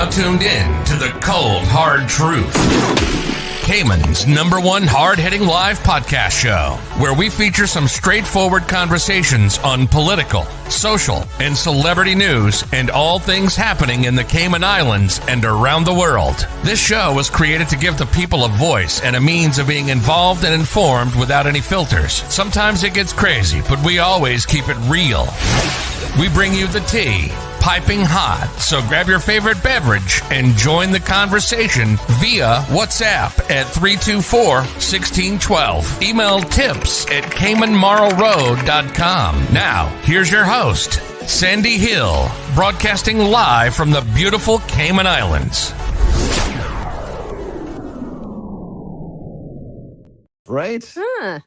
now tuned in to the cold, hard truth. Cayman's #1 hard-hitting live podcast show, where we feature some straightforward conversations on political, social, and celebrity news and all things happening in the Cayman Islands and around the world. This show was created to give the people a voice and a means of being involved and informed without any filters. Sometimes it gets crazy, but we always keep it real. We bring you the tea, piping hot, so grab your favorite beverage and join the conversation via WhatsApp at 324-1612. Email tips at CaymanMarlRoad.com. Now, here's your host, Sandy Hill, broadcasting live from the beautiful Cayman Islands. Right?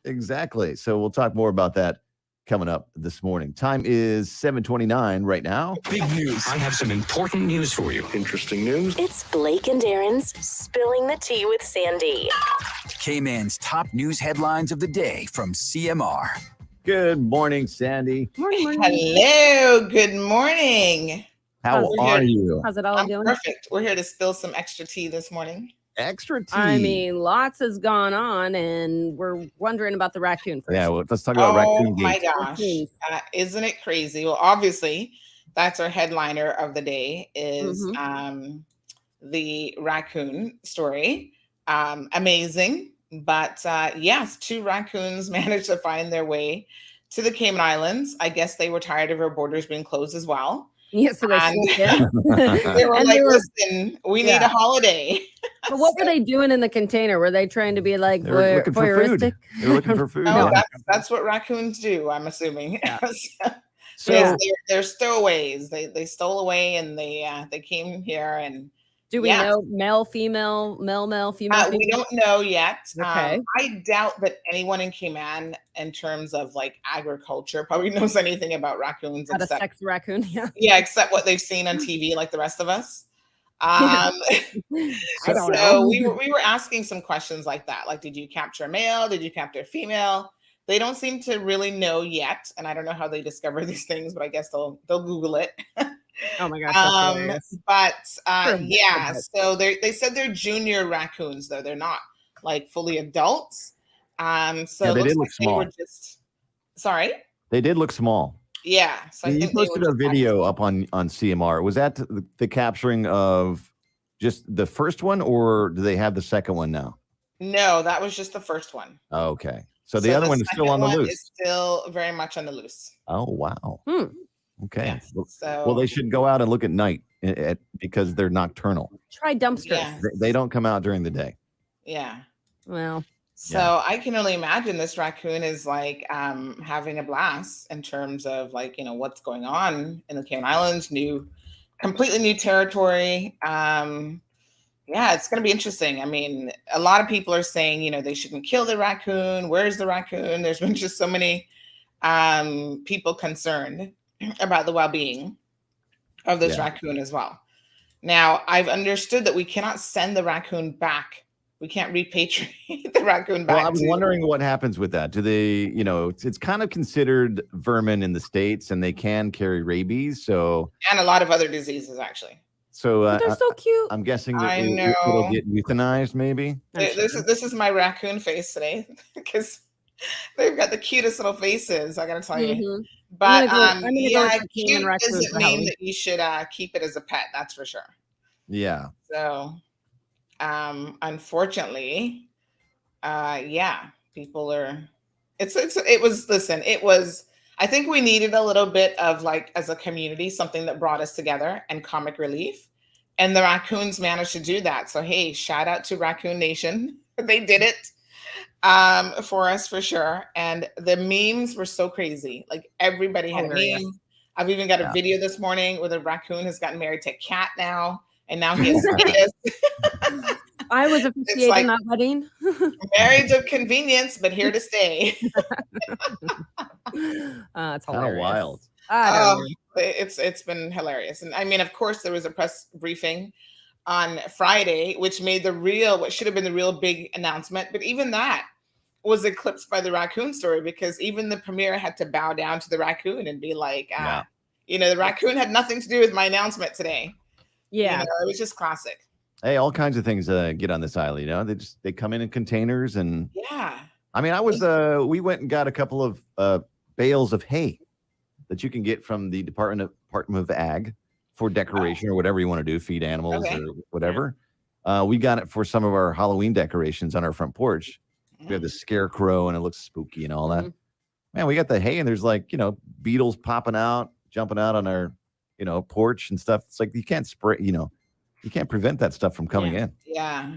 Exactly. So we'll talk more about that coming up this morning. Time is 7:29 right now. Big news. I have some important news for you. Interesting news. It's Blake and Darren's Spilling the Tea with Sandy. Cayman's top news headlines of the day from CMR. Good morning, Sandy. Morning. Hello. Good morning. How are you? How's it all I'm going? perfect. We're here to spill some extra tea this morning. Extra tea. I mean, lots has gone on, and we're wondering about the raccoon first. Yeah, well, let's talk about Raccoon Gate. Oh my gosh. Isn't it crazy? Well, obviously, that's our headliner of the day is the raccoon story. Amazing. But yes, 2 raccoons managed to find their way to the Cayman Islands. I guess they were tired of our borders being closed as well. Yes, so they slipped in. They were like, listen, we need a holiday. But what were they doing in the container? Were they trying to be like They were looking for food. voyeuristic? They were looking for food. No, yeah. that's what raccoons do, I'm assuming. Yeah. So they're stowaways. They stole away and they came here and Do we know male, female, female? We don't know yet. Okay. I doubt that anyone in Cayman, in terms of like agriculture, probably knows anything about raccoons. How to sex raccoon, except what they've seen on TV, like the rest of us. I don't know. we were asking some questions like that. Like, did you capture a male? Did you capture a female? They don't seem to really know yet. And I don't know how they discover these things, but I guess they'll Google it. Oh my gosh. So they said they're junior raccoons, though. They're not like fully adults. So they it looks did look like small. they were just sorry. They did look small. Yeah. So you posted a video up on CMR. Was that the capturing of just the first one, or do they have the second one now? No, that was just the first one. Oh, okay. So the other one is still on the loose. It's still very much on the loose. Oh, wow. Okay. Yes. Well, they should go out and look at night because they're nocturnal. Try dumpsters. Yeah. They don't come out during the day. Yeah. Well. So I can only imagine this raccoon is like having a blast in terms of like, what's going on in the Cayman Islands, completely new territory. It's going to be interesting. I mean, a lot of people are saying, they shouldn't kill the raccoon. Where's the raccoon? There's been just so many people concerned about the well-being of this raccoon as well. Now, I've understood that we cannot send the raccoon back. We can't repatriate the raccoon back. Well, I was wondering what happens with that. Do they, it's kind of considered vermin in the States and they can carry rabies. And a lot of other diseases, actually. So they're so cute. I'm guessing that it'll get euthanized, maybe. This is my raccoon face today because they've got the cutest little faces. I got to tell you. But cute doesn't mean that you should keep it as a pet. That's for sure. Yeah. So, unfortunately, people are. It was. I think we needed a little bit of like, as a community, something that brought us together and comic relief. And the raccoons managed to do that. So, hey, shout out to Raccoon Nation. They did it for us for sure. And the memes were so crazy. Like everybody had a meme. I've even got a video this morning where the raccoon has gotten married to a cat now. And now he has status. I was officiating that wedding. Marriage of convenience, but here to stay. It's hilarious. Wild. It's been hilarious. And I mean, of course, there was a press briefing on Friday, which made what should have been the real big announcement. But even that was eclipsed by the raccoon story because even the premier had to bow down to the raccoon and be like, the raccoon had nothing to do with my announcement today. Yeah. it was just classic. Hey, all kinds of things get on this island. They come in containers, and Yeah. I mean, we went and got a couple of bales of hay that you can get from the Department of Ag for decoration or whatever you want to do, feed animals or whatever. We got it for some of our Halloween decorations on our front porch. We have the scarecrow, and it looks spooky and all that. Man, we got the hay, and there's beetles popping out, jumping out on our, porch and stuff. It's like you can't spray, you can't prevent that stuff from coming in. Yeah.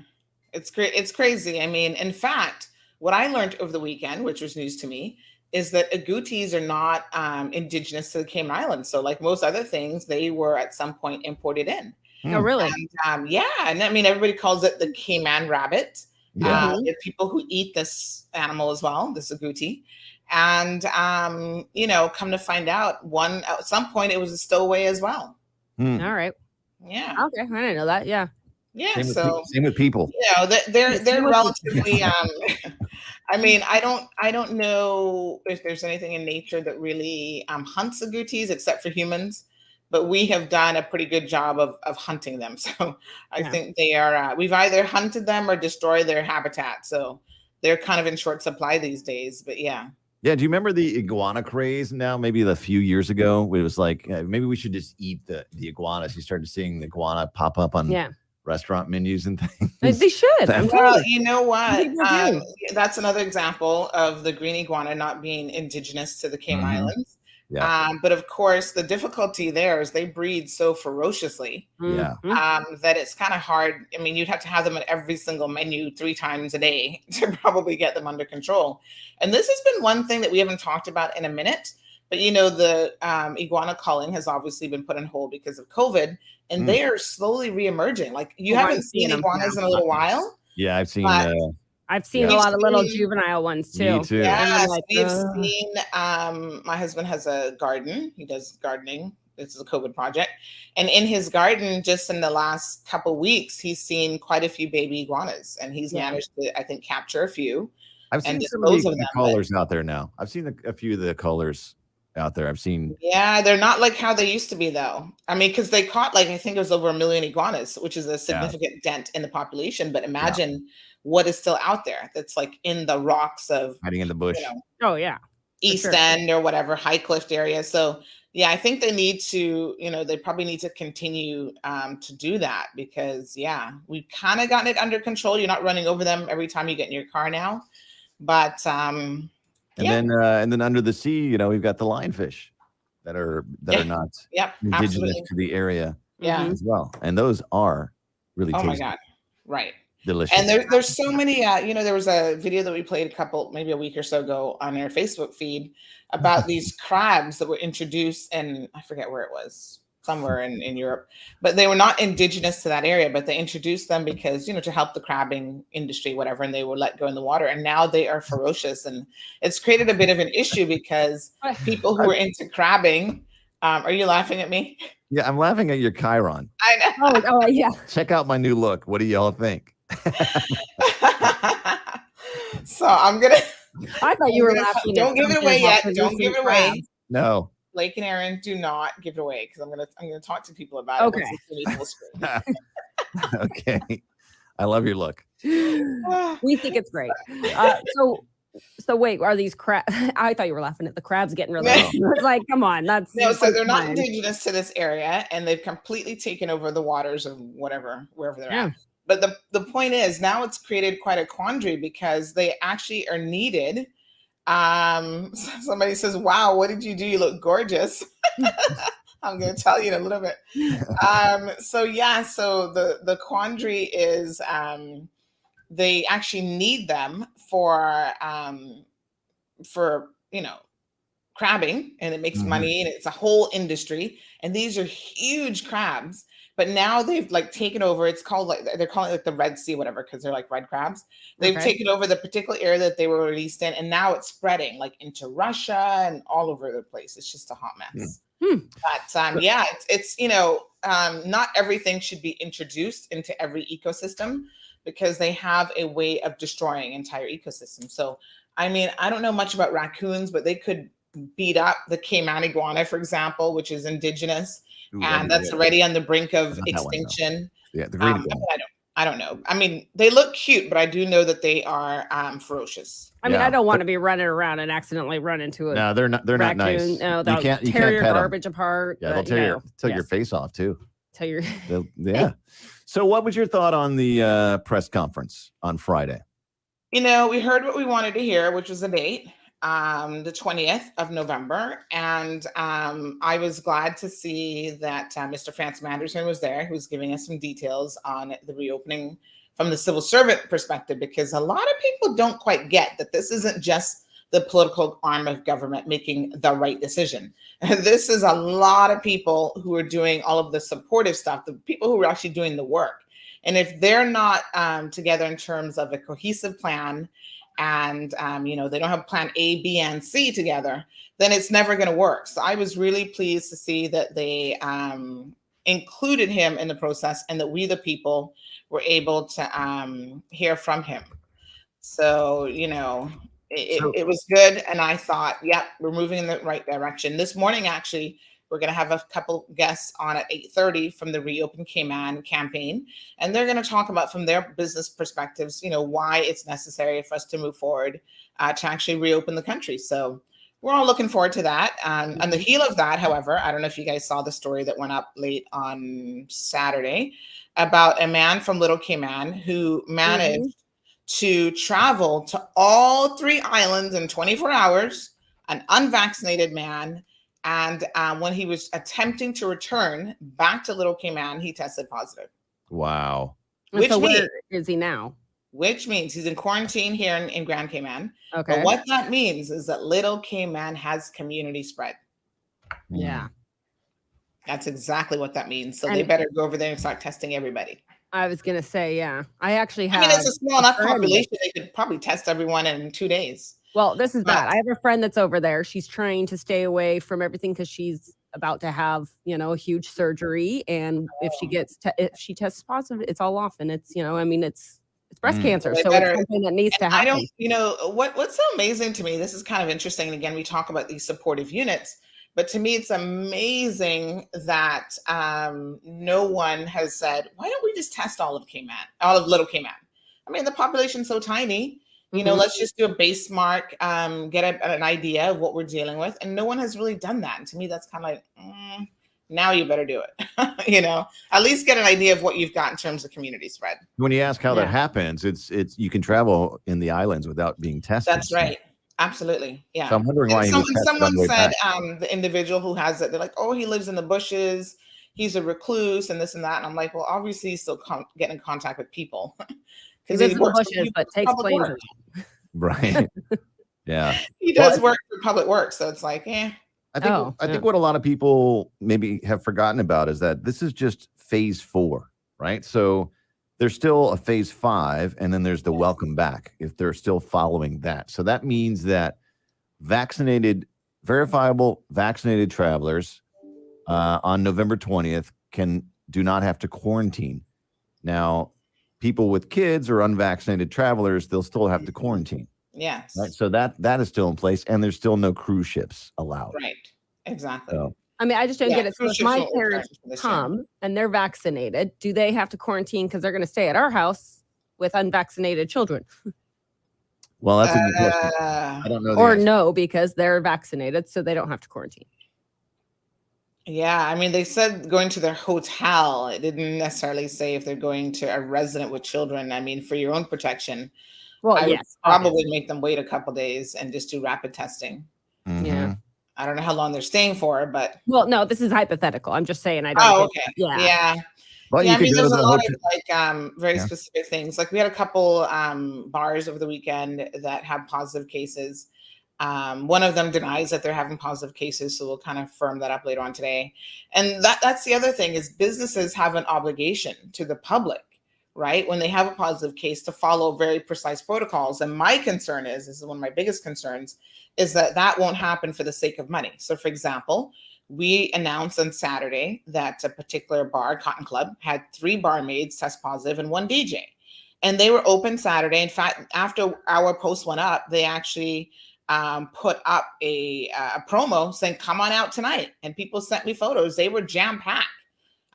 It's great. It's crazy. I mean, in fact, what I learned over the weekend, which was news to me, is that agoutis are not indigenous to the Cayman Islands. So like most other things, they were at some point imported in. Oh, really? And, and I mean, everybody calls it the Cayman rabbit. There are people who eat this animal as well, this agouti. And, come to find out, at some point it was a stowaway as well. All right. Yeah. Okay. I didn't know that. Yeah. Yeah. Same with people. They're relatively, I mean, I don't know if there's anything in nature that really hunts agoutis except for humans, but we have done a pretty good job of hunting them. So I think they are, we've either hunted them or destroyed their habitat. So they're kind of in short supply these days, but yeah. Yeah. Do you remember the iguana craze now? Maybe a few years ago, it was like, maybe we should just eat the iguanas. You started seeing the iguana pop up on restaurant menus and things. They should. Well, you know what? That's another example of the green iguana not being indigenous to the Cayman Islands. Yeah. But of course, the difficulty there is they breed so ferociously that it's kind of hard. I mean, you'd have to have them at every single menu 3 times a day to probably get them under control. And this has been one thing that we haven't talked about in a minute. But, the iguana culling has obviously been put on hold because of COVID, and they are slowly reemerging. Like you haven't seen iguanas in a little while. Yeah, I've seen. I've seen a lot of little juvenile ones too. Me too. Yes, we've seen. My husband has a garden. He does gardening. This is a COVID project, and in his garden, just in the last couple weeks, he's seen quite a few baby iguanas, and he's managed to, I think, capture a few. I've seen some of the colors out there now. I've seen a few of the colors out there. I've seen. Yeah, they're not like how they used to be, though. I mean, because they caught I think it was over 1 million iguanas, which is a significant dent in the population. But imagine what is still out there that's in the rocks of hiding in the bush. East End or whatever, high cliff area. So I think they need to, they probably need to continue to do that because we've kind of gotten it under control. You're not running over them every time you get in your car now, but and then under the sea, we've got the lionfish that are not indigenous to the area as well, and those are really tasty. My God, right. Delicious. And there's so many, there was a video that we played maybe a week or so ago on our Facebook feed about these crabs that were introduced, and I forget where it was, somewhere in Europe, but they were not indigenous to that area, but they introduced them because, to help the crabbing industry, whatever, and they were let go in the water, and now they are ferocious. And it's created a bit of an issue because people who are into crabbing, are you laughing at me? Yeah, I'm laughing at your Chiron. I know. Oh, yeah. Check out my new look. What do y'all think? So I'm gonna. I thought you were laughing. Don't give it away yet. Don't give it away. No. Blake and Aaron, do not give it away because I'm gonna talk to people about it. Okay. Okay. I love your look. We think it's great. So wait, are these crabs? I thought you were laughing at the crabs getting really low. Come on, that's no. So they're not indigenous to this area, and they've completely taken over the waters of wherever they're at. But the point is, now it's created quite a quandary because they actually are needed. Somebody says, "Wow, what did you do? You look gorgeous." I'm going to tell you in a little bit. So the quandary is they actually need them for crabbing, and it makes money, and it's a whole industry. And these are huge crabs. But now they've taken over. It's called they're calling it the Red Sea, whatever, because they're like red crabs. They've taken over the particular area that they were released in, and now it's spreading into Russia and all over the place. It's just a hot mess. But it's not everything should be introduced into every ecosystem because they have a way of destroying entire ecosystems. So I mean, I don't know much about raccoons, but they could beat up the Cayman iguana, for example, which is indigenous, Ooh, and that's already on the brink of Not that one, though. extinction. Yeah, the green iguana. I don't know. I mean, they look cute, but I do know that they are ferocious. I mean, I don't want to be running around and accidentally run into a No, they're not raccoon. nice. No, they'll tear your garbage apart. Yeah, they'll tear your face off too. Yeah. So what was your thought on the press conference on Friday? You know, we heard what we wanted to hear, which was the date, the 20th of November. And I was glad to see that Mr. Francis Manderson was there, who was giving us some details on the reopening from the civil servant perspective, because a lot of people don't quite get that this isn't just the political arm of government making the right decision. This is a lot of people who are doing all of the supportive stuff, the people who are actually doing the work. And if they're not together in terms of a cohesive plan, and they don't have plan A, B, and C together, then it's never going to work. So I was really pleased to see that they included him in the process, and that we, the people, were able to hear from him. So, it was good. And I thought, yep, we're moving in the right direction. This morning, actually, we're going to have a couple guests on at 8:30 from the Reopen Cayman Campaign. And they're going to talk about, from their business perspectives, why it's necessary for us to move forward to actually reopen the country. So we're all looking forward to that. On the heel of that, however, I don't know if you guys saw the story that went up late on Saturday about a man from Little Cayman who managed to travel to all 3 islands in 24 hours, an unvaccinated man. And when he was attempting to return back to Little Cayman, he tested positive. Wow. So where is he now? Which means he's in quarantine here in Grand Cayman. Okay. But what that means is that Little Cayman has community spread. Yeah. That's exactly what that means. So they better go over there and start testing everybody. I was going to say, yeah. I actually have. I mean, it's a small enough population. They could probably test everyone in 2 days. Well, this is bad. I have a friend that's over there. She's trying to stay away from everything because she's about to have, a huge surgery. And if she tests positive, it's all off. And it's, it's breast cancer. So it's something that needs to happen. What's so amazing to me, this is kind of interesting. And again, we talk about these supportive units, but to me, it's amazing that no one has said, why don't we just test all of Little Cayman? I mean, the population's so tiny. Let's just do a base mark, get an idea of what we're dealing with. And no one has really done that. And to me, that's kind of like, now you better do it. At least get an idea of what you've got in terms of community spread. When you ask how that happens, it's you can travel in the islands without being tested. That's right. Absolutely. Yeah. So I'm wondering why someone said the individual who has it, they're like, oh, he lives in the bushes. He's a recluse and this and that. And I'm like, well, obviously he's still getting in contact with people. He lives in the bushes, but takes planes. Right. Yeah. He does work for public works. So it's like, I think what a lot of people maybe have forgotten about is that this is just phase 4, right? So there's still a phase 5, and then there's the welcome back if they're still following that. So that means that verifiable vaccinated travelers on November 20th do not have to quarantine. Now, people with kids or unvaccinated travelers, they'll still have to quarantine. Yes. Right. So that is still in place, and there's still no cruise ships allowed. Right. Exactly. So, I mean, I just don't get it. So if my parents come and they're vaccinated, do they have to quarantine because they're going to stay at our house with unvaccinated children? Well, that's a good question. I don't know. Or no, because they're vaccinated, so they don't have to quarantine. Yeah, I mean, they said going to their hotel. It didn't necessarily say if they're going to a resident with children. I mean, for your own protection, I would probably make them wait a couple days and just do rapid testing. Mm-hmm. Yeah. I don't know how long they're staying for, but. Well, no, this is hypothetical. I'm just saying I don't. Okay. Yeah. Well, I mean, there's a lot of very specific things. Like we had a couple bars over the weekend that have positive cases. One of them denies that they're having positive cases, so we'll kind of firm that up later on today. And that's the other thing is businesses have an obligation to the public, right? When they have a positive case to follow very precise protocols. And my concern this is one of my biggest concerns, is that won't happen for the sake of money. So for example, we announced on Saturday that a particular bar, Cotton Club, had 3 barmaids test positive and 1 DJ. And they were open Saturday. In fact, after our post went up, they actually put up a promo saying, come on out tonight. And people sent me photos. They were jam-packed.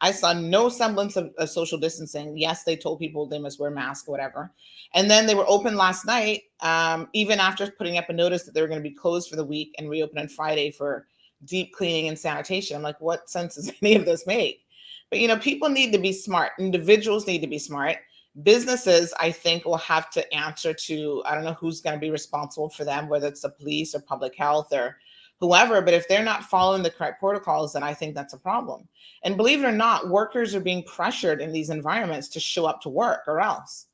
I saw no semblance of social distancing. Yes, they told people they must wear masks or whatever. And then they were open last night, even after putting up a notice that they were going to be closed for the week and reopen on Friday for deep cleaning and sanitation. I'm like, what sense does any of this make? But, you know, people need to be smart. Individuals need to be smart. Businesses, I think, will have to answer to, I don't know who's going to be responsible for them, whether it's the police or public health or whoever, but if they're not following the correct protocols, then I think that's a problem. And believe it or not, workers are being pressured in these environments to show up to work or else.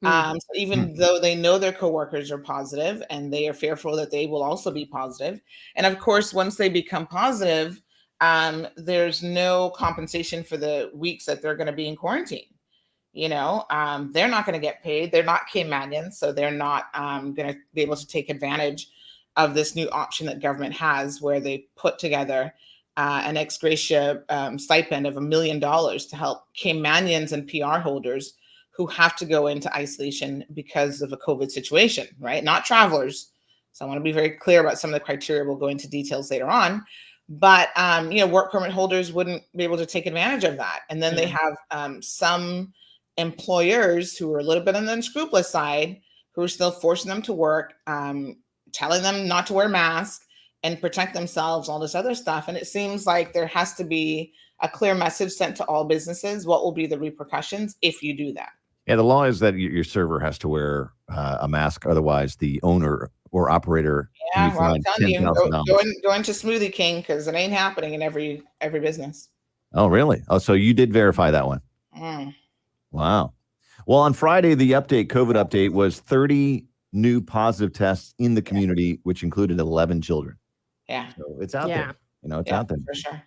So even though they know their coworkers are positive and they are fearful that they will also be positive. And of course, once they become positive, there's no compensation for the weeks that they're going to be in quarantine. You know, they're not going to get paid. They're not Caymanians, so they're not going to be able to take advantage of this new option that government has, where they put together an ex gratia stipend of $1 million to help Caymanians and PR holders who have to go into isolation because of a COVID situation, right? Not travelers. So I want to be very clear about some of the criteria. We'll go into details later on. But, you know, work permit holders wouldn't be able to take advantage of that. And then they have some employers who are a little bit on the unscrupulous side, who are still forcing them to work, telling them not to wear masks and protect themselves, all this other stuff. And it seems like there has to be a clear message sent to all businesses. What will be the repercussions if you do that? Yeah, the law is that your server has to wear a mask. Otherwise, the owner or operator Yeah, well, I'm telling you, go into Smoothie King, because it ain't happening in every business. Oh, really? Oh, so you did verify that one. Wow. Well, on Friday, the COVID update was 30 new positive tests in the community, which included 11 children. Yeah. So it's out there. You know, it's out there. For sure.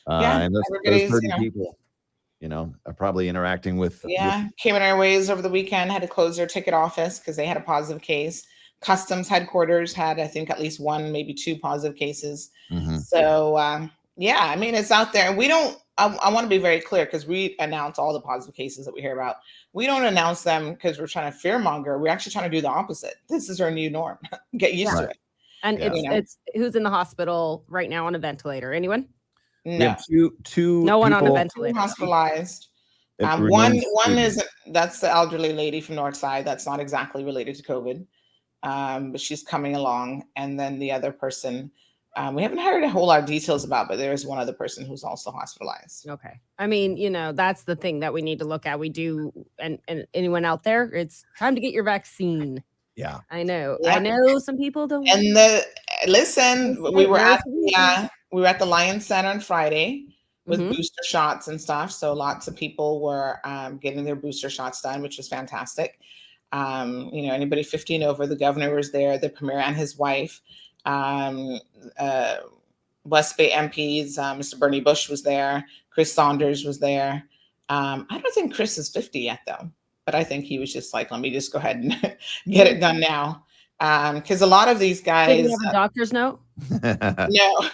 And those 30 people, you know, are probably interacting with. Cayman Airways over the weekend had to close their ticket office because they had a positive case. Customs headquarters had, I think, at least one, maybe two positive cases. So, I mean, it's out there. And we don't, I want to be very clear, because we announce all the positive cases that we hear about. We don't announce them because we're trying to fearmonger. We're actually trying to do the opposite. This is our new norm. Get used to it. And it's who's in the hospital right now on a ventilator? Anyone? No. Two no one people on a ventilator. Hospitalized. One is, that's the elderly lady from Northside. That's not exactly related to COVID, but she's coming along. And then the other person, we haven't heard a whole lot of details about, but there is one other person who's also hospitalized. Okay. I mean, you know, that's the thing that we need to look at. We do, and anyone out there, it's time to get your vaccine. Yeah. I know. Yeah. I know some people don't. And we were at the Lions Center on Friday with booster shots and stuff. So lots of people were getting their booster shots done, which was fantastic. You know, anybody 50 and over, the governor was there, the premier and his wife. West Bay MPs, Mr. Bernie Bush was there. Chris Saunders was there. I don't think Chris is 50 yet, though. But I think he was just like, let me just go ahead and get it done now. Because a lot of these guys. Did you have a doctor's note? No.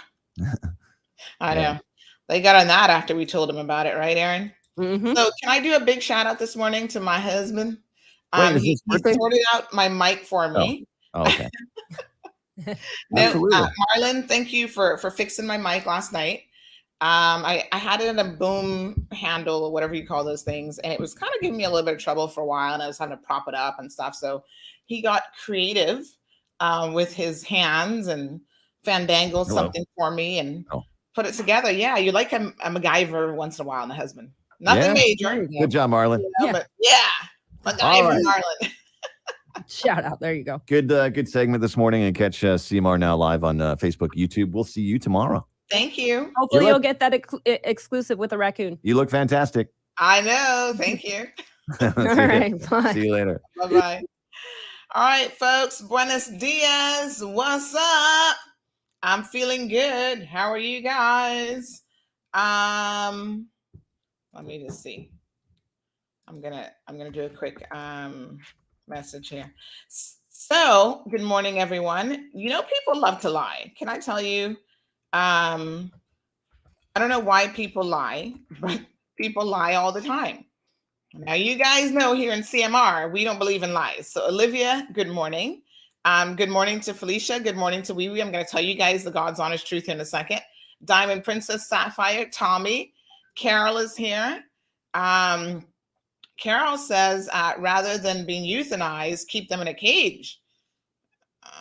I know. They got on that after we told them about it, right, Aaron? So can I do a big shout out this morning to my husband? He sorted out my mic for me. Oh, okay. Marlon, thank you for fixing my mic last night. I had it in a boom handle or whatever you call those things, and it was kind of giving me a little bit of trouble for a while, and I was having to prop it up and stuff. So he got creative with his hands and fandangled something for me and put it together. Yeah, you like a MacGyver once in a while, and a husband. Nothing major. Good job, Marlon. You know, but MacGyver, Marlon. Shout out. There you go. Good segment this morning, and catch CMR Now live on Facebook, YouTube. We'll see you tomorrow. Thank you. Hopefully you'll get that exclusive with a raccoon. You look fantastic. I know. Thank you. All right. Bye. See you later. Bye-bye. All right, folks. Buenos dias. What's up? I'm feeling good. How are you guys? Let me just see. I'm gonna do a quick message here. So, good morning, everyone. You know, people love to lie. Can I tell you? I don't know why people lie, but people lie all the time. Now, you guys know here in CMR, we don't believe in lies. So, Olivia, good morning. Good morning to Felicia. Good morning to Wee Wee. I'm going to tell you guys the God's honest truth in a second. Diamond Princess Sapphire, Tommy, Carol is here. Carol says, rather than being euthanized, keep them in a cage.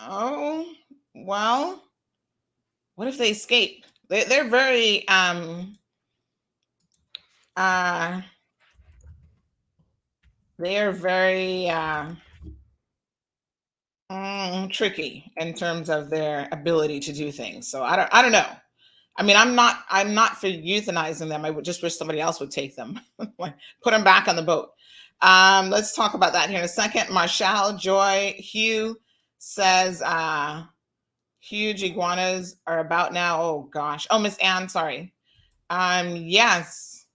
Oh, well, what if they escape? They're very tricky in terms of their ability to do things. So I don't know. I mean, I'm not for euthanizing them. I would just wish somebody else would take them, like put them back on the boat. Let's talk about that here in a second. Marshall Joy Hugh says, huge iguanas are about now. Oh gosh. Oh, Miss Ann, sorry. Yes.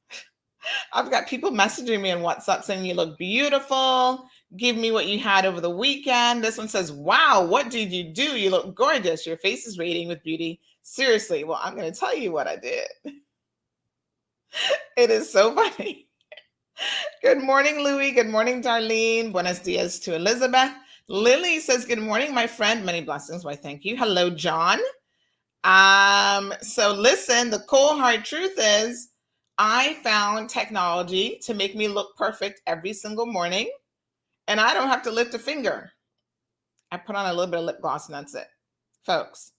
I've got people messaging me on WhatsApp saying you look beautiful. Give me what you had over the weekend. This one says, wow, what did you do? You look gorgeous. Your face is radiating with beauty. Seriously. Well, I'm going to tell you what I did. It is so funny. Good morning, Louie. Good morning, Darlene. Buenos dias to Elizabeth. Lily says, good morning, my friend. Many blessings. Why, thank you. Hello, John. So listen, the cold hard truth is I found technology to make me look perfect every single morning, and I don't have to lift a finger. I put on a little bit of lip gloss and that's it. Folks,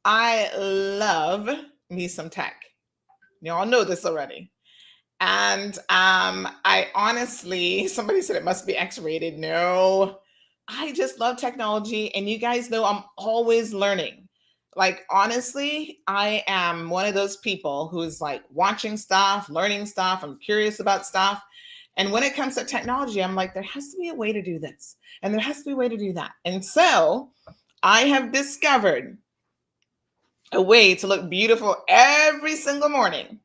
I love me some tech. You all know this already. And I honestly, somebody said it must be X-rated. No, I just love technology. And you guys know I'm always learning. Like, honestly, I am one of those people who's like watching stuff, learning stuff. I'm curious about stuff. And when it comes to technology, I'm like, there has to be a way to do this. And there has to be a way to do that. And so I have discovered a way to look beautiful every single morning.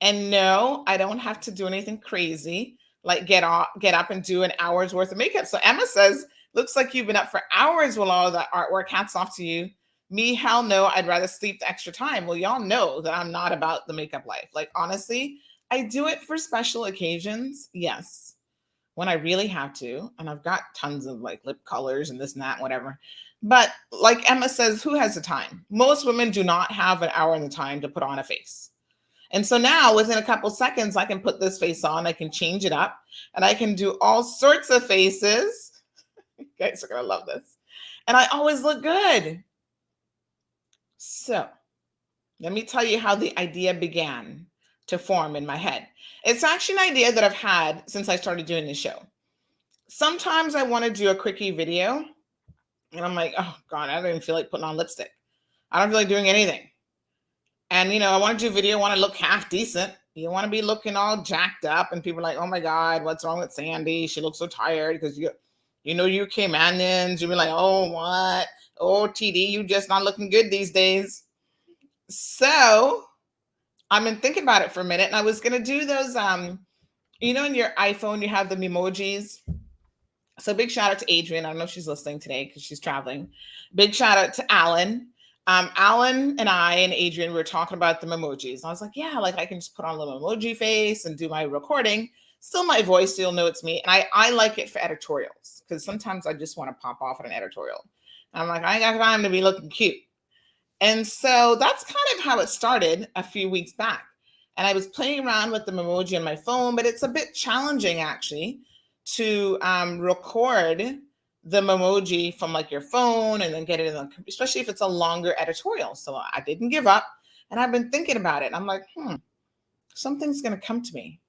And no, I don't have to do anything crazy, like get up and do an hour's worth of makeup. So Emma says, looks like you've been up for hours with all of that artwork. Hats off to you. Me, hell no, I'd rather sleep the extra time. Well, y'all know that I'm not about the makeup life. Like, honestly, I do it for special occasions. Yes, when I really have to. And I've got tons of like lip colors and this and that, whatever. But like Emma says, who has the time? Most women do not have an hour in the time to put on a face. And so now within a couple seconds, I can put this face on, I can change it up, and I can do all sorts of faces. You guys are going to love this. And I always look good. So let me tell you how the idea began to form in my head. It's actually an idea that I've had since I started doing this show. Sometimes I want to do a quickie video, and I'm like, oh God, I don't even feel like putting on lipstick. I don't feel like doing anything. And, I want to do video, I want to look half decent. You want to be looking all jacked up and people are like, oh my God, what's wrong with Sandy? She looks so tired because you Caymanians. You'll be like, oh, what? Oh, TD, you just not looking good these days. So I've been thinking about it for a minute, and I was going to do those, in your iPhone, you have the emojis. So big shout out to Adrian. I don't know if she's listening today because she's traveling. Big shout out to Alan. Alan and I and Adrian were talking about the emojis. I was like, yeah, like I can just put on a little emoji face and do my recording. Still my voice, so you'll know it's me. And I like it for editorials because sometimes I just want to pop off at an editorial. And I'm like, I ain't got time to be looking cute. And so that's kind of how it started a few weeks back. And I was playing around with the emoji on my phone, but it's a bit challenging actually to record the emoji from like your phone and then get it in especially if it's a longer editorial. So I didn't give up, and I've been thinking about it. And I'm like, something's going to come to me.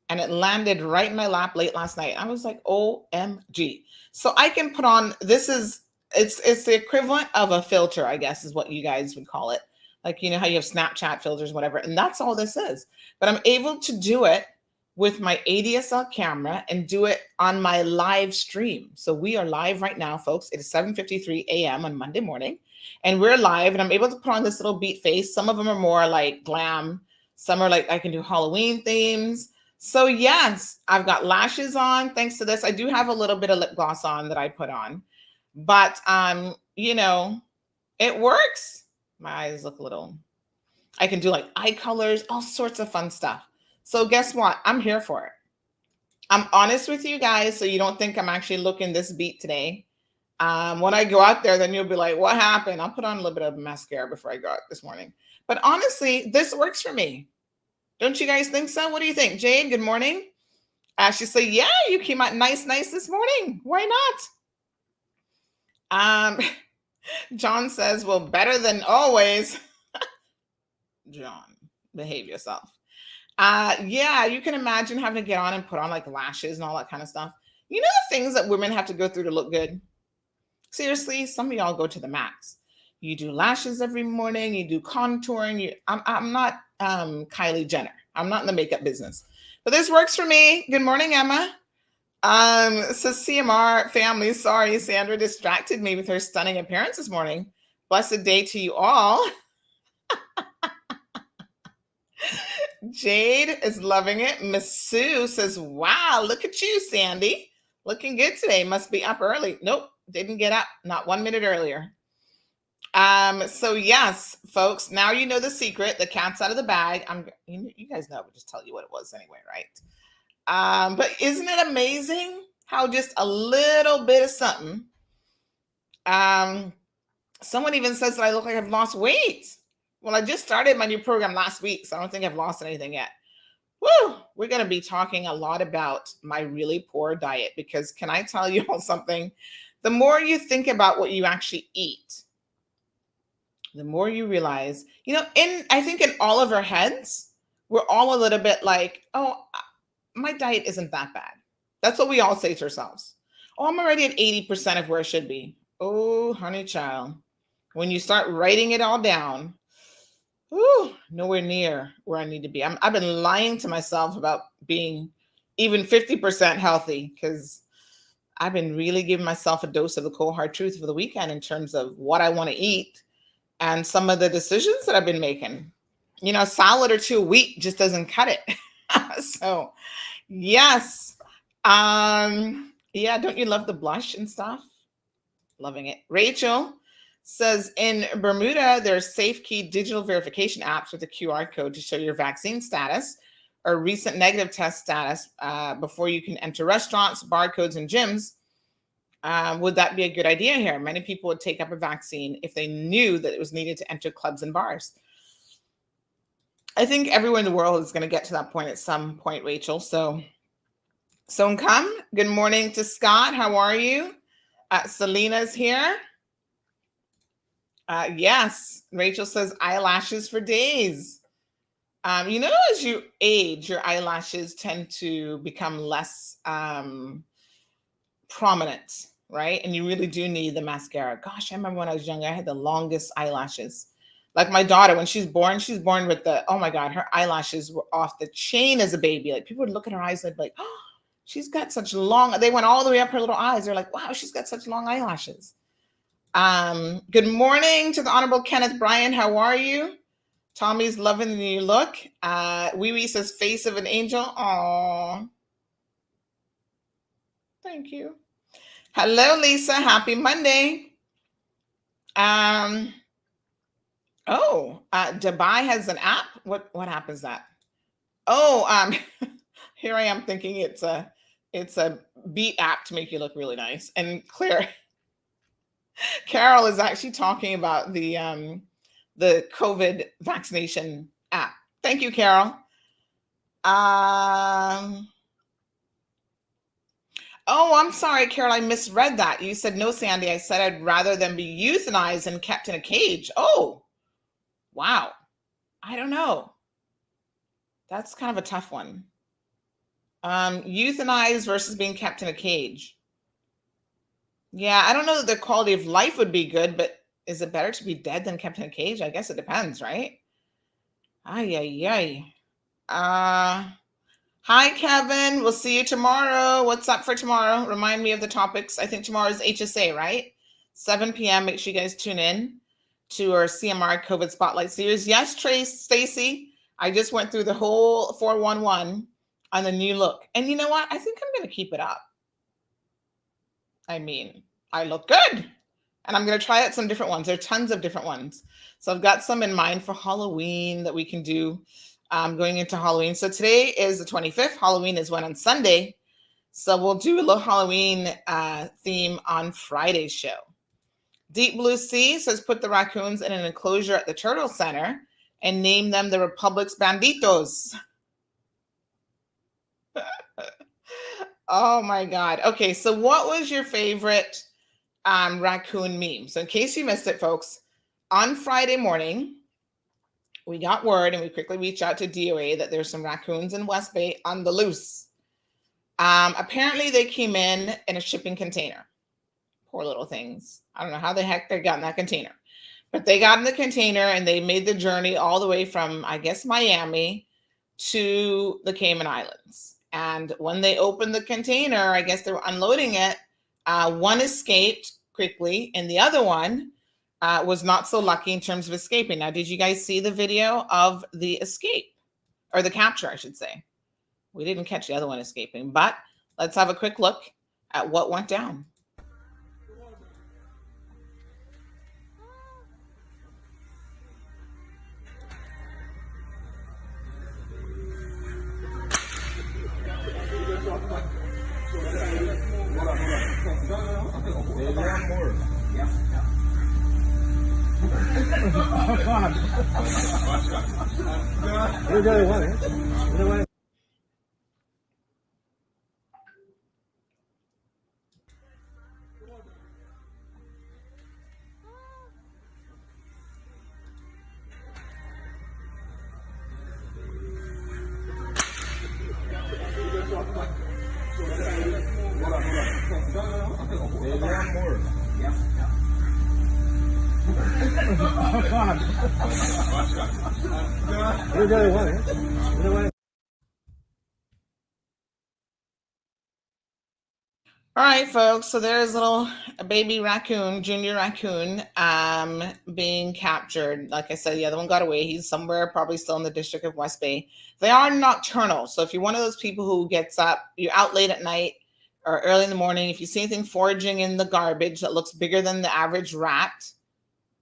And it landed right in my lap late last night. I was like, OMG. So I can put on, it's the equivalent of a filter, I guess is what you guys would call it. Like, how you have Snapchat filters, whatever. And that's all this is. But I'm able to do it with my ADSL camera and do it on my live stream. So we are live right now, folks. It is 7:53 a.m. on Monday morning, and we're live, and I'm able to put on this little beat face. Some of them are more like glam. Some are like I can do Halloween themes. So yes, I've got lashes on thanks to this. I do have a little bit of lip gloss on that I put on, but it works. My eyes look a little, I can do like eye colors, all sorts of fun stuff. So guess what? I'm here for it. I'm honest with you guys, so you don't think I'm actually looking this beat today. When I go out there, then you'll be like, what happened? I'll put on a little bit of mascara before I go out this morning. But honestly, this works for me. Don't you guys think so? What do you think? Jade, good morning. She said, yeah, you came out nice this morning. Why not? John says, well, better than always. John, behave yourself. Yeah, you can imagine having to get on and put on like lashes and all that kind of stuff. You know the things that women have to go through to look good? Seriously, some of y'all go to the max. You do lashes every morning, you do contouring. I'm not Kylie Jenner. I'm not in the makeup business. But this works for me. Good morning, Emma. Says CMR family, sorry, Sandra distracted me with her stunning appearance this morning. Blessed day to you all. Jade is loving it. Miss Sue says, wow, look at you, Sandy. Looking good today. Must be up early. Nope, didn't get up. Not 1 minute earlier. So yes, folks, now you know the secret. The cat's out of the bag. You guys know, I'll just tell you what it was anyway, right? But isn't it amazing how just a little bit of something, someone even says that I look like I've lost weight. Well, I just started my new program last week, so I don't think I've lost anything yet. Woo! We're going to be talking a lot about my really poor diet, because can I tell you all something? The more you think about what you actually eat, the more you realize, I think in all of our heads, we're all a little bit like, oh, my diet isn't that bad. That's what we all say to ourselves. Oh, I'm already at 80% of where I should be. Oh, honey child. When you start writing it all down, nowhere near where I need to be. I've been lying to myself about being even 50% healthy, because I've been really giving myself a dose of the cold hard truth for the weekend in terms of what I want to eat and some of the decisions that I've been making. A salad or two a week just doesn't cut it. So yes. Yeah, don't you love the blush and stuff? Loving it. Rachel says in Bermuda, there's safe key digital verification apps with a QR code to show your vaccine status or recent negative test status before you can enter restaurants, barcodes, and gyms. Would that be a good idea here? Many people would take up a vaccine if they knew that it was needed to enter clubs and bars. I think everyone in the world is going to get to that point at some point, Rachel. So come. Good morning to Scott. How are you? Selena's here. Yes, Rachel says eyelashes for days. As you age, your eyelashes tend to become less prominent, right? And you really do need the mascara. Gosh, I remember when I was younger, I had the longest eyelashes. Like my daughter, when she's born with oh my God, her eyelashes were off the chain as a baby. Like people would look at her eyes like, oh, she's got such long, they went all the way up her little eyes. They're like, wow, she's got such long eyelashes. Good morning to the Honorable Kenneth Bryan. How are you? Tommy's loving the new look. Wee Wee says face of an angel. Aww. Thank you. Hello, Lisa. Happy Monday. Dubai has an app. What app is that? Here I am thinking it's a beat app to make you look really nice. And Carol is actually talking about the COVID vaccination app. Thank you, Carol. I'm sorry, Carol, I misread that. You said, no, Sandy, I said I'd rather than be euthanized and kept in a cage. Oh, wow. I don't know. That's kind of a tough one. Euthanized versus being kept in a cage. Yeah, I don't know that the quality of life would be good, but is it better to be dead than kept in a cage? I guess it depends, right? Hi, Kevin. We'll see you tomorrow. What's up for tomorrow? Remind me of the topics. I think tomorrow is HSA, right? 7 p.m. Make sure you guys tune in to our CMR COVID Spotlight Series. Yes, Stacy. I just went through the whole 411 on the new look. And you know what? I think I'm going to keep it up. I mean, I look good. And I'm going to try out some different ones. There are tons of different ones. So I've got some in mind for Halloween that we can do going into Halloween. So today is the 25th. Halloween is on Sunday. So we'll do a little Halloween theme on Friday's show. Deep Blue Sea says put the raccoons in an enclosure at the Turtle Center and name them the Republic's Banditos. Oh my God. Okay, so what was your favorite raccoon meme? So in case you missed it, folks, on Friday morning, we got word and we quickly reached out to DOA that there's some raccoons in West Bay on the loose. Apparently they came in a shipping container. Poor little things. I don't know how the heck they got in that container, but they got in the container and they made the journey all the way from, I guess, Miami to the Cayman Islands. And when they opened the container, I guess they were unloading it. One escaped quickly and the other one was not so lucky in terms of escaping. Now, did you guys see the video of the escape or the capture, I should say? We didn't catch the other one escaping, but let's have a quick look at what went down. All right, folks. So there's a baby raccoon, junior raccoon, being captured. Like I said, the other one got away. He's somewhere probably still in the district of West Bay. They are nocturnal. So if you're one of those people who gets up, you're out late at night or early in the morning, if you see anything foraging in the garbage that looks bigger than the average rat,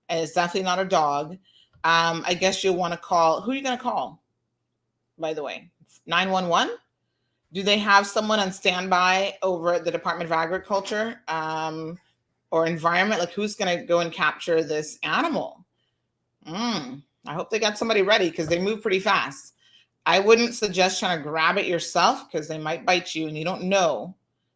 and it's definitely not a dog, I guess you'll want to call. Who are you going to call, by the way? 911? Do they have someone on standby over at the Department of Agriculture or Environment? Like, who's going to go and capture this animal? I hope they got somebody ready because they move pretty fast. I wouldn't suggest trying to grab it yourself because they might bite you and you don't know.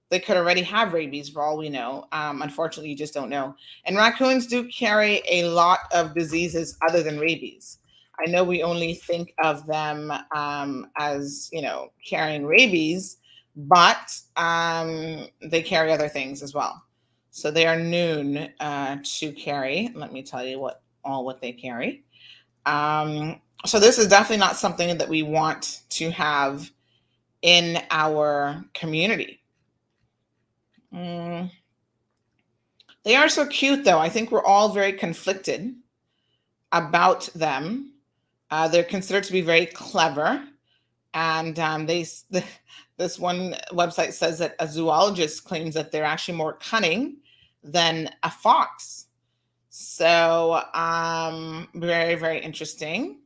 They could already have rabies for all we know. Unfortunately, you just don't know. And raccoons do carry a lot of diseases other than rabies. I know we only think of them as, carrying rabies, but they carry other things as well. So they are known to carry. Let me tell you what they carry. So this is definitely not something that we want to have in our community. They are so cute, though. I think we're all very conflicted about them. They're considered to be very clever. And this one website says that a zoologist claims that they're actually more cunning than a fox. So very, very interesting.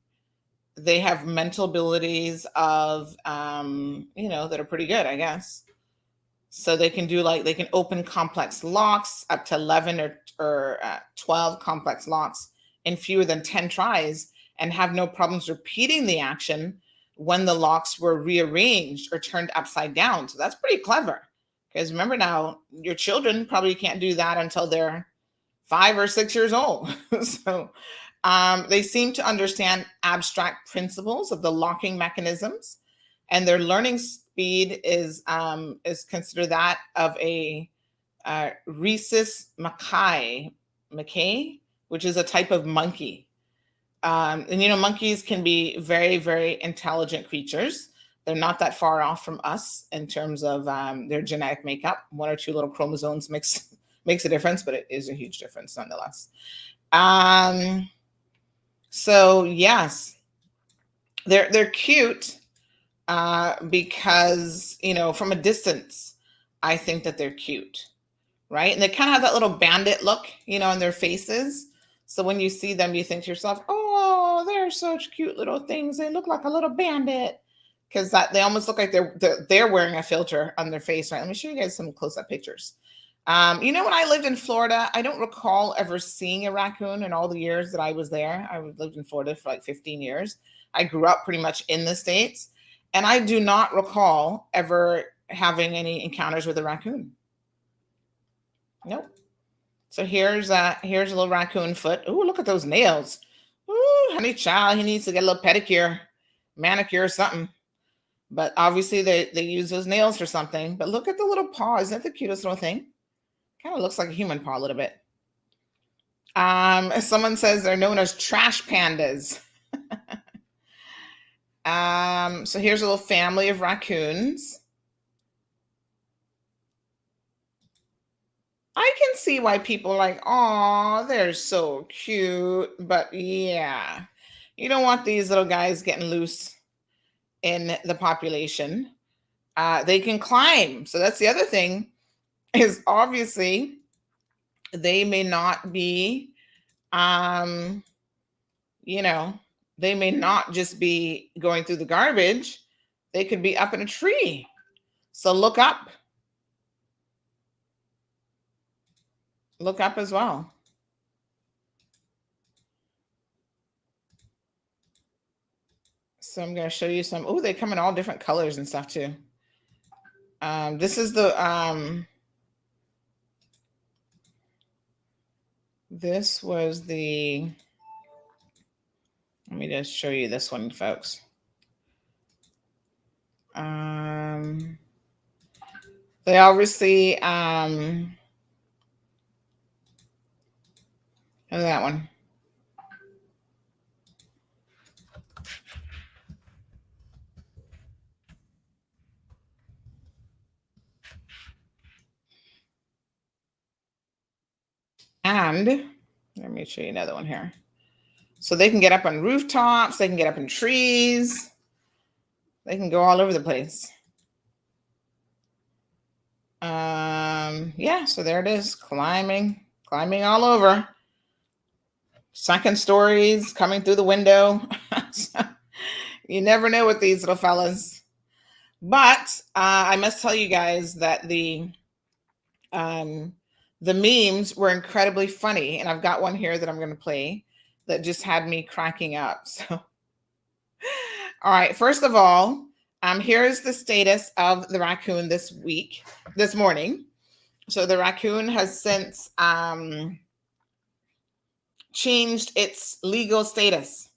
They have mental abilities of, that are pretty good, I guess. So they can they can open complex locks, up to 11 or 12 complex locks in fewer than 10 tries, and have no problems repeating the action when the locks were rearranged or turned upside down. So that's pretty clever. Because remember now, your children probably can't do that until they're 5 or 6 years old. So they seem to understand abstract principles of the locking mechanisms, and their learning speed is considered that of a rhesus macaque, which is a type of monkey. And monkeys can be very, very intelligent creatures. They're not that far off from us in terms of their genetic makeup. 1 or 2 little chromosomes makes a difference, but it is a huge difference nonetheless. So yes, they're cute because from a distance, I think that they're cute, right? And they kind of have that little bandit look, in their faces. So when you see them, you think to yourself, "Oh, they're such cute little things. They look like a little bandit." because they almost look like they're wearing a filter on their face. Right? Let me show you guys some close-up pictures. When I lived in Florida, I don't recall ever seeing a raccoon in all the years that I was there. I lived in Florida for like 15 years. I grew up pretty much in the States, and I do not recall ever having any encounters with a raccoon. Nope. So here's a little raccoon foot. Ooh, look at those nails. Ooh, honey child, he needs to get a little pedicure, manicure, or something. But obviously they use those nails for something. But look at the little paw. Isn't that the cutest little thing? Kind of looks like a human paw a little bit. Someone says they're known as trash pandas. So here's a little family of raccoons. I can see why people are like, oh, they're so cute. But yeah, you don't want these little guys getting loose in the population. They can climb. So that's the other thing, is obviously they may not be, they may not just be going through the garbage. They could be up in a tree. So look up. Look up as well. So I'm going to show you some. Oh, they come in all different colors and stuff too. This is the, this was the, let me just show you this one, folks. They obviously, that one. And let me show you another one here. So they can get up on rooftops, they can get up in trees, they can go all over the place. Yeah, so there it is, climbing all over. Second stories, coming through the window. You never know with these little fellas. But I must tell you guys that the memes were incredibly funny, and I've got one here that I'm going to play that just had me cracking up. So, all right, first of all, here's the status of the raccoon this morning. So the raccoon has since changed its legal status.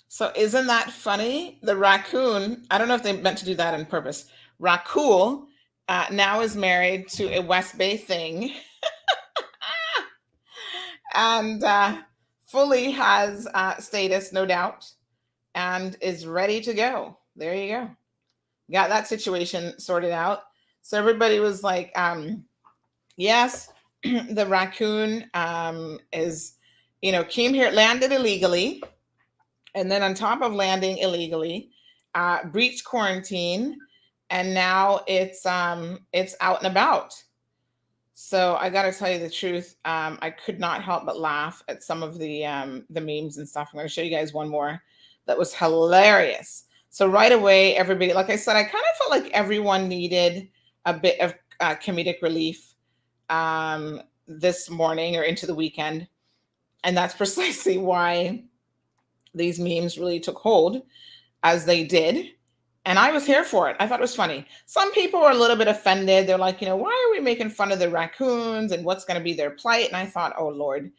So isn't that funny? The raccoon, I don't know if they meant to do that on purpose. Raccoon now is married to a West Bay thing and fully has status, no doubt, and is ready to go. There you go. Got that situation sorted out. So everybody was like, yes, the raccoon is, came here, landed illegally. And then on top of landing illegally, breached quarantine, and now it's out and about. So I got to tell you the truth. I could not help but laugh at some of the memes and stuff. I'm going to show you guys one more that was hilarious. So right away, everybody, like I said, I kind of felt like everyone needed a bit of comedic relief this morning or into the weekend. And that's precisely why these memes really took hold as they did. And I was here for it. I thought it was funny. Some people were a little bit offended. They're like, why are we making fun of the raccoons and what's going to be their plight? And I thought, oh, Lord,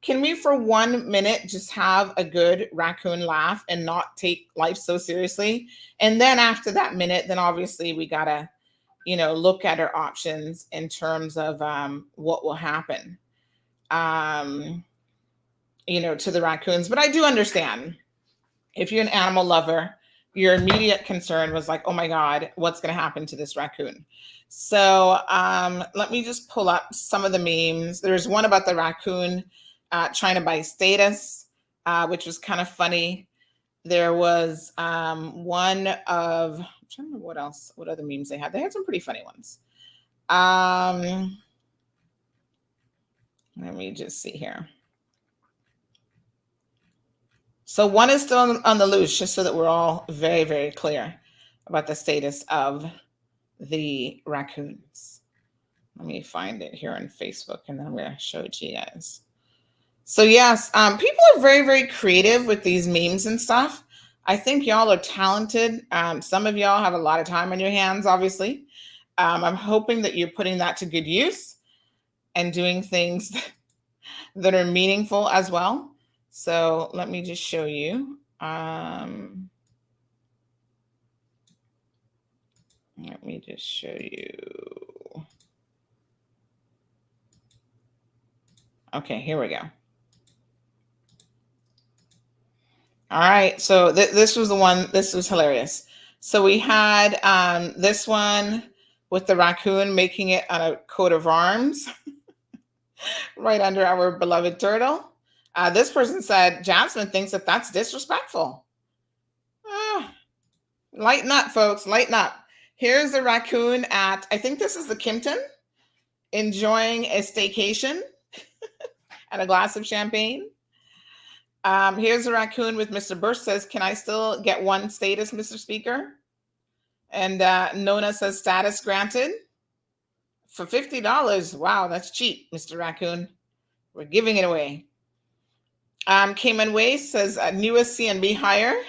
can we for 1 minute just have a good raccoon laugh and not take life so seriously? And then after that minute, then obviously we got to, look at our options in terms of what will happen. To the raccoons. But I do understand if you're an animal lover, your immediate concern was like, oh my God, what's going to happen to this raccoon? So let me just pull up some of the memes. There's one about the raccoon trying to buy status, which was kind of funny. There was one of, I'm trying to remember what other memes they had. They had some pretty funny ones. Let me just see here. So one is still on the loose, just so that we're all very, very clear about the status of the raccoons. Let me find it here on Facebook, and then I'm going to show it to you guys. So yes, people are very, very creative with these memes and stuff. I think y'all are talented. Some of y'all have a lot of time on your hands, obviously. I'm hoping that you're putting that to good use and doing things that are meaningful as well. So let me just show you. Let me just show you. Okay, here we go. All right, so this was the one, this was hilarious. So we had this one with the raccoon making it on a coat of arms right under our beloved turtle. This person said, Jasmine thinks that that's disrespectful. Lighten up, folks, lighten up. Here's the raccoon at, I think this is the Kimpton, enjoying a staycation and a glass of champagne. Here's a raccoon with Mr. Bush says, can I still get one status, Mr. Speaker? And Nona says, status granted. For $50. Wow, that's cheap, Mr. Raccoon. We're giving it away. Cayman Waste says, newest CNB hire.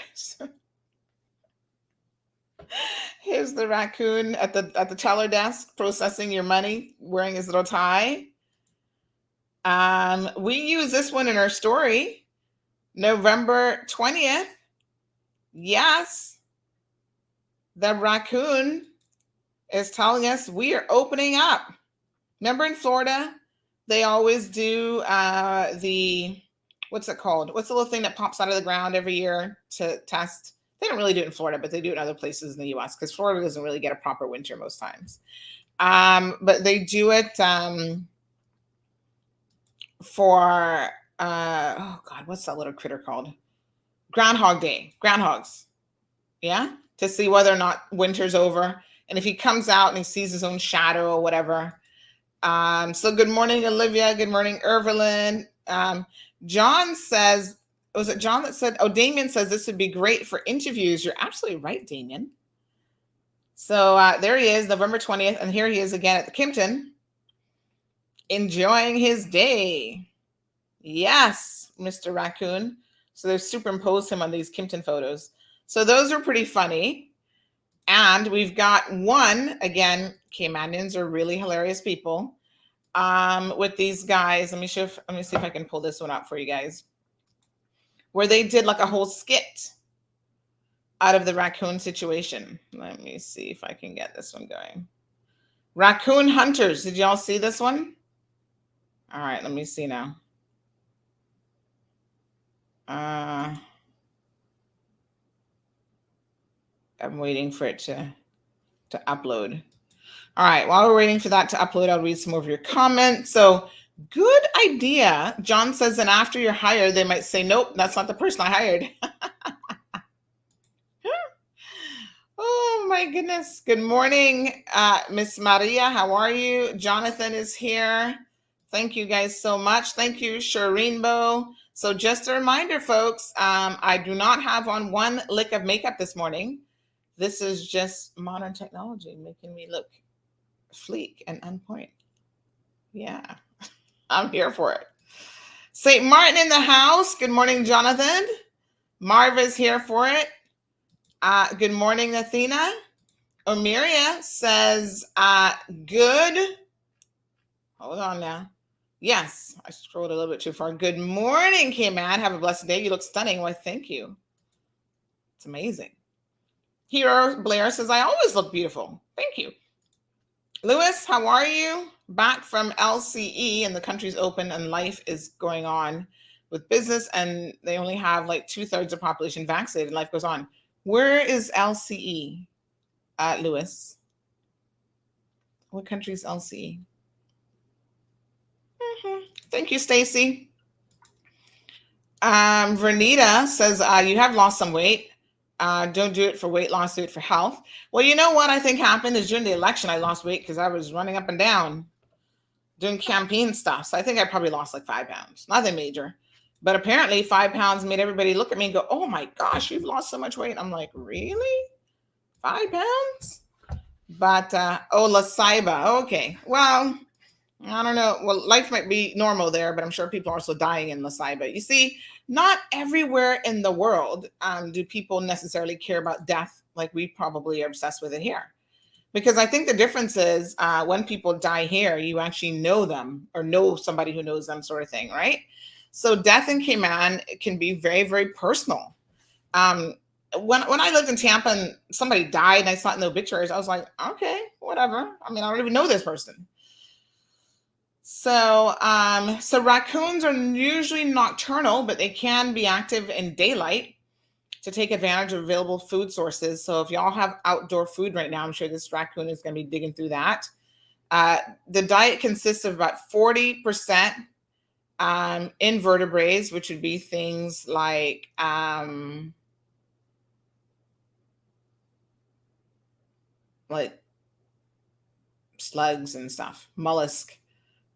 Here's the raccoon at the teller desk processing your money, wearing his little tie. We use this one in our story. November 20th. Yes. The raccoon is telling us we are opening up. Remember in Florida, they always do the, what's it called? What's the little thing that pops out of the ground every year to test? They don't really do it in Florida, but they do it in other places in the US because Florida doesn't really get a proper winter most times. But they do it for, oh God, what's that little critter called? Groundhog Day, groundhogs. Yeah, to see whether or not winter's over. And if he comes out and he sees his own shadow or whatever. So good morning, Olivia. Good morning, Irvelyn. John says, was it John that said, oh, Damien says this would be great for interviews. You're absolutely right, Damien. So there he is, November 20th. And here he is again at the Kimpton, enjoying his day. Yes, Mr. Raccoon. So they've superimposed him on these Kimpton photos. So those are pretty funny. And we've got one, again, Caymanians are really hilarious people, with these guys. Let me see if I can pull this one out for you guys, where they did like a whole skit out of the raccoon situation. Let me see if I can get this one going. Raccoon hunters. Did y'all see this one? All right, let me see now. I'm waiting for it to upload. All right, while we're waiting for that to upload, I'll read some of your comments. So good idea. John says, and after you're hired, they might say, nope, that's not the person I hired. Oh my goodness. Good morning, Miss Maria. How are you? Jonathan is here. Thank you guys so much. Thank you, Shireenbo. So just a reminder, folks, I do not have on one lick of makeup this morning. This is just modern technology making me look sleek and on point. Yeah, I'm here for it. St. Martin in the house. Good morning, Jonathan. Marv is here for it. Good morning, Athena. Omiria says, good. Hold on now. Yes, I scrolled a little bit too far. Good morning, K-Man. Have a blessed day. You look stunning. Why, thank you. It's amazing. Hero Blair says, I always look beautiful. Thank you. Lewis, how are you? Back from LCE, and the country's open and life is going on with business, and they only have like 2/3 of population vaccinated. Life goes on. Where is LCE, Lewis? What country is LCE? Thank you, Stacy. Vernita says, you have lost some weight. Don't do it for weight loss, do it for health. Well, you know what I think happened is during the election, I lost weight because I was running up and down. doing campaign stuff. So I think I probably lost like 5 pounds. Nothing major. But apparently 5 pounds made everybody look at me and go, oh my gosh, you've lost so much weight. I'm like, really? 5 pounds? But, La Ceiba. Okay. Well, I don't know. Well, life might be normal there, but I'm sure people are also dying in La Ceiba. You see, not everywhere in the world do people necessarily care about death like we probably are obsessed with it here. Because I think the difference is when people die here, you actually know them or know somebody who knows them, sort of thing, right? So death in Cayman can be very, very personal. When I lived in Tampa and somebody died and I saw it in the obituaries, I was like, okay, whatever. I mean, I don't even know this person. So raccoons are usually nocturnal, but they can be active in daylight to take advantage of available food sources. So if y'all have outdoor food right now, I'm sure this raccoon is going to be digging through that. The diet consists of about 40% invertebrates, which would be things like slugs and stuff, mollusk,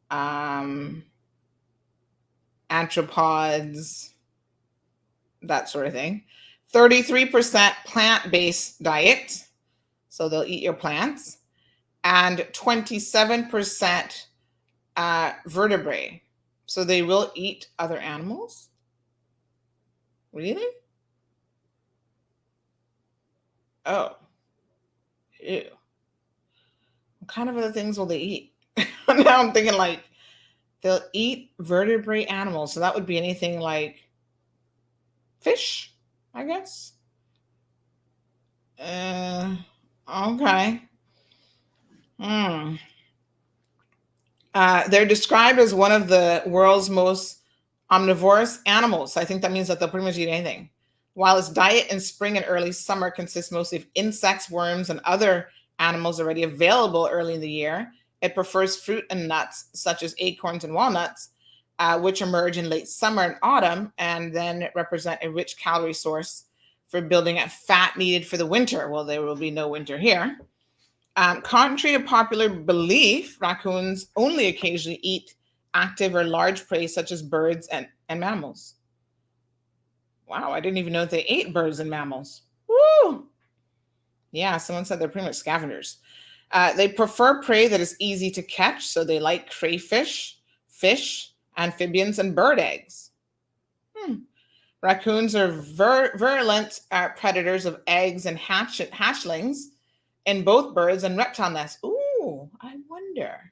arthropods, that sort of thing. 33% plant-based diet, so they'll eat your plants, and 27% vertebrae, so they will eat other animals. Really? Oh, ew. What kind of other things will they eat? Now I'm thinking like they'll eat vertebrate animals, so that would be anything like fish, I guess. Okay. They're described as one of the world's most omnivorous animals. I think that means that they'll pretty much eat anything. While its diet in spring and early summer consists mostly of insects, worms, and other animals already available early in the year, it prefers fruit and nuts, such as acorns and walnuts, which emerge in late summer and autumn, and then represent a rich calorie source for building up fat needed for the winter. Well, there will be no winter here. Contrary to popular belief, raccoons only occasionally eat active or large prey, such as birds and mammals. Wow, I didn't even know they ate birds and mammals. Woo! Yeah, someone said they're pretty much scavengers. They prefer prey that is easy to catch, so they like crayfish, fish, amphibians, and bird eggs. Raccoons are virulent predators of eggs and hatchlings in both birds and reptile nests. Ooh, I wonder,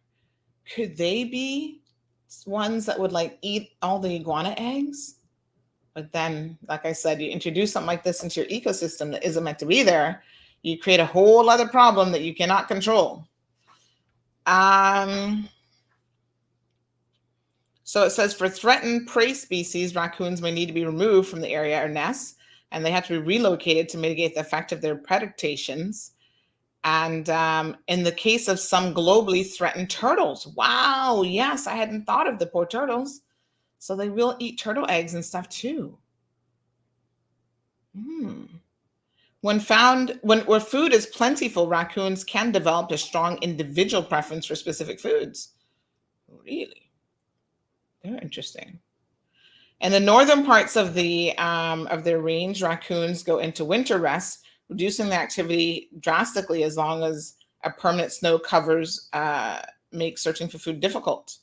could they be ones that would like eat all the iguana eggs? But then, like I said, you introduce something like this into your ecosystem that isn't meant to be there, you create a whole other problem that you cannot control. So it says for threatened prey species, raccoons may need to be removed from the area or nests, and they have to be relocated to mitigate the effect of their predations. And in the case of some globally threatened turtles, wow, yes, I hadn't thought of the poor turtles. So they will eat turtle eggs and stuff too. Where food is plentiful, raccoons can develop a strong individual preference for specific foods. Really? They're interesting. In the northern parts of their range, raccoons go into winter rest, reducing the activity drastically as long as a permanent snow covers make searching for food difficult.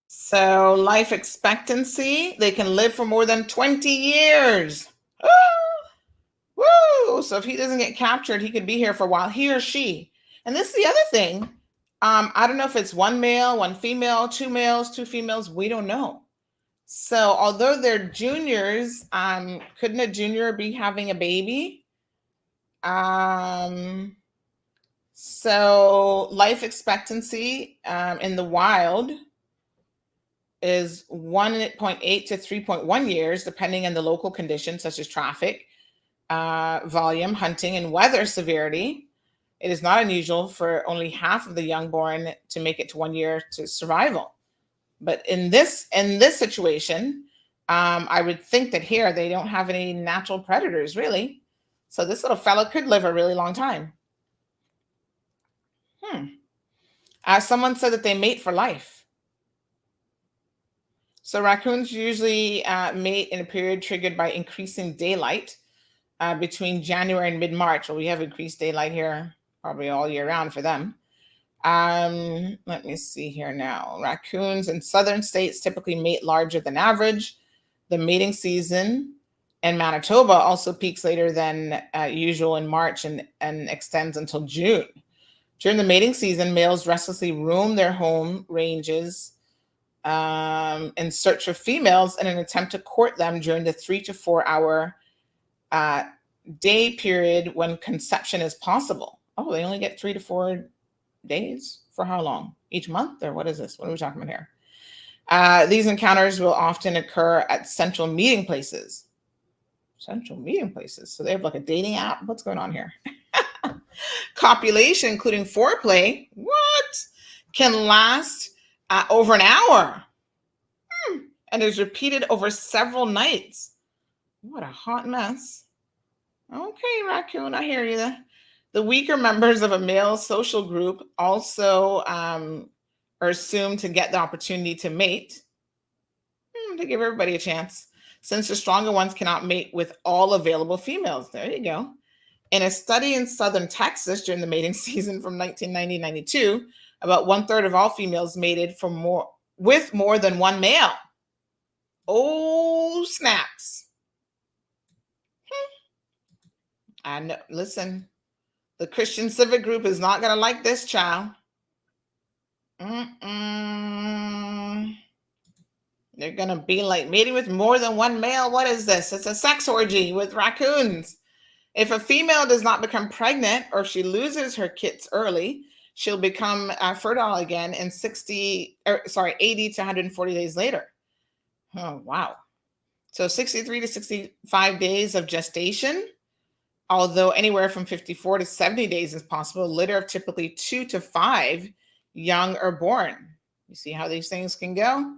So life expectancy, they can live for more than 20 years. Woo! So if he doesn't get captured, he could be here for a while, he or she. And this is the other thing. I don't know if it's one male, one female, two males, two females. We don't know. So although they're juniors, couldn't a junior be having a baby? So life expectancy in the wild is 1.8 to 3.1 years, depending on the local conditions such as traffic, volume, hunting, and weather severity. It is not unusual for only half of the young born to make it to 1 year to survival. But in this situation, I would think that here they don't have any natural predators, really. So this little fella could live a really long time. Someone said that they mate for life. So raccoons usually mate in a period triggered by increasing daylight between January and mid-March. Well, we have increased daylight here probably all year round for them. Let me see here now. Raccoons in southern states typically mate larger than average. The mating season in Manitoba also peaks later than usual in March and extends until June. During the mating season, males restlessly roam their home ranges in search of females in an attempt to court them during the 3 to 4 hour day period when conception is possible. Oh, they only get 3 to 4 days? For how long? Each month? Or what is this? What are we talking about here? These encounters will often occur at central meeting places. Central meeting places. So they have like a dating app. What's going on here? Copulation, including foreplay, what? Can last over an hour. And is repeated over several nights. What a hot mess. Okay, raccoon, I hear you. The weaker members of a male social group also are assumed to get the opportunity to mate. To give everybody a chance, since the stronger ones cannot mate with all available females. There you go. In a study in southern Texas during the mating season from 1990-92, about 1/3 of all females mated with more than one male. Oh, snaps. I know. Listen, the Christian Civic Group is not going to like this, child. They're going to be like, mating with more than one male? What is this? It's a sex orgy with raccoons. If a female does not become pregnant or she loses her kits early, she'll become fertile again in 80 to 140 days later. Oh, wow. So 63 to 65 days of gestation, although anywhere from 54 to 70 days is possible. A litter of typically 2 to 5 young are born. You see how these things can go?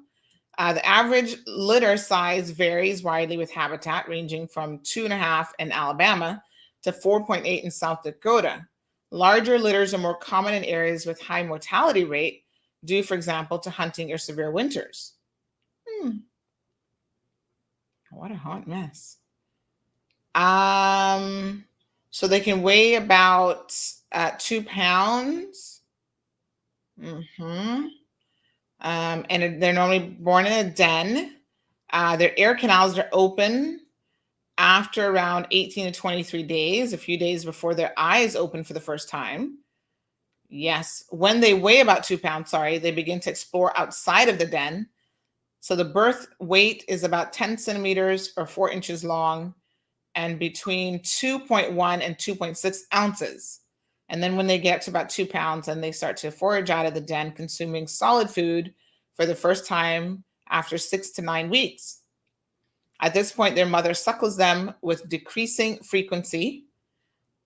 The average litter size varies widely with habitat, ranging from 2.5 in Alabama to 4.8 in South Dakota. Larger litters are more common in areas with high mortality rate, due, for example, to hunting or severe winters. What a hot mess. So they can weigh about 2 pounds. And they're normally born in a den. Their air canals are open after around 18 to 23 days, a few days before their eyes open for the first time. Yes, when they weigh about 2 pounds, they begin to explore outside of the den. So the birth weight is about 10 centimeters or 4 inches long and between 2.1 and 2.6 ounces. And then when they get to about 2 pounds, and they start to forage out of the den, consuming solid food for the first time after 6 to 9 weeks. At this point, their mother suckles them with decreasing frequency,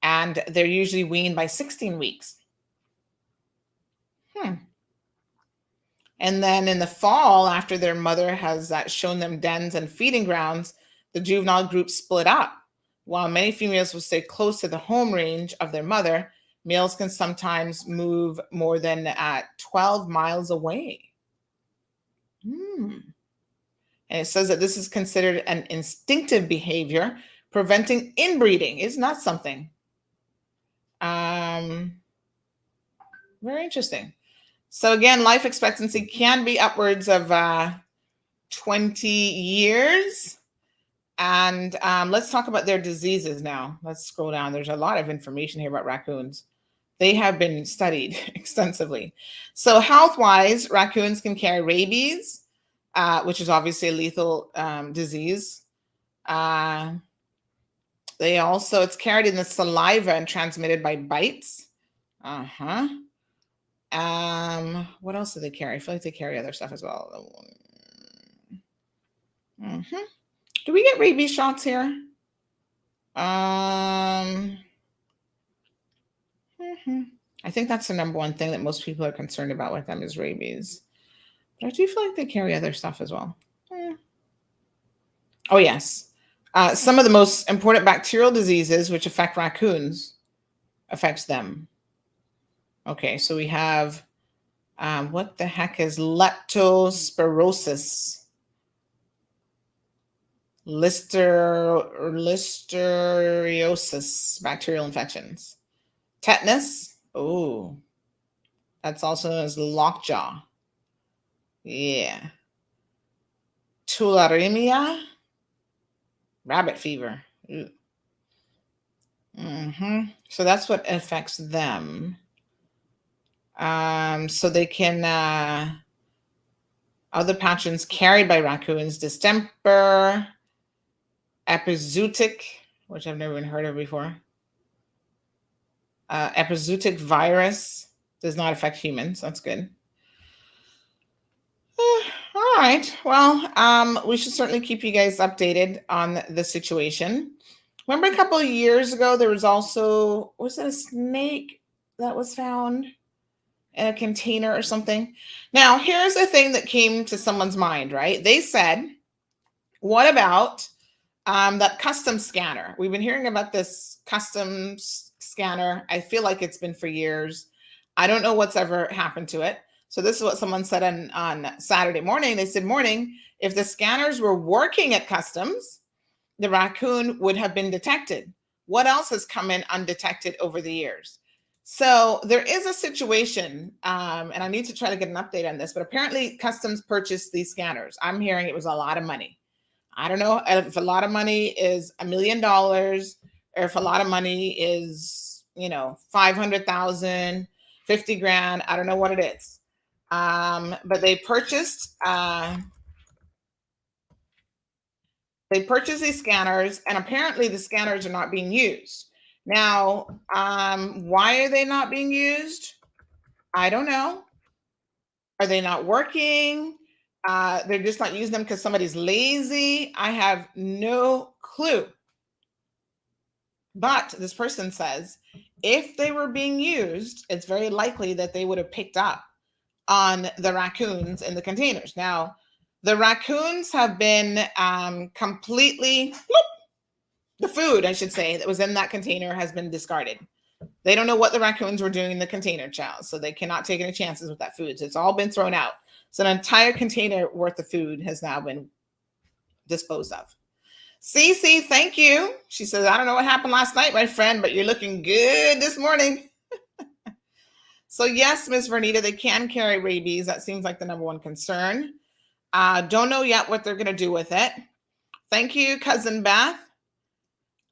and they're usually weaned by 16 weeks. And then in the fall, after their mother has shown them dens and feeding grounds, the juvenile group split up. While many females will stay close to the home range of their mother, males can sometimes move more than 12 miles away. And it says that this is considered an instinctive behavior, preventing inbreeding. Isn't that something? Very interesting. So again, life expectancy can be upwards of 20 years. And let's talk about their diseases now. Let's scroll down. There's a lot of information here about raccoons. They have been studied extensively. So health-wise, raccoons can carry rabies, which is obviously a lethal disease. It's carried in the saliva and transmitted by bites. What else do they carry? I feel like they carry other stuff as well. Do we get rabies shots here? I think that's the number one thing that most people are concerned about with them is rabies. But I do feel like they carry other stuff as well. Oh, yes. Some of the most important bacterial diseases which affect raccoons affects them. Okay, so we have, what the heck is leptospirosis? Listeriosis, bacterial infections. Tetanus. Oh, that's also known as lockjaw. Yeah. Tularemia. Rabbit fever. So that's what affects them. So they can, other pathogens carried by raccoons: distemper, epizootic, which I've never even heard of before. Epizootic virus does not affect humans. That's good. All right. Well, we should certainly keep you guys updated on the situation. Remember a couple of years ago, there was also, was it a snake that was found in a container or something? Now, here's the thing that came to someone's mind, right? They said, what about that custom scanner? We've been hearing about this customs scanner. I feel like it's been for years. I don't know what's ever happened to it. So this is what someone said on Saturday morning. They said, morning, if the scanners were working at customs, the raccoon would have been detected. What else has come in undetected over the years? So there is a situation, and I need to try to get an update on this, but apparently customs purchased these scanners. I'm hearing it was a lot of money. I don't know if a lot of money is $1 million or if a lot of money is, 500,000, 50 grand. I don't know what it is. But they purchased these scanners, and apparently the scanners are not being used. Now, why are they not being used? I don't know. Are they not working? They're just not using them because somebody's lazy. I have no clue. But this person says, if they were being used, it's very likely that they would have picked up on the raccoons in the containers. Now, the raccoons have been completely, the food, I should say, that was in that container has been discarded. They don't know what the raccoons were doing in the container, child, so they cannot take any chances with that food. So it's all been thrown out. So an entire container worth of food has now been disposed of. Cece, thank you. She says, I don't know what happened last night, my friend, but you're looking good this morning. So yes, Ms. Vernita, they can carry rabies. That seems like the number one concern. Don't know yet what they're going to do with it. Thank you, Cousin Beth.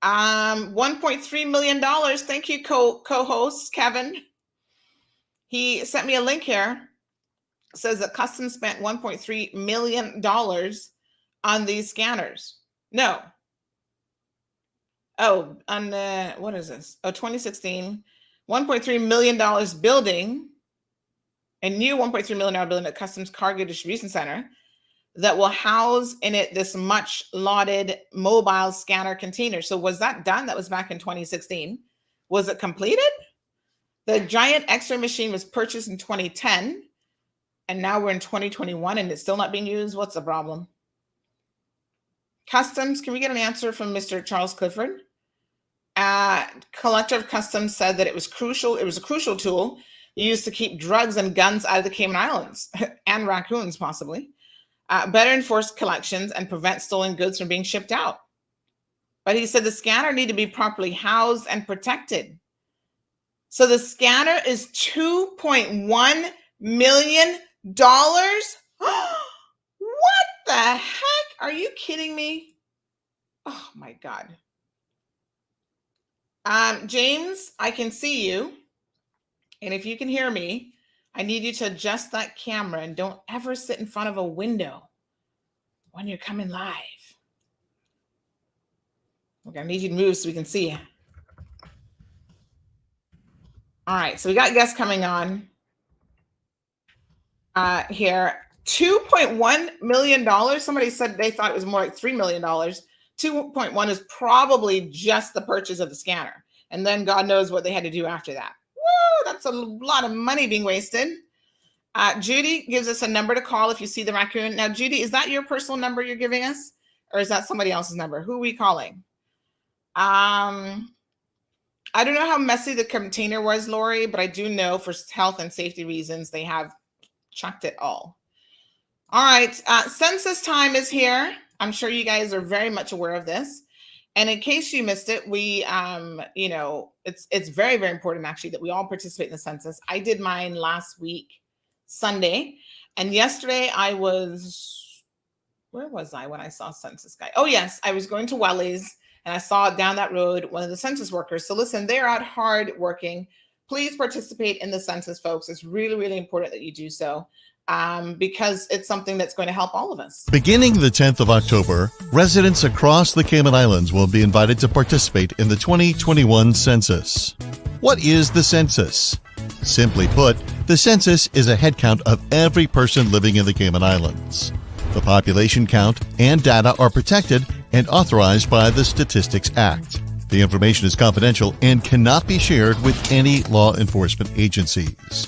$1.3 million. Thank you, co-host Kevin. He sent me a link here. It says that Customs spent $1.3 million on these scanners. No. Oh, on what is this? Oh, 2016, $1.3 million building, a new $1.3 million building at Customs Cargo Distribution Center that will house in it this much lauded mobile scanner container. So was that done? That was back in 2016. Was it completed? The giant X-ray machine was purchased in 2010, and now we're in 2021 and it's still not being used. What's the problem? Customs, can we get an answer from Mr. Charles Clifford? Collector of Customs said that it was crucial. It was a crucial tool used to keep drugs and guns out of the Cayman Islands and raccoons, possibly. Better enforce collections and prevent stolen goods from being shipped out. But he said the scanner need to be properly housed and protected. So the scanner is $2.1 million. What the heck? Are you kidding me? Oh my God. James, I can see you. And if you can hear me, I need you to adjust that camera and don't ever sit in front of a window when you're coming live. Okay, I need you to move so we can see you. All right, so we got guests coming on here. $2.1 million. Somebody said they thought it was more like $3 million. 2.1 is probably just the purchase of the scanner. And then God knows what they had to do after that. Woo, that's a lot of money being wasted. Judy gives us a number to call if you see the raccoon. Now, Judy, is that your personal number you're giving us? Or is that somebody else's number? Who are we calling? I don't know how messy the container was, Lori, but I do know for health and safety reasons, they have chucked it all. All right. Census time is here. I'm sure you guys are very much aware of this. And in case you missed it, we, it's very, very important actually that we all participate in the census. I did mine last week, Sunday. And yesterday where was I when I saw census guy? Oh yes, I was going to Welly's and I saw down that road one of the census workers. So listen, they're out hard working. Please participate in the census, folks. It's really, really important that you do so. Because it's something that's going to help all of us. Beginning the 10th of October, residents across the Cayman Islands will be invited to participate in the 2021 census. What is the census? Simply put, the census is a head count of every person living in the Cayman Islands. The population count and data are protected and authorized by the Statistics Act. The information is confidential and cannot be shared with any law enforcement agencies.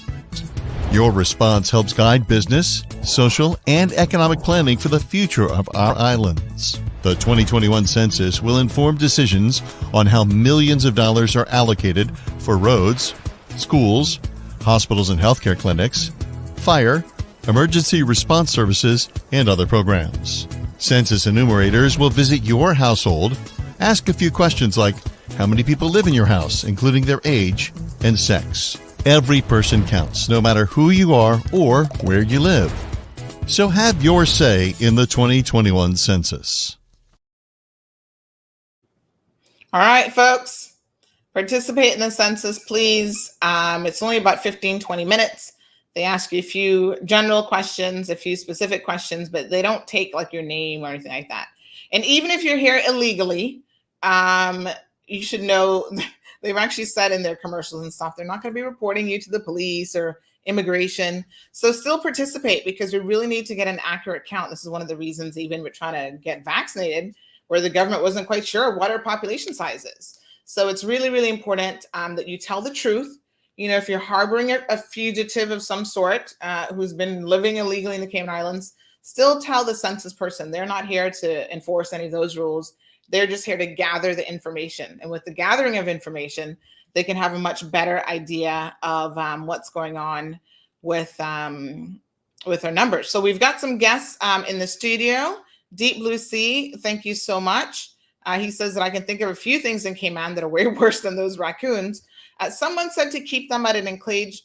Your response helps guide business, social, and economic planning for the future of our islands. The 2021 census will inform decisions on how millions of dollars are allocated for roads, schools, hospitals and healthcare clinics, fire, emergency response services, and other programs. Census enumerators will visit your household, ask a few questions like how many people live in your house, including their age and sex. Every person counts, no matter who you are or where you live. So have your say in the 2021 census. All right, folks, participate in the census, please. It's only about 15, 20 minutes. They ask you a few general questions, a few specific questions, but they don't take like your name or anything like that. And even if you're here illegally, you should know they've actually said in their commercials and stuff, they're not going to be reporting you to the police or immigration. So still participate because we really need to get an accurate count. This is one of the reasons even we're trying to get vaccinated, where the government wasn't quite sure what our population size is. So it's really, really important that you tell the truth. You know, if you're harboring a fugitive of some sort who's been living illegally in the Cayman Islands, still tell the census person. They're not here to enforce any of those rules. They're just here to gather the information. And with the gathering of information, they can have a much better idea of what's going on with our numbers. So we've got some guests in the studio. Deep Blue Sea, thank you so much. He says that I can think of a few things in Cayman that are way worse than those raccoons. Someone said to keep them at an enclosed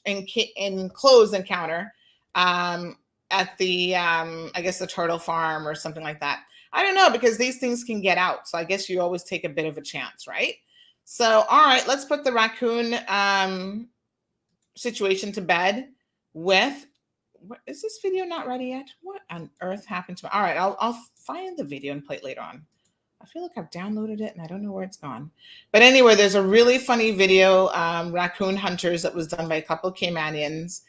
encounter at the, I guess, the turtle farm or something like that. I don't know, because these things can get out. So I guess you always take a bit of a chance, right? So, all right, let's put the raccoon situation to bed with, is this video not ready yet? What on earth happened to me? All right, I'll find the video and play it later on. I feel like I've downloaded it and I don't know where it's gone. But anyway, there's a really funny video, Raccoon Hunters, that was done by a couple of Caymanians.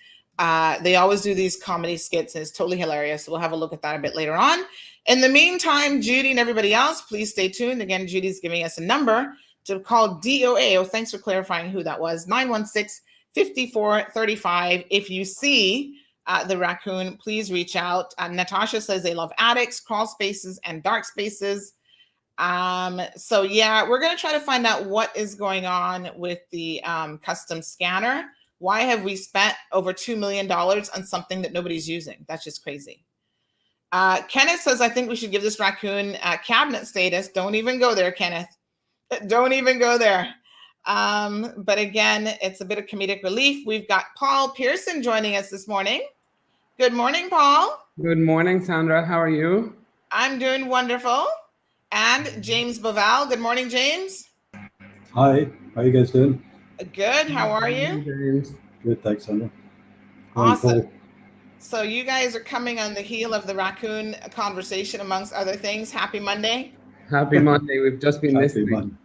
They always do these comedy skits and it's totally hilarious. So we'll have a look at that a bit later on. In the meantime, Judy and everybody else, please stay tuned. Again, Judy's giving us a number to call DOA. Oh, thanks for clarifying who that was. 916-5435. If you see the raccoon, please reach out. Natasha says they love attics, crawl spaces, and dark spaces. So yeah, we're going to try to find out what is going on with the custom scanner. Why have we spent over $2 million on something that nobody's using? That's just crazy. Kenneth says, I think we should give this raccoon cabinet status. Don't even go there, Kenneth. Don't even go there. But again, it's a bit of comedic relief. We've got Paul Pearson joining us this morning. Good morning, Paul. Good morning, Sandra. How are you? I'm doing wonderful. And James Boval. Good morning, James. Hi. How are you guys doing? Good. How are you? James. Good. Thanks, Sandra. Awesome. So you guys are coming on the heel of the raccoon conversation, amongst other things. Happy Monday. Happy Monday. We've just been listening.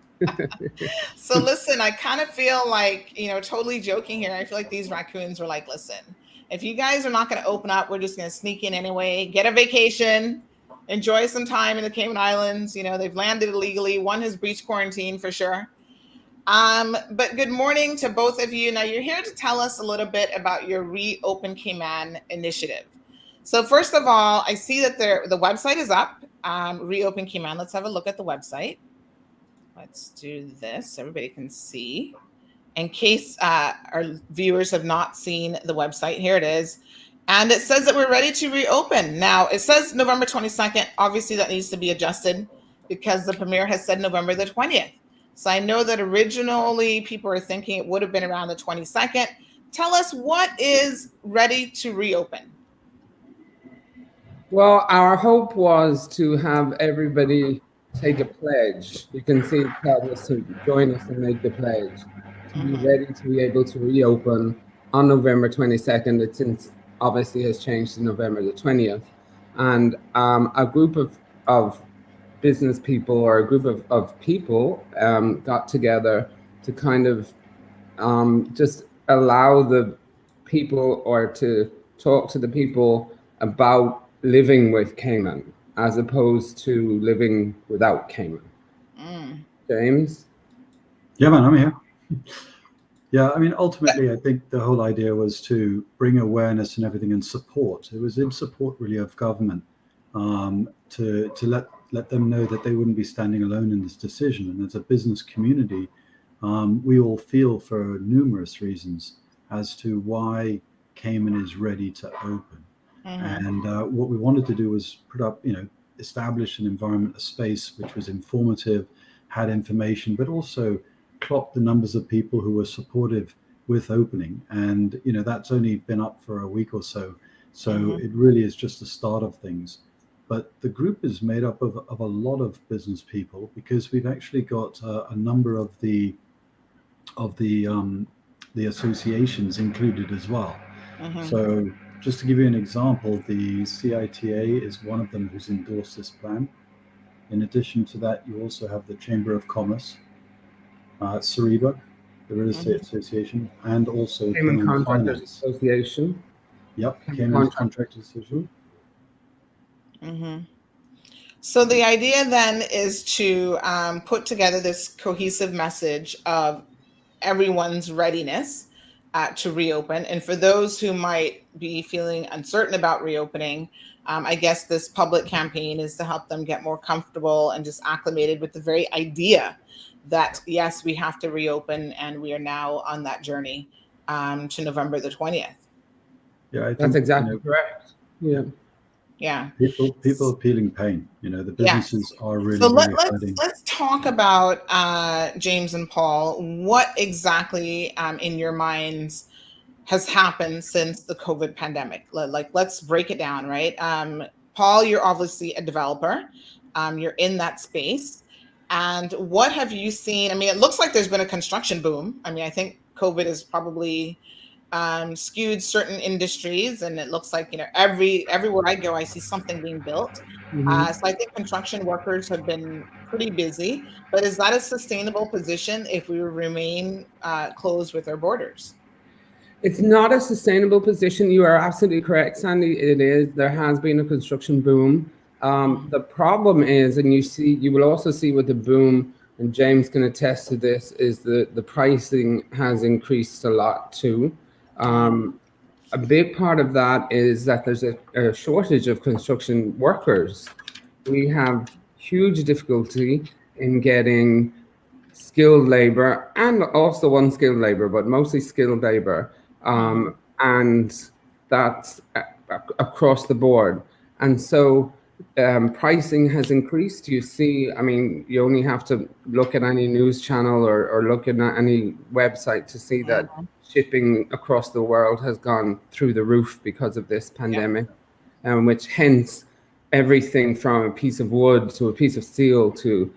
So listen, I kind of feel like, totally joking here. I feel like these raccoons were like, listen, if you guys are not going to open up, we're just going to sneak in anyway, get a vacation, enjoy some time in the Cayman Islands. They've landed illegally. One has breached quarantine for sure. But good morning to both of you. Now you're here to tell us a little bit about your Reopen Cayman initiative. So first of all, I see that the website is up. Reopen Cayman. Let's have a look at the website. Let's do this. Everybody can see. In case our viewers have not seen the website, here it is. And it says that we're ready to reopen. Now, it says November 22nd. Obviously, that needs to be adjusted because the premier has said November the 20th. So I know that originally people were thinking it would have been around the 22nd. Tell us, what is ready to reopen? Well, our hope was to have everybody take a pledge. You can see it tells us to join us and make the pledge to be ready to be able to reopen on November 22nd. It since obviously has changed to November the 20th. And a group of business people or a group of people got together to kind of just allow the people or to talk to the people about living with Cayman as opposed to living without Cayman. James? Yeah, man, I'm here. Yeah, I mean, ultimately, I think the whole idea was to bring awareness and everything and support. It was in support, really, of government to let them know that they wouldn't be standing alone in this decision. And as a business community, we all feel for numerous reasons as to why Cayman is ready to open. And what we wanted to do was put up, establish an environment, a space which was informative, had information, but also clocked the numbers of people who were supportive with opening. And, that's only been up for a week or so. So it really is just the start of things. But the group is made up of a lot of business people because we've actually got a number of the associations included as well. So just to give you an example, the CITA is one of them who's endorsed this plan. In addition to that, you also have the Chamber of Commerce, Cereba, the Real Estate Association, and also Cayman Contractors Finance. Association. Yep, Cayman Contractors Association. So the idea then is to put together this cohesive message of everyone's readiness to reopen. And for those who might be feeling uncertain about reopening, I guess this public campaign is to help them get more comfortable and just acclimated with the very idea that, yes, we have to reopen, and we are now on that journey to November the 20th. Yeah, I think that's exactly correct. Yeah. People are feeling pain. The businesses are really, so hurting. let's talk about James and Paul. What exactly in your minds has happened since the COVID pandemic? Let's break it down, right? Paul, you're obviously a developer. You're in that space. And what have you seen? I mean, it looks like there's been a construction boom. I mean, I think COVID has probably skewed certain industries, and it looks like everywhere I go, I see something being built. So I think construction workers have been pretty busy. But is that a sustainable position if we remain closed with our borders? It's not a sustainable position. You are absolutely correct, Sandy. It is. There has been a construction boom. The problem is, and you will also see with the boom, and James can attest to this, is the pricing has increased a lot too. A big part of that is that there's a shortage of construction workers. We have huge difficulty in getting skilled labor and also unskilled labor, but mostly skilled labor. And that's across the board. And so pricing has increased. You see, I mean, you only have to look at any news channel or look at any website to see that shipping across the world has gone through the roof because of this pandemic, which hence everything from a piece of wood to a piece of steel to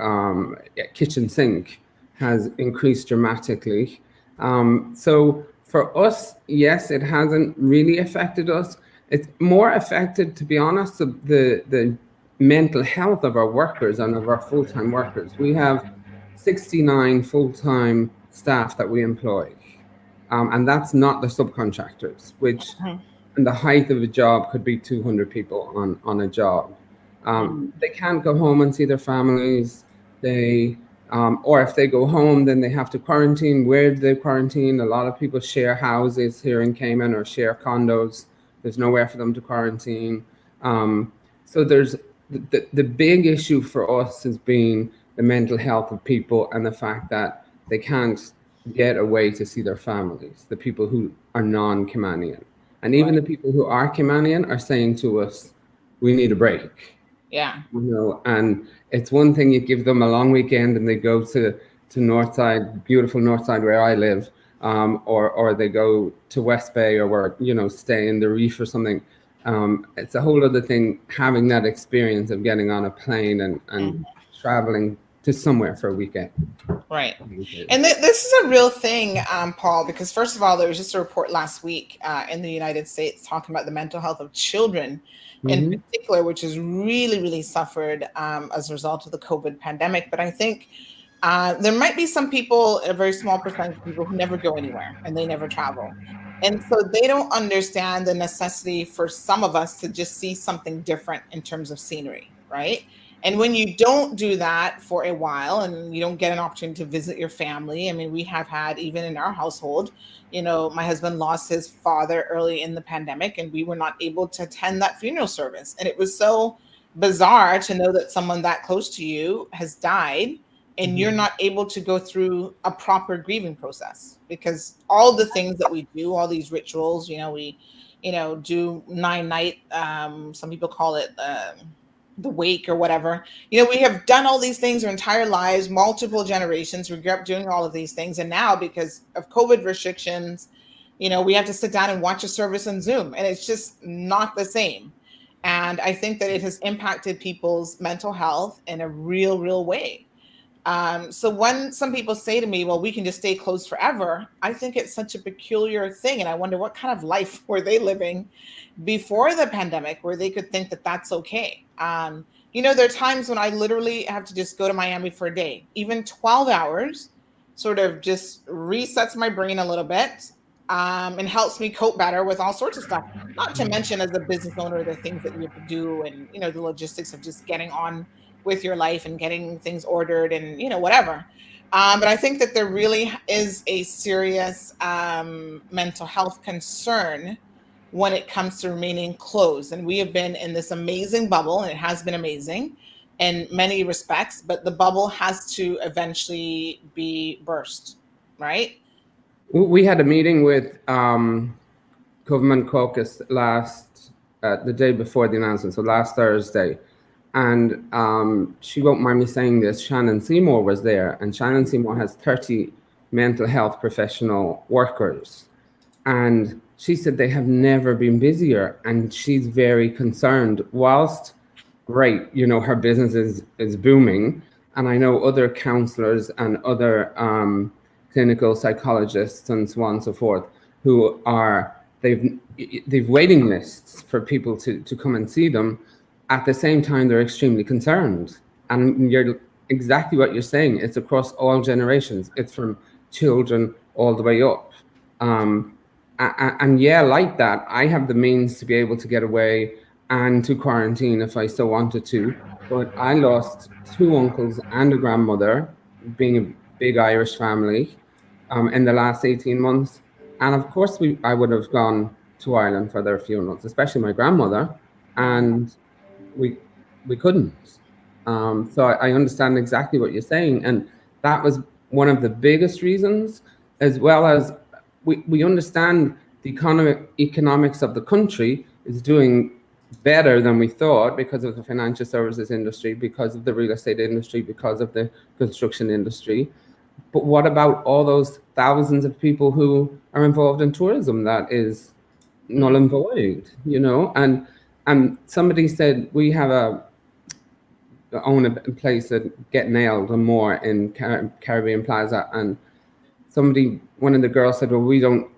a kitchen sink has increased dramatically. So for us, yes, it hasn't really affected us. It's more affected, to be honest, the mental health of our workers and of our full-time workers. We have 69 full-time staff that we employ. And that's not the subcontractors, which in the height of a job could be 200 people on a job. They can't go home and see their families. Or if they go home, then they have to quarantine. Where do they quarantine? A lot of people share houses here in Cayman or share condos. There's nowhere for them to quarantine. So there's the big issue for us has been the mental health of people and the fact that they can't get away to see their families, the people who are non-Caymanian. And even the people who are Caymanian are saying to us, we need a break. Yeah. You know, and it's one thing you give them a long weekend and they go to Northside, beautiful Northside where I live, or they go to West Bay or where, you know, stay in the reef or something. It's a whole other thing having that experience of getting on a plane and traveling to somewhere for a weekend. Right. And this is a real thing, Paul, because first of all, there was just a report last week in the United States talking about the mental health of children in particular, which has really, really suffered as a result of the COVID pandemic. But I think there might be some people, a very small percentage of people who never go anywhere and they never travel. And so they don't understand the necessity for some of us to just see something different in terms of scenery, right? And when you don't do that for a while and you don't get an opportunity to visit your family, I mean, we have had, even in our household, you know, my husband lost his father early in the pandemic and we were not able to attend that funeral service. And it was so bizarre to know that someone that close to you has died and you're not able to go through a proper grieving process, because all the things that we do, all these rituals, you know, we, you know, do 9-night, some people call it the wake or whatever. You know, we have done all these things our entire lives, multiple generations. We grew up doing all of these things. And now because of COVID restrictions, you know, we have to sit down and watch a service on Zoom, and it's just not the same. And I think that it has impacted people's mental health in a real, real way. So when some people say to me, well, we can just stay closed forever, I think it's such a peculiar thing. And I wonder what kind of life were they living before the pandemic where they could think that that's okay. You know, there are times when I literally have to just go to Miami for a day, even 12 hours, sort of just resets my brain a little bit, and helps me cope better with all sorts of stuff. Not to mention, as a business owner, the things that you have to do and, you know, the logistics of just getting on with your life and getting things ordered and, you know, whatever. But I think that there really is a serious mental health concern when it comes to remaining closed. And we have been in this amazing bubble, and it has been amazing in many respects, but the bubble has to eventually be burst, right? We had a meeting with Government Caucus the day before the announcement, so last Thursday. And she won't mind me saying this, Shannon Seymour was there, and Shannon Seymour has 30 mental health professional workers. And she said they have never been busier, and she's very concerned. Whilst, great, you know, her business is booming, and I know other counselors and other clinical psychologists and so on and so forth who are, they've waiting lists for people to come and see them. At the same time, they're extremely concerned. And you're exactly what you're saying. It's across all generations. It's from children all the way up. And yeah, like that, I have the means to be able to get away and to quarantine if I so wanted to. But I lost 2 uncles and a grandmother, being a big Irish family, in the last 18 months. And of course, I would have gone to Ireland for their funerals, especially my grandmother. And we couldn't. So I understand exactly what you're saying. And that was one of the biggest reasons, as well as we understand the economics of the country is doing better than we thought because of the financial services industry, because of the real estate industry, because of the construction industry. But what about all those thousands of people who are involved in tourism that is null and void, you know? And somebody said we have own a place at Get Nailed and more in Caribbean Plaza, and one of the girls said, well, we don't,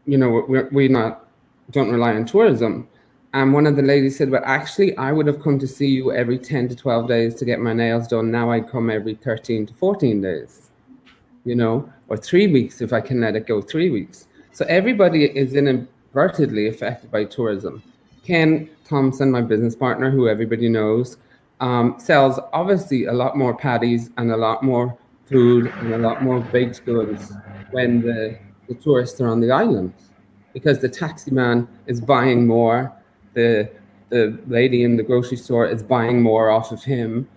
you know, don't rely on tourism. And one of the ladies said, well, actually, I would have come to see you every 10 to 12 days to get my nails done. Now I come every 13 to 14 days, you know, or 3 weeks if I can let it go 3 weeks. So everybody is inadvertently affected by tourism. Ken Thompson, my business partner, who everybody knows, sells obviously a lot more patties and a lot more food and a lot more baked goods when the tourists are on the island, because the taxi man is buying more, the the lady in the grocery store is buying more off of him.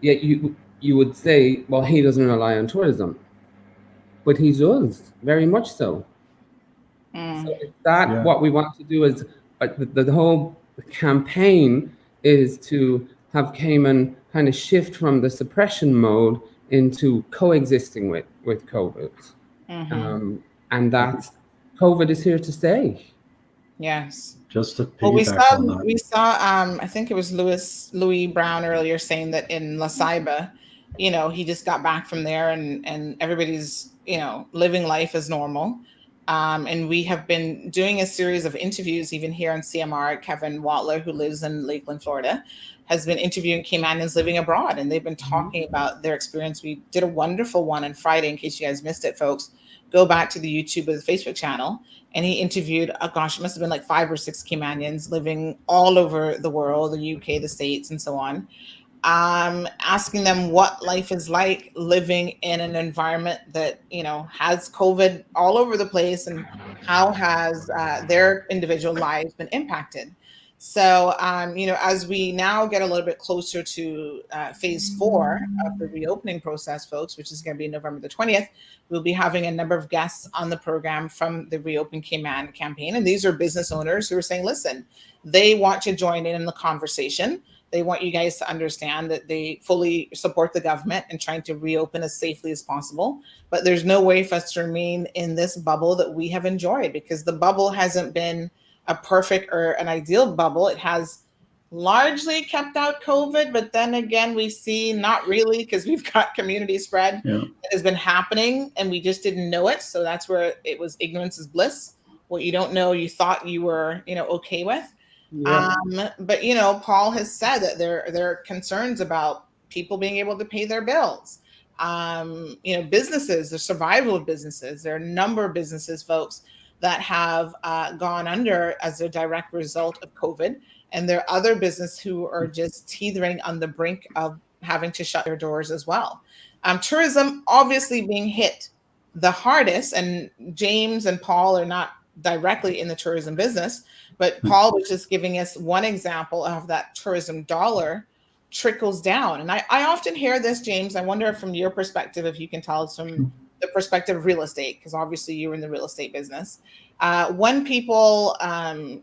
Yet you would say, well, he doesn't rely on tourism, but he does very much so. So is that what we want to do? Is the whole campaign is to have Cayman kind of shift from the suppression mode into coexisting with COVID, and that's COVID is here to stay. Yes. Just to Well, piggyback on that. we saw I think it was Louis Brown earlier saying that in La Ceiba, you know, he just got back from there and everybody's, you know, living life as normal. And we have been doing a series of interviews even here on CMR. Kevin Watler, who lives in Lakeland, Florida, has been interviewing Caymanians living abroad, and they've been talking about their experience. We did a wonderful one on Friday. In case you guys missed it, folks, go back to the YouTube or the Facebook channel. And he interviewed, oh gosh, it must have been like 5 or 6 Caymanians living all over the world, the UK, the States, and so on. Asking them what life is like living in an environment that, you know, has COVID all over the place, and how has their individual lives been impacted. So, you know, as we now get a little bit closer to phase 4 of the reopening process, folks, which is going to be November the 20th, we'll be having a number of guests on the program from the Reopen Cayman campaign. And these are business owners who are saying, listen, they want to join in the conversation. They want you guys to understand that they fully support the government and trying to reopen as safely as possible. But there's no way for us to remain in this bubble that we have enjoyed, because the bubble hasn't been a perfect or an ideal bubble. It has largely kept out COVID, but then again, we see not really, because we've got community spread that has been happening and we just didn't know it. So that's where it was ignorance is bliss. What you don't know, you thought you were, you know, okay with. But you know, Paul has said that there are concerns about people being able to pay their bills. You know, businesses, the survival of businesses. There are a number of businesses, folks, that have gone under as a direct result of COVID, and there are other businesses who are just teetering on the brink of having to shut their doors as well. Tourism obviously being hit the hardest, and James and Paul are not directly in the tourism business, but Paul was just giving us one example of that tourism dollar trickles down. And I often hear this, James. I wonder from your perspective, if you can tell us from the perspective of real estate, because obviously you're in the real estate business. When people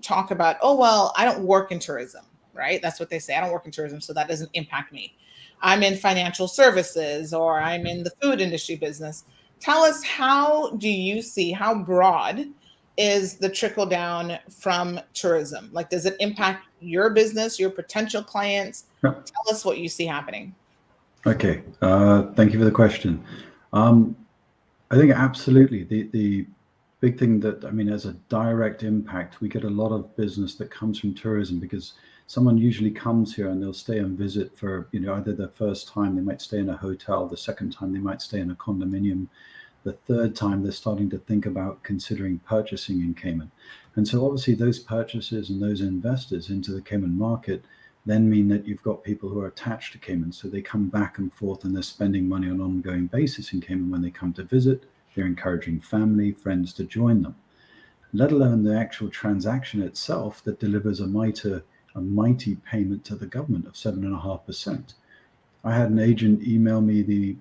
talk about, oh, well, I don't work in tourism, right? That's what they say. I don't work in tourism, so that doesn't impact me. I'm in financial services, or I'm in the food industry business. Tell us, how do you see, how broad is the trickle down from tourism? Like, does it impact your business, your potential clients? Tell us what you see happening. Okay, thank you for the question. I think absolutely. The big thing that, I mean, as a direct impact, we get a lot of business that comes from tourism, because someone usually comes here and they'll stay and visit for, you know, either the first time they might stay in a hotel, the second time they might stay in a condominium, the third time they're starting to think about considering purchasing in Cayman. And so obviously those purchases and those investors into the Cayman market then mean that you've got people who are attached to Cayman. So they come back and forth and they're spending money on an ongoing basis in Cayman when they come to visit. They're encouraging family, friends to join them, let alone the actual transaction itself that delivers a mighty payment to the government of 7.5%. I had an agent email me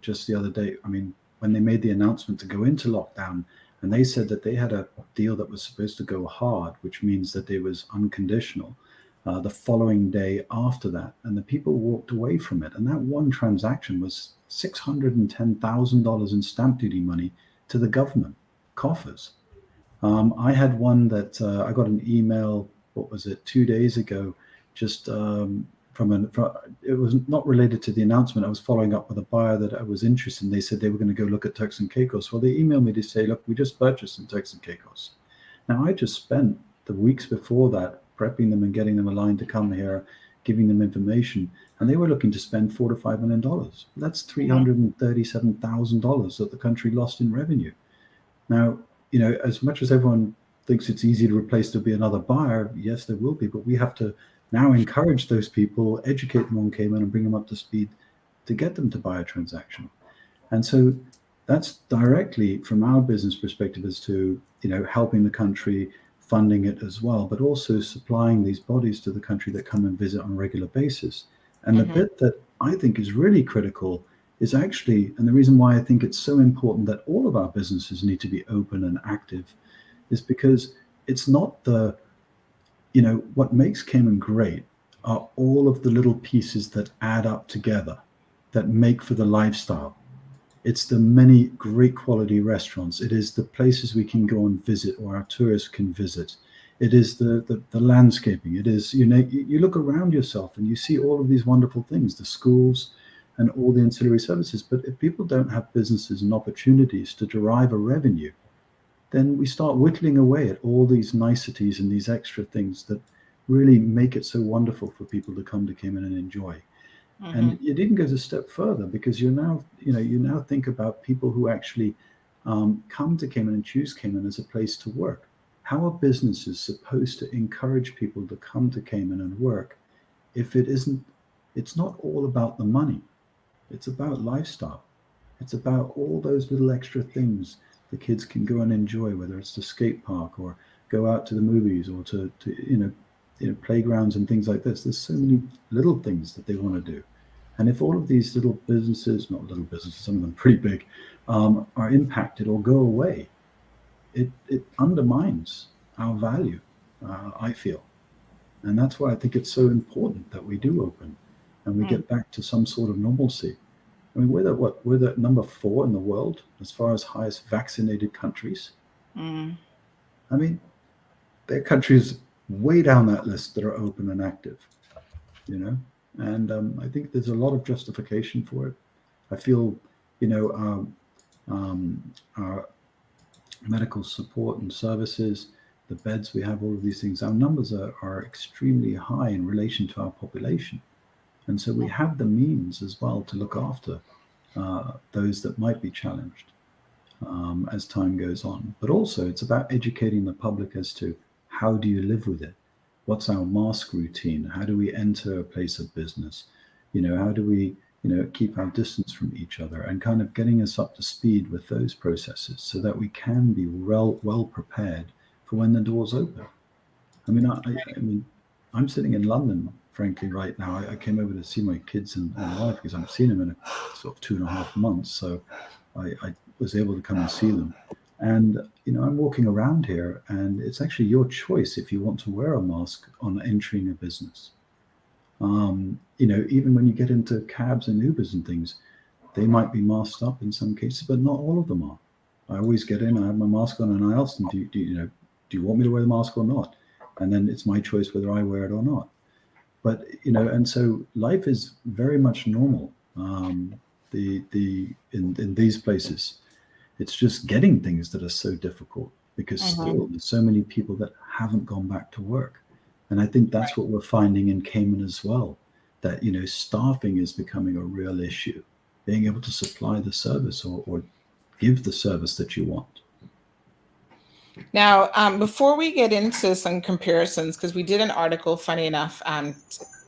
just the other day. I mean, when they made the announcement to go into lockdown, and they said that they had a deal that was supposed to go hard, which means that it was unconditional, the following day after that, and the people walked away from it. And that one transaction was $610,000 in stamp duty money to the government coffers. I had one that I got an email, 2 days ago, just it was not related to the announcement. I was following up with a buyer that I was interested in. They said they were going to go look at Turks and Caicos. Well, they emailed me to say, look, we just purchased in Turks and Caicos. Now, I just spent the weeks before that prepping them and getting them aligned to come here, giving them information, and they were looking to spend $4 to $5 million. That's $337,000 that the country lost in revenue. Now, you know, as much as everyone thinks it's easy to replace to be another buyer, yes, there will be, but we have to now encourage those people, educate them on Cayman, and bring them up to speed to get them to buy a transaction. And so that's directly from our business perspective as to, you know, helping the country funding it as well, but also supplying these bodies to the country that come and visit on a regular basis. And the bit that I think is really critical is actually, and the reason why I think it's so important that all of our businesses need to be open and active, is because it's not the, what makes Cayman great are all of the little pieces that add up together that make for the lifestyle. It's the many great quality restaurants. It is the places we can go and visit, or our tourists can visit. It is the landscaping. It is, you look around yourself and you see all of these wonderful things, the schools and all the ancillary services. But if people don't have businesses and opportunities to derive a revenue, then we start whittling away at all these niceties and these extra things that really make it so wonderful for people to come to Cayman and enjoy. And it even goes a step further, because you now think about people who actually come to Cayman and choose Cayman as a place to work. How are businesses supposed to encourage people to come to Cayman and work if it's not all about the money? It's about lifestyle. It's about all those little extra things the kids can go and enjoy, whether it's the skate park or go out to the movies or to playgrounds and things like this. There's so many little things that they want to do. And if all of these little businesses, not little businesses, some of them pretty big, are impacted or go away, it undermines our value, I feel. And that's why I think it's so important that we do open and we get back to some sort of normalcy. I mean, we're the number 4 in the world as far as highest vaccinated countries. I mean, there are countries way down that list that are open and active, and I think there's a lot of justification for it. I feel, our medical support and services, the beds we have, all of these things, our numbers are extremely high in relation to our population. And so we have the means as well to look after those that might be challenged as time goes on. But also it's about educating the public as to how do you live with it? What's our mask routine? How do we enter a place of business? How do we, keep our distance from each other, and kind of getting us up to speed with those processes so that we can be well prepared for when the doors open. I mean, I'm sitting in London, frankly, right now. I came over to see my kids and wife because I haven't seen them in a sort of 2.5 months. So I was able to come and see them. And, I'm walking around here, and it's actually your choice if you want to wear a mask on entering a business. Even when you get into cabs and Ubers and things, they might be masked up in some cases, but not all of them are. I always get in, I have my mask on, and I ask them, do you want me to wear the mask or not? And then it's my choice whether I wear it or not. But, and so life is very much normal in these places. It's just getting things that are so difficult, because still there's so many people that haven't gone back to work. And I think that's what we're finding in Cayman as well, that, staffing is becoming a real issue, being able to supply the service or give the service that you want. Now, before we get into some comparisons, because we did an article, funny enough, a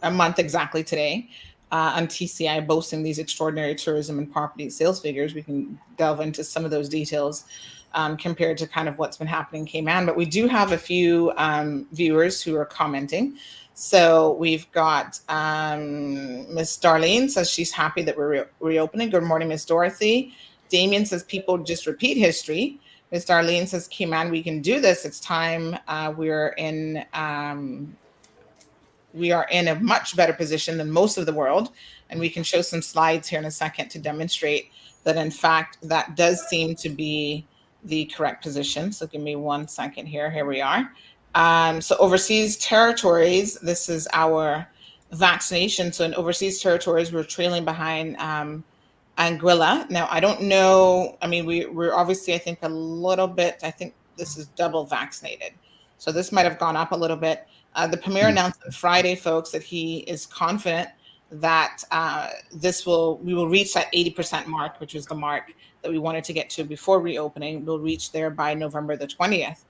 month exactly today, on TCI boasting these extraordinary tourism and property sales figures. We can delve into some of those details compared to kind of what's been happening in Cayman. But we do have a few viewers who are commenting. So we've got Miss Darlene says she's happy that we're reopening. Good morning, Miss Dorothy. Damien says people just repeat history. Miss Darlene says, Cayman, we can do this. It's time. We are in a much better position than most of the world. And we can show some slides here in a second to demonstrate that, in fact, that does seem to be the correct position. So give me 1 second here. Here we are. So overseas territories, this is our vaccination. So in overseas territories, we're trailing behind Anguilla. Now, I don't know. I mean, we're obviously, I think, a little bit, I think this is double vaccinated. So this might have gone up a little bit. The Premier announced on Friday, folks, that he is confident that we will reach that 80% mark, which is the mark that we wanted to get to before reopening. We'll reach there by November the 20th.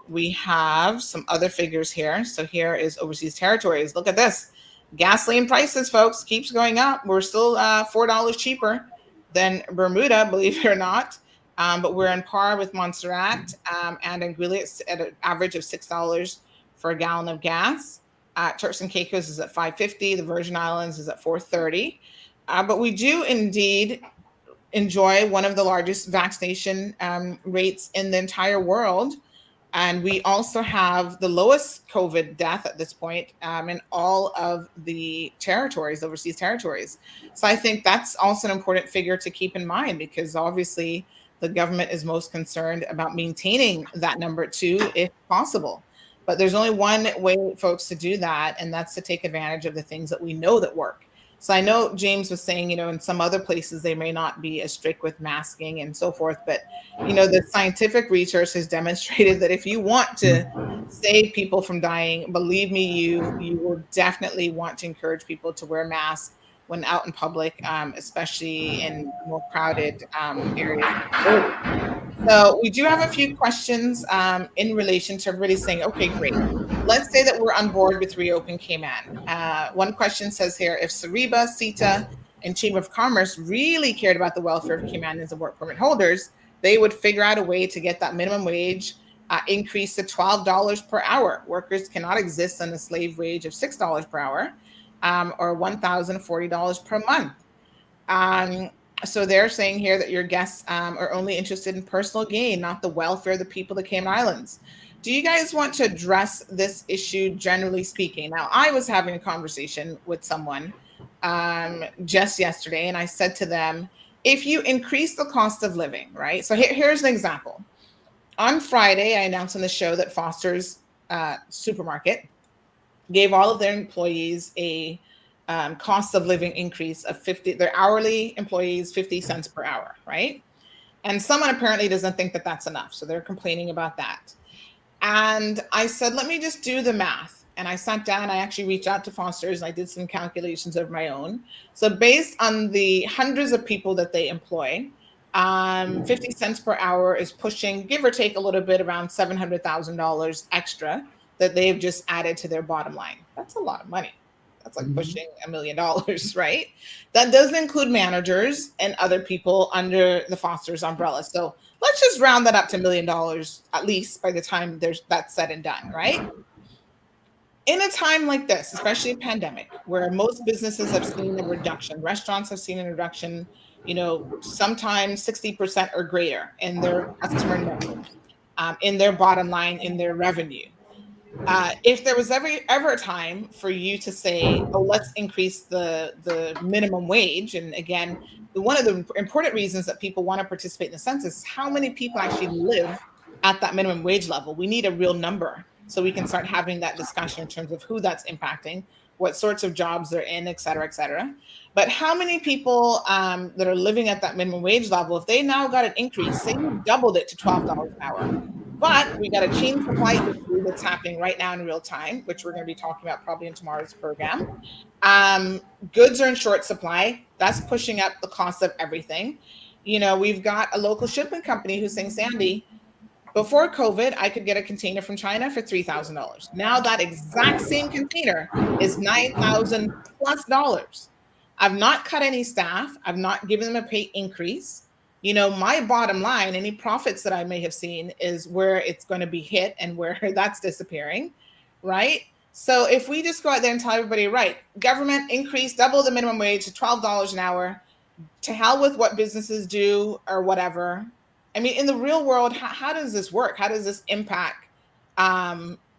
We have some other figures here. So here is overseas territories. Look at this. Gasoline prices, folks, keeps going up. We're still $4 cheaper than Bermuda, believe it or not. but we're on par with Montserrat and Anguilla at an average of $6 for a gallon of gas. Turks and Caicos is at $5.50. The Virgin Islands is at $4.30. But we do indeed enjoy one of the largest vaccination rates in the entire world. And we also have the lowest COVID death at this point in all of the territories, overseas territories. So I think that's also an important figure to keep in mind, because obviously the government is most concerned about maintaining that number too, if possible. But there's only one way, folks, to do that, and that's to take advantage of the things that we know that work. So I know James was saying, in some other places they may not be as strict with masking and so forth, but the scientific research has demonstrated that if you want to save people from dying, believe me, you will definitely want to encourage people to wear masks when out in public, especially in more crowded areas. So we do have a few questions in relation to everybody saying, okay, great. Let's say that we're on board with Reopen Cayman. One question says here, if Sariba, CETA, and Chamber of Commerce really cared about the welfare of Caymanians and work permit holders, they would figure out a way to get that minimum wage increased to $12 per hour. Workers cannot exist on a slave wage of $6 per hour or $1,040 per month. So they're saying here that your guests are only interested in personal gain, not the welfare of the people of the Cayman Islands. Do you guys want to address this issue generally speaking? Now, I was having a conversation with someone just yesterday, and I said to them, if you increase the cost of living, right? So here's an example. On Friday, I announced on the show that Foster's Supermarket gave all of their employees a cost of living increase of their hourly employees 50 cents per hour, right? And someone apparently doesn't think that that's enough. So they're complaining about that. And I said, let me just do the math. And I sat down, I actually reached out to Foster's and I did some calculations of my own. So based on the hundreds of people that they employ, 50 cents per hour is pushing, give or take a little bit, around $700,000 extra that they've just added to their bottom line. That's a lot of money. That's like pushing $1 million, right? That doesn't include managers and other people under the Foster's umbrella. So let's just round that up to $1 million at least by the time that's said and done, right? In a time like this, especially a pandemic, where most businesses have seen a reduction, restaurants have seen a reduction, sometimes 60% or greater in their customer numbers, in their bottom line, in their revenue. If there was ever a time for you to say, oh, let's increase the minimum wage, and again, one of the important reasons that people want to participate in the census is how many people actually live at that minimum wage level. We need a real number so we can start having that discussion in terms of who that's impacting, what sorts of jobs they're in, et cetera, et cetera. But how many people that are living at that minimum wage level, if they now got an increase, say you doubled it to $12 an hour, but we got a chain supply issue that's happening right now in real time, which we're going to be talking about probably in tomorrow's program. Goods are in short supply. That's pushing up the cost of everything. We've got a local shipping company who's saying, Sandy, before COVID, I could get a container from China for $3,000. Now that exact same container is $9,000 plus. I've not cut any staff. I've not given them a pay increase. My bottom line, any profits that I may have seen is where it's going to be hit and where that's disappearing, right? So if we just go out there and tell everybody, right, government increase, double the minimum wage to $12 an hour, to hell with what businesses do or whatever. I mean, in the real world, how does this work? How does this impact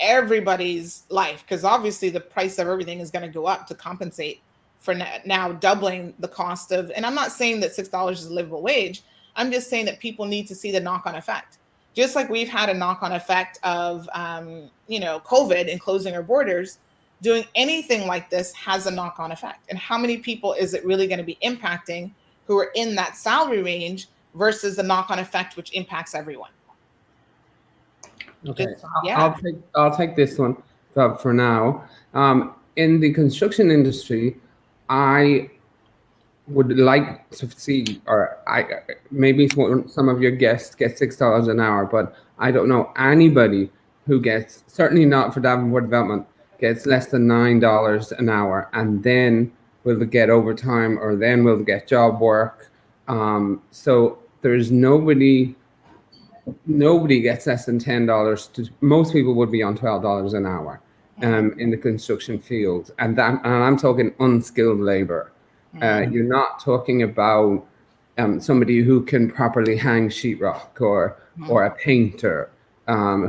everybody's life? Because obviously the price of everything is going to go up to compensate for now doubling the cost of, and I'm not saying that $6 is a livable wage. I'm just saying that people need to see the knock-on effect. Just like we've had a knock-on effect of, COVID and closing our borders, doing anything like this has a knock-on effect. And how many people is it really going to be impacting who are in that salary range versus the knock-on effect, which impacts everyone? Okay, I'll take this one for now. In the construction industry, I would like to see, or maybe some of your guests get $6 an hour, but I don't know anybody who gets, certainly not for Davenport Development, gets less than $9 an hour, and then will get overtime, or then will get job work. So There's nobody gets less than $10. Most people would be on $12 an hour in the construction field, and I'm talking unskilled labor. You're not talking about somebody who can properly hang sheetrock or a painter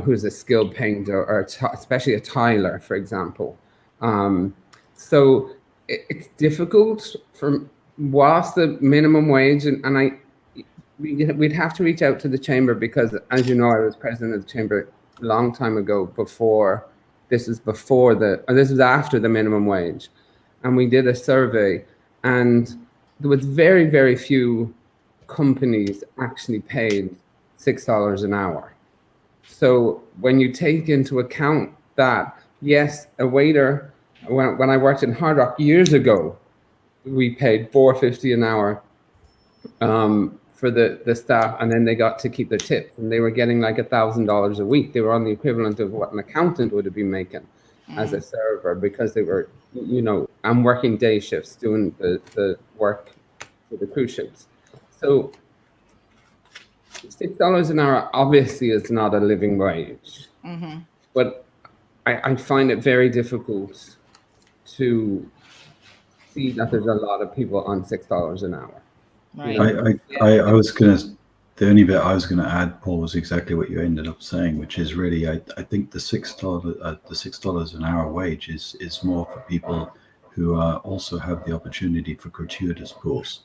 who's a skilled painter, or especially a tiler, for example. So it's difficult whilst the minimum wage, and we'd have to reach out to the chamber, because, as you know, I was president of the chamber a long time ago. This is after the minimum wage, and we did a survey, and there was very, very few companies actually paid $6 an hour. So when you take into account that, yes, a waiter, when I worked in Hard Rock years ago, we paid $4.50 an hour for the staff, and then they got to keep their tips, and they were getting like $1,000 a week. They were on the equivalent of what an accountant would have been making as a server, because they were, I'm working day shifts doing the work for the cruise ships. So $6 an hour obviously is not a living wage, but I find it very difficult to see that there's a lot of people on $6 an hour. Right. I was the only bit I was gonna add, Paul, was exactly what you ended up saying, which is really, I think the $6 an hour wage is more for people who also have the opportunity for gratuitous pools,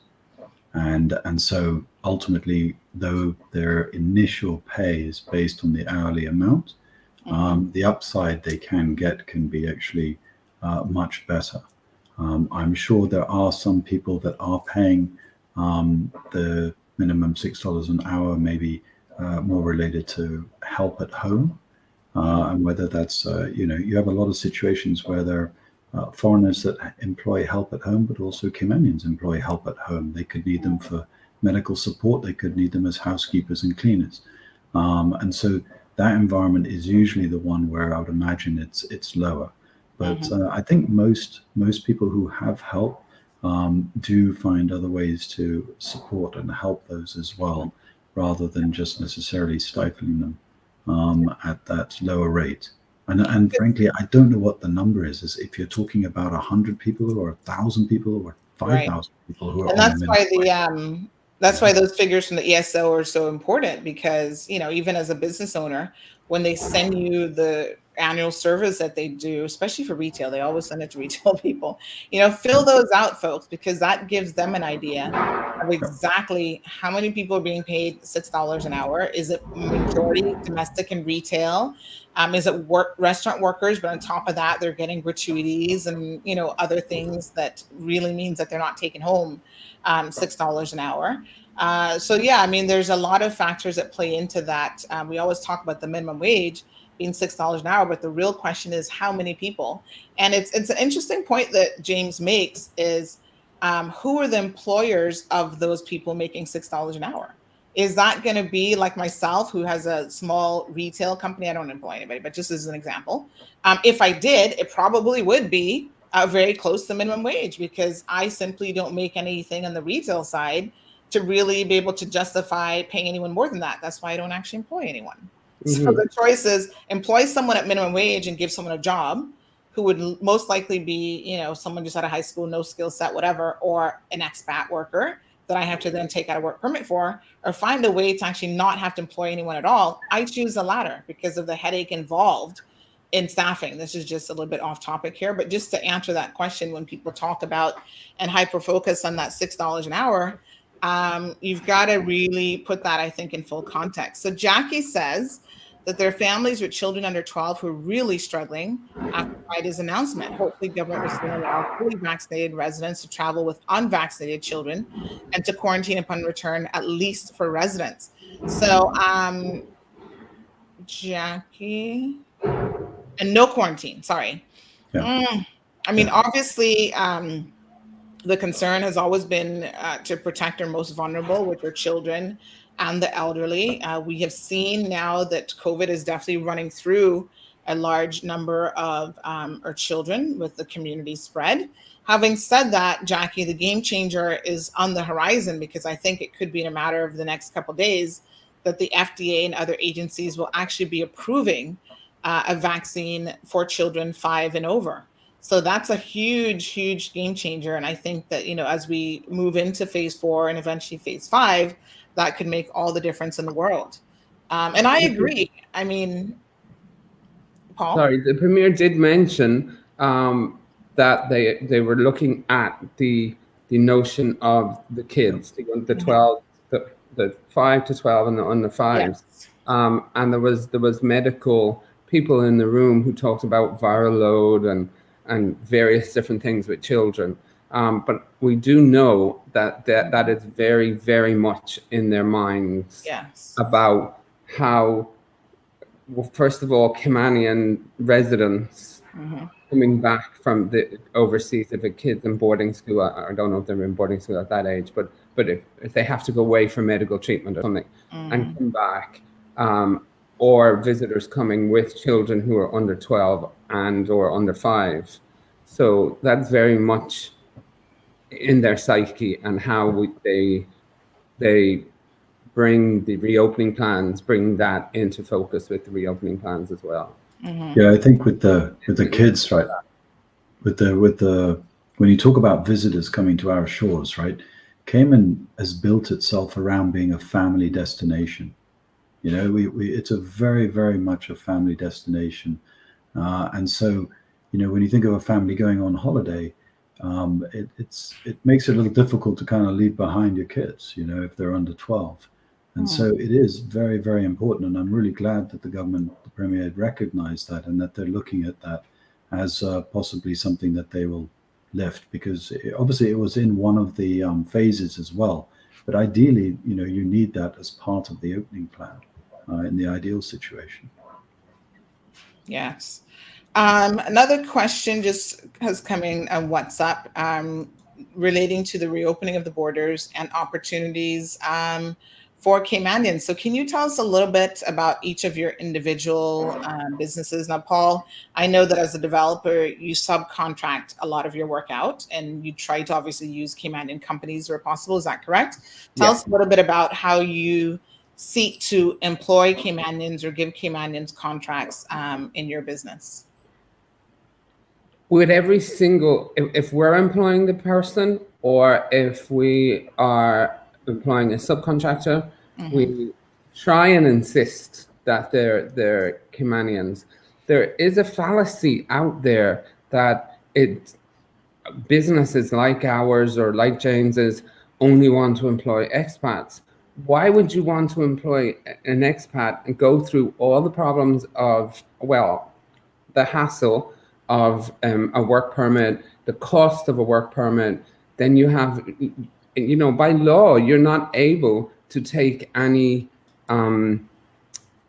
and so ultimately, though their initial pay is based on the hourly amount, the upside they can get can be actually much better. I'm sure there are some people that are paying the minimum $6 an hour, maybe more related to help at home, and whether that's you have a lot of situations where there are foreigners that employ help at home, but also Caymanians employ help at home. They could need them for medical support, they could need them as housekeepers and cleaners, and so that environment is usually the one where I would imagine it's lower. But I think most people who have help do find other ways to support and help those as well, rather than just necessarily stifling them at that lower rate. And frankly, I don't know what the number is if you're talking about 100 people or 1,000 people or 5,000 people who are. And that's why those figures from the ESO are so important, because even as a business owner, when they send you the annual service that they do, especially for retail, they always send it to retail people, fill those out, folks, because that gives them an idea of exactly how many people are being paid $6 an hour. Is it majority domestic and retail? Is it restaurant workers, but on top of that, they're getting gratuities and other things that really means that they're not taking home $6 an hour. So yeah, there's a lot of factors that play into that. We always talk about the minimum wage being $6 an hour, but the real question is how many people. And it's an interesting point that James makes is who are the employers of those people making $6 an hour? Is that going to be like myself, who has a small retail company? I don't employ anybody, but just as an example, if I did, it probably would be very close to minimum wage, because I simply don't make anything on the retail side to really be able to justify paying anyone more than that. That's why I don't actually employ anyone. So the choice is employ someone at minimum wage and give someone a job who would most likely be, someone just out of high school, no skill set, whatever, or an expat worker that I have to then take out a work permit for, or find a way to actually not have to employ anyone at all. I choose the latter because of the headache involved in staffing. This is just a little bit off topic here, but just to answer that question, when people talk about and hyper focus on that $6 an hour, you've got to really put that, I think, in full context. So Jackie says that there are families with children under 12 who are really struggling after Friday's announcement. Hopefully government will soon allow fully vaccinated residents to travel with unvaccinated children and to quarantine upon return, at least for residents. So Jackie, and no quarantine, sorry. Yeah. Obviously, the concern has always been to protect our most vulnerable, which are children and the elderly. We have seen now that COVID is definitely running through a large number of or children with the community spread. Having said that, Jackie, the game changer is on the horizon, because I think it could be in a matter of the next couple of days that the FDA and other agencies will actually be approving a vaccine for children 5 and over. So that's a huge, huge game changer. And I think that, as we move into phase 4 and eventually phase 5, that could make all the difference in the world. And I agree. I mean, Paul? Sorry, the Premier did mention that they were looking at the notion of the kids, the 12, the 5 to 12 and the under 5s. Yes. And there was medical people in the room who talked about viral load and various different things with children. But we do know that is very, very much in their minds. Yes. About how, well, first of all, Caymanian residents coming back from the overseas, if a kid's in boarding school, I don't know if they're in boarding school at that age, but if they have to go away for medical treatment or something and come back, or visitors coming with children who are under 12 and or under 5. So that's very much in their psyche, and how they bring the reopening plans, bring that into focus with the reopening plans as well. Yeah, I think with the kids, right? With the when you talk about visitors coming to our shores, right? Cayman has built itself around being a family destination. It's a very, very much a family destination, and so when you think of a family going on holiday, it makes it a little difficult to kind of leave behind your kids, if they're under 12. And so it is very, very important. And I'm really glad that the government, the Premier, had recognized that, and that they're looking at that as possibly something that they will lift, because obviously it was in one of the phases as well. But ideally, you need that as part of the opening plan in the ideal situation. Yes. Another question just has come in on WhatsApp relating to the reopening of the borders and opportunities for Caymanians. So can you tell us a little bit about each of your individual businesses? Now, Paul, I know that as a developer, you subcontract a lot of your work out, and you try to obviously use Caymanian companies where possible. Is that correct? Tell us a little bit about how you seek to employ Caymanians or give Caymanians contracts in your business. With every single, if we're employing the person, or if we are employing a subcontractor, we try and insist that they're Caymanians. There is a fallacy out there that businesses like ours or like James's only want to employ expats. Why would you want to employ an expat and go through all the problems of, the hassle of a work permit, the cost of a work permit? Then you have, by law, you're not able to take any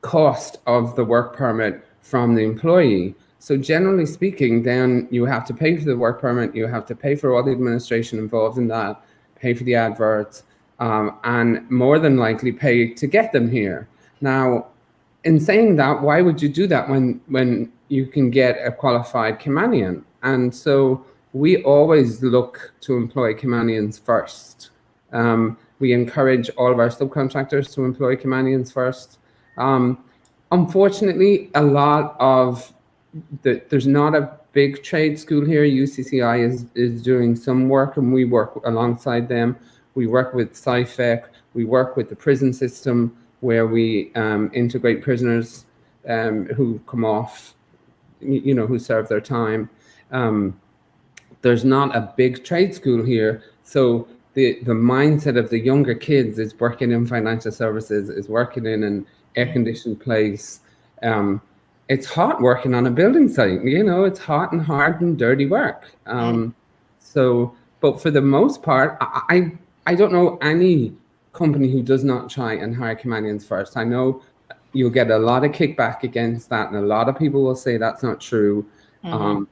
cost of the work permit from the employee. So generally speaking, then you have to pay for the work permit, you have to pay for all the administration involved in that, pay for the adverts, and more than likely pay to get them here. Now, in saying that, why would you do that when you can get a qualified Caymanian? And so we always look to employ Caymanians first. We encourage all of our subcontractors to employ Caymanians first. Unfortunately, a lot of there's not a big trade school here. UCCI is doing some work, and we work alongside them. We work with SciFec. We work with the prison system, where we integrate prisoners who come off, who serve their time. There's not a big trade school here, so the mindset of the younger kids is working in financial services, is working in an air-conditioned place. It's hot working on a building site. It's hot and hard and dirty work. But for the most part, I don't know any company who does not try and hire Caymanians first. I know you'll get a lot of kickback against that, and a lot of people will say that's not true. From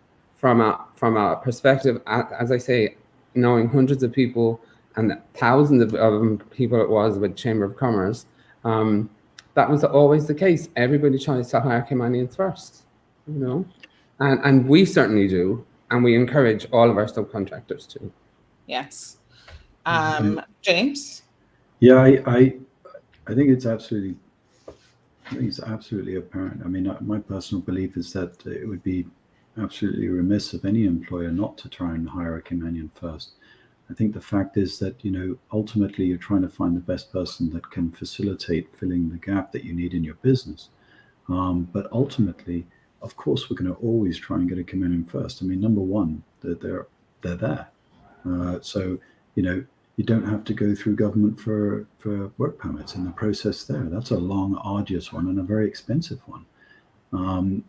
a perspective, as I say, knowing hundreds of people and thousands of people it was with Chamber of Commerce, that was always the case. Everybody tries to hire Caymanians first. you know, and we certainly do, and we encourage all of our subcontractors to. Yes. James? Yeah, I think it's absolutely apparent. I mean, my personal belief is that it would be absolutely remiss of any employer not to try and hire a Caymanian first. I think the fact is that, ultimately you're trying to find the best person that can facilitate filling the gap that you need in your business. But ultimately, of course, we're going to always try and get a Caymanian first. I mean, number one, they're there. So, you don't have to go through government for work permits in the process there. That's a long, arduous one and a very expensive one.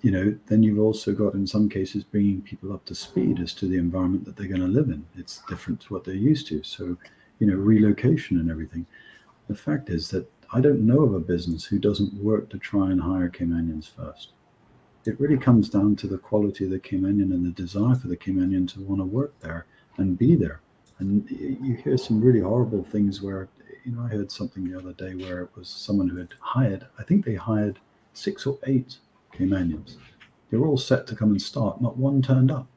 Then you've also got, in some cases, bringing people up to speed as to the environment that they're going to live in. It's different to what they're used to. So, relocation and everything. The fact is that I don't know of a business who doesn't work to try and hire Caymanians first. It really comes down to the quality of the Caymanian and the desire for the Caymanian to want to work there and be there. And you hear some really horrible things where, I heard something the other day where it was someone who had hired, I think they hired 6 or 8 Caymanians. They were all set to come and start, not one turned up.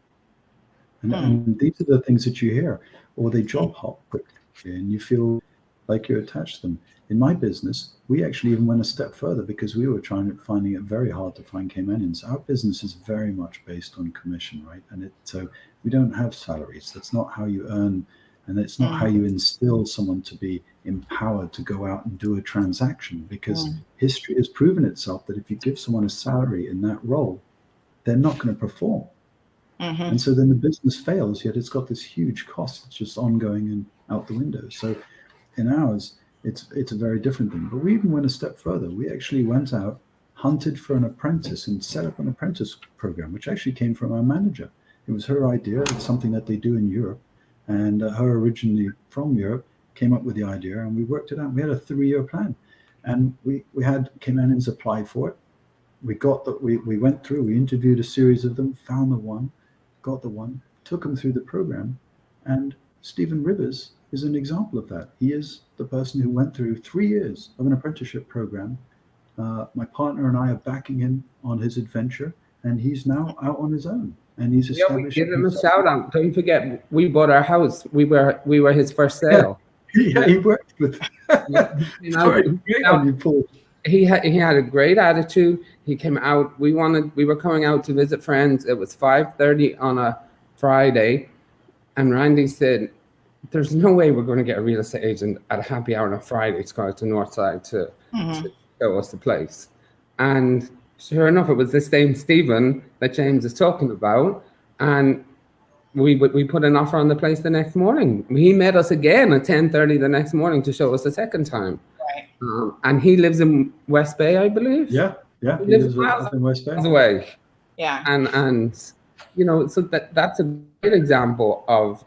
And these are the things that you hear. Or they job hop quickly and you feel like you're attached to them. In my business, we actually even went a step further because we were finding it very hard to find Caymanians. Our business is very much based on commission, right? And so we don't have salaries. That's not how you earn, and it's not how you instill someone to be empowered to go out and do a transaction, because history has proven itself that if you give someone a salary in that role, they're not going to perform. And so then the business fails, yet it's got this huge cost that's just ongoing and out the window. So in ours, it's a very different thing. But we even went a step further. We actually went out, hunted for an apprentice and set up an apprentice program, which actually came from our manager. It was her idea. It's something that they do in Europe. And her, originally from Europe, came up with the idea, and we worked it out. We had a 3-year plan. And we had Caymanians apply for it. We went through, we interviewed a series of them, found the one, got the one, took them through the program. And Stephen Rivers is an example of that. He is the person who went through 3 years of an apprenticeship program. My partner and I are backing him on his adventure, and he's now out on his own. And he's established. We give him a shout out. Don't forget, we bought our house. We were his first sale. Yeah, he worked with. He had a great attitude. He came out. We were coming out to visit friends. It was 5:30 on a Friday, and Randy said, "There's no way we're going to get a real estate agent at a happy hour on a Friday to go out to Northside to show us the place." And sure enough, it was the same Stephen that James is talking about, and we put an offer on the place the next morning. He met us again at 10:30 the next morning to show us a second time. Right. And he lives in West Bay, I believe. Yeah, he lives in West Bay. Away. Yeah. And so that's a great example of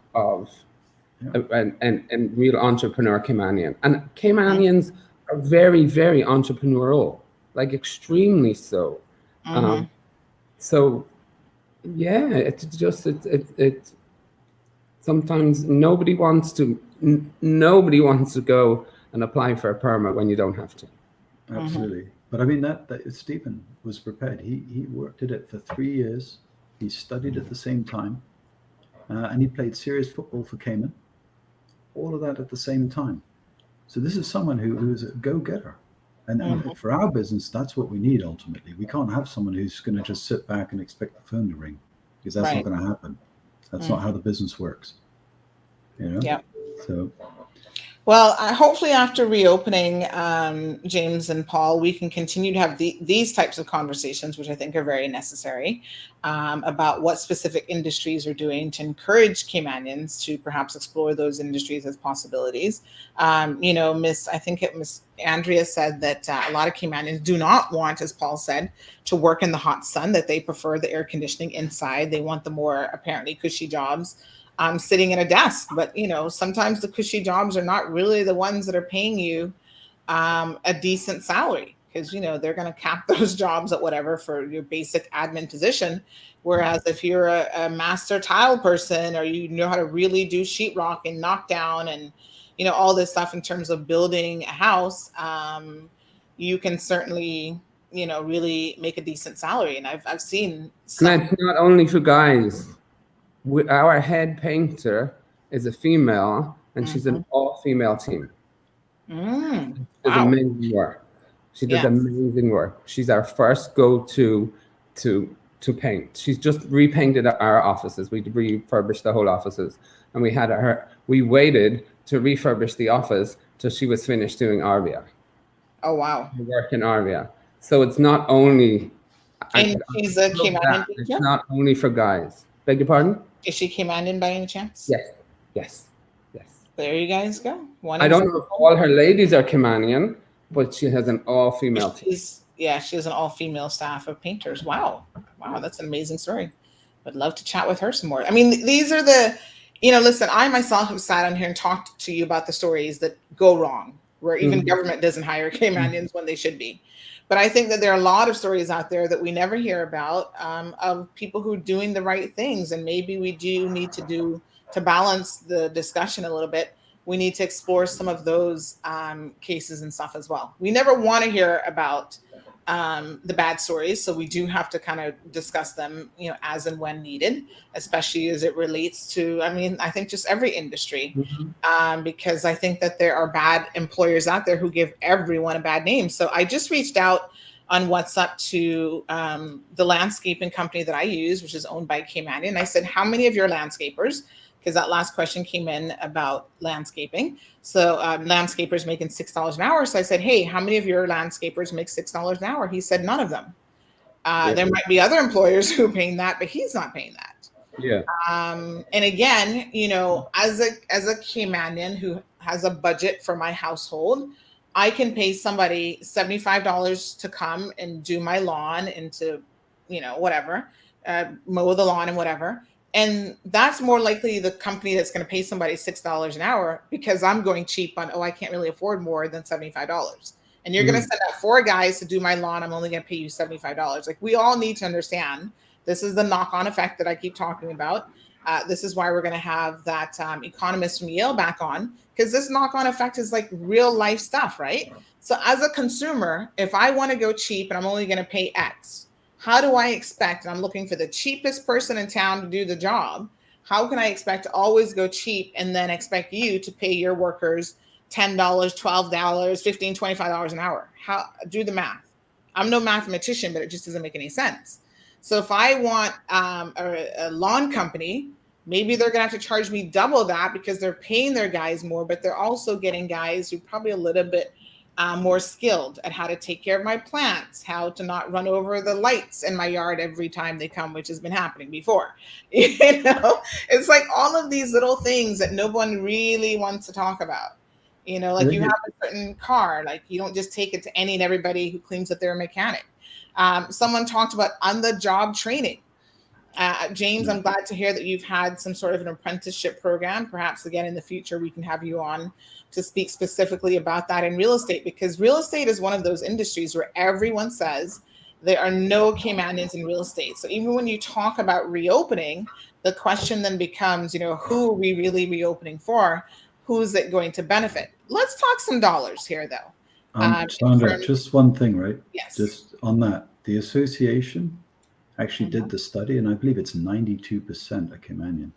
and real entrepreneur Caymanian. And Caymanians are very, very entrepreneurial, like extremely so. So yeah, it's just it's sometimes nobody wants to go and apply for a permit when you don't have to. Absolutely. But I mean that Stephen was prepared. He worked at it for 3 years. He studied at the same time, and he played serious football for Cayman. All of that at the same time. So this is someone who is a go-getter. And for our business, that's what we need ultimately. We can't have someone who's going to just sit back and expect the phone to ring, because that's not going to happen. That's not how the business works. Yeah. So. Well, hopefully after reopening, James and Paul, we can continue to have these types of conversations, which I think are very necessary, about what specific industries are doing to encourage Caymanians to perhaps explore those industries as possibilities. I think Miss Andrea said that a lot of Caymanians do not want, as Paul said, to work in the hot sun, that they prefer the air conditioning inside. They want the more apparently cushy jobs. Sitting at a desk, but sometimes the cushy jobs are not really the ones that are paying you a decent salary, because they're going to cap those jobs at whatever for your basic admin position. Whereas if you're a master tile person, or you know how to really do sheetrock and knockdown and all this stuff in terms of building a house, you can certainly really make a decent salary. And I've seen And some. it's not only for guys. Our head painter is a female, and she's an all-female team. Does Wow. amazing work. She does Yes. amazing work. She's our first go-to to paint. She's just repainted our offices. We refurbished the whole offices, and we waited to refurbish the office till she was finished doing Arvia. Oh, wow. Her work in Arvia. So it's not only. And she's a Caymanian It's teacher? not only for guys. Beg your pardon? Is she Caymanian by any chance? Yes. There you guys go. I don't know if all her ladies are Caymanian, but she has an all-female team. She has an all-female staff of painters. Wow, that's an amazing story. Would love to chat with her some more. I mean, these are listen, I myself have sat on here and talked to you about the stories that go wrong, where even government doesn't hire Caymanians when they should be. But I think that there are a lot of stories out there that we never hear about of people who are doing the right things. And maybe we do need to balance the discussion a little bit. We need to explore some of those cases and stuff as well. We never want to hear about the bad stories. So we do have to kind of discuss them, as and when needed, especially as it relates to, I think just every industry, because I think that there are bad employers out there who give everyone a bad name. So I just reached out on WhatsApp to the landscaping company that I use, which is owned by Caymanian. And I said, how many of your landscapers, because that last question came in about landscaping. So landscapers making $6 an hour. So I said, hey, how many of your landscapers make $6 an hour? He said, none of them. There might be other employers who are paying that, but he's not paying that. Yeah. And again, as a Caymanian who has a budget for my household, I can pay somebody $75 to come and do my lawn and to, whatever, mow the lawn and whatever. And that's more likely the company that's going to pay somebody $6 an hour, because I'm going cheap on, I can't really afford more than $75. And you're going to send out 4 guys to do my lawn. I'm only going to pay you $75. Like, we all need to understand this is the knock-on effect that I keep talking about. This is why we're going to have that economist from Yale back on, because this knock-on effect is like real life stuff, right? So as a consumer, if I want to go cheap and I'm only going to pay X, how do I expect, and I'm looking for the cheapest person in town to do the job, how can I expect to always go cheap and then expect you to pay your workers $10, $12, $15, $25 an hour? Do the math. I'm no mathematician, but it just doesn't make any sense. So if I want a lawn company, maybe they're going to have to charge me double that because they're paying their guys more, but they're also getting guys who probably a little bit more skilled at how to take care of my plants, how to not run over the lights in my yard every time they come, which has been happening before. It's like all of these little things that no one really wants to talk about. Like you have a certain car, like you don't just take it to any and everybody who claims that they're a mechanic. Someone talked about on-the-job training. James, I'm glad to hear that you've had some sort of an apprenticeship program. Perhaps again in the future we can have you on to speak specifically about that in real estate, because real estate is one of those industries where everyone says there are no Caymanians in real estate. So even when you talk about reopening, the question then becomes, who are we really reopening for? Who's it going to benefit? Let's talk some dollars here, though. Sandra, just one thing, right? Yes. Just on that, the association actually did the study, and I believe it's 92% are Caymanians.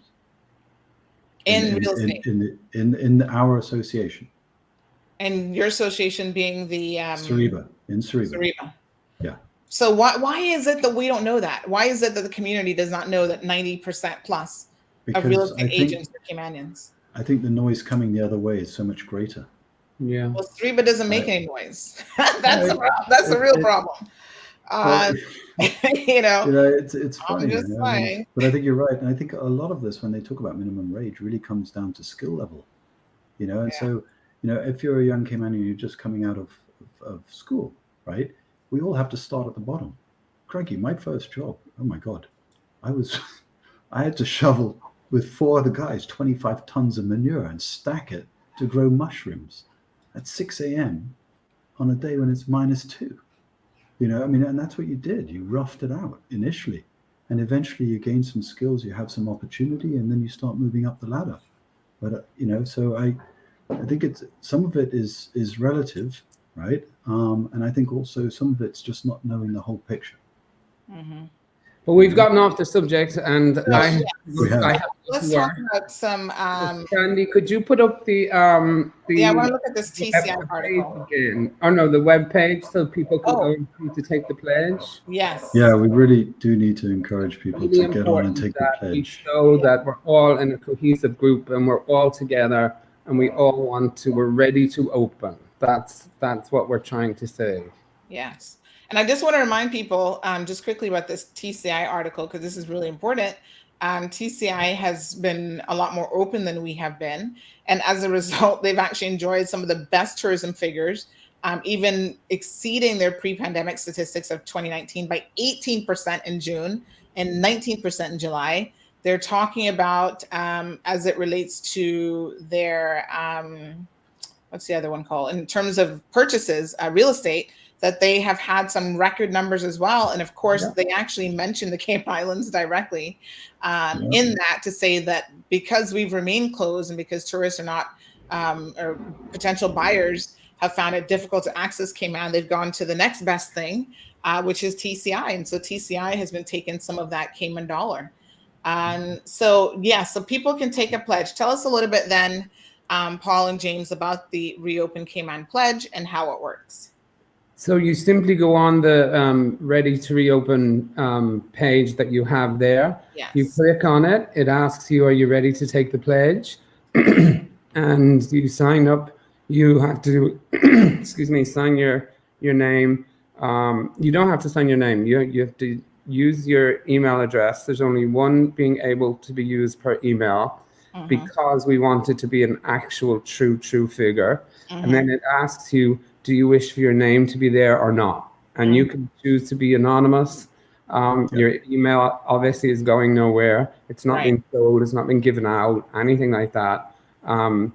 In real estate. In our association. And your association being the Cerriba. Yeah. So why is it that we don't know that? Why is it that the community does not know that 90% plus of real estate agents are Caymanians? I think the noise coming the other way is so much greater. Yeah. Well, Cerriba doesn't make any noise. That's a real problem. It's funny. I'm just saying. But I think you're right. And I think a lot of this, when they talk about minimum wage, really comes down to skill level. And so, if you're a young Caymanian, you're just coming out of school, right? We all have to start at the bottom. Crikey, my first job, oh my God, I had to shovel with 4 other guys 25 tons of manure and stack it to grow mushrooms at 6 a.m. on a day when it's -2. And that's what you did. You roughed it out initially, and eventually you gain some skills, you have some opportunity, and then you start moving up the ladder. But so I think it's some of it is relative, right? And I think also some of it's just not knowing the whole picture. Mm-hmm. But we've gotten off the subject, and Yes, we have. Let's talk about some. Sandy, could you put up the Yeah, I want to look at this TCI page article again? Oh no, the web page, so people can Oh. go to take the pledge. Yes. Yeah, we really do need to encourage people Really to get on and important take the that we pledge. show that we're all in a cohesive group and we're all together and we all we're ready to open. That's what we're trying to say. Yes. And I just want to remind people just quickly about this TCI article, because this is really important. TCI has been a lot more open than we have been. And as a result, they've actually enjoyed some of the best tourism figures, even exceeding their pre-pandemic statistics of 2019 by 18% in June and 19% in July. They're talking about, as it relates to their, what's the other one called? In terms of purchases, real estate, that they have had some record numbers as well. And of course, they actually mentioned the Cayman Islands directly in that, to say that because we've remained closed and because tourists are not, or potential buyers have found it difficult to access Cayman, they've gone to the next best thing, which is TCI. And so TCI has been taking some of that Cayman dollar. So people can take a pledge. Tell us a little bit then, Paul and James, about the Reopen Cayman Pledge and how it works. So you simply go on the Ready to Reopen page that you have there. Yes. You click on it. It asks you, are you ready to take the pledge? And you sign up. You have to, sign your name. You don't have to sign your name. You have to use your email address. There's only one being able to be used per email, because we want it to be an actual true figure. And then it asks you, do you wish for your name to be there or not? And you can choose to be anonymous. Your email obviously is going nowhere. It's not being sold. It's not been given out, anything like that. And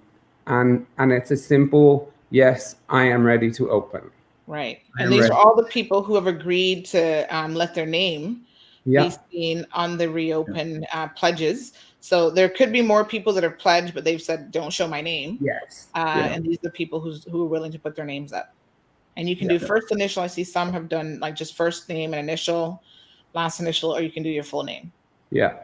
it's a simple, yes, I am ready to open. Right. And these are all the people who have agreed to let their name be seen on the Reopen pledges. So there could be more people that have pledged, but they've said, don't show my name. Yes. And these are people who are willing to put their names up. And you can do first initial. I see some have done like just first name and initial, last initial, or you can do your full name. Yeah.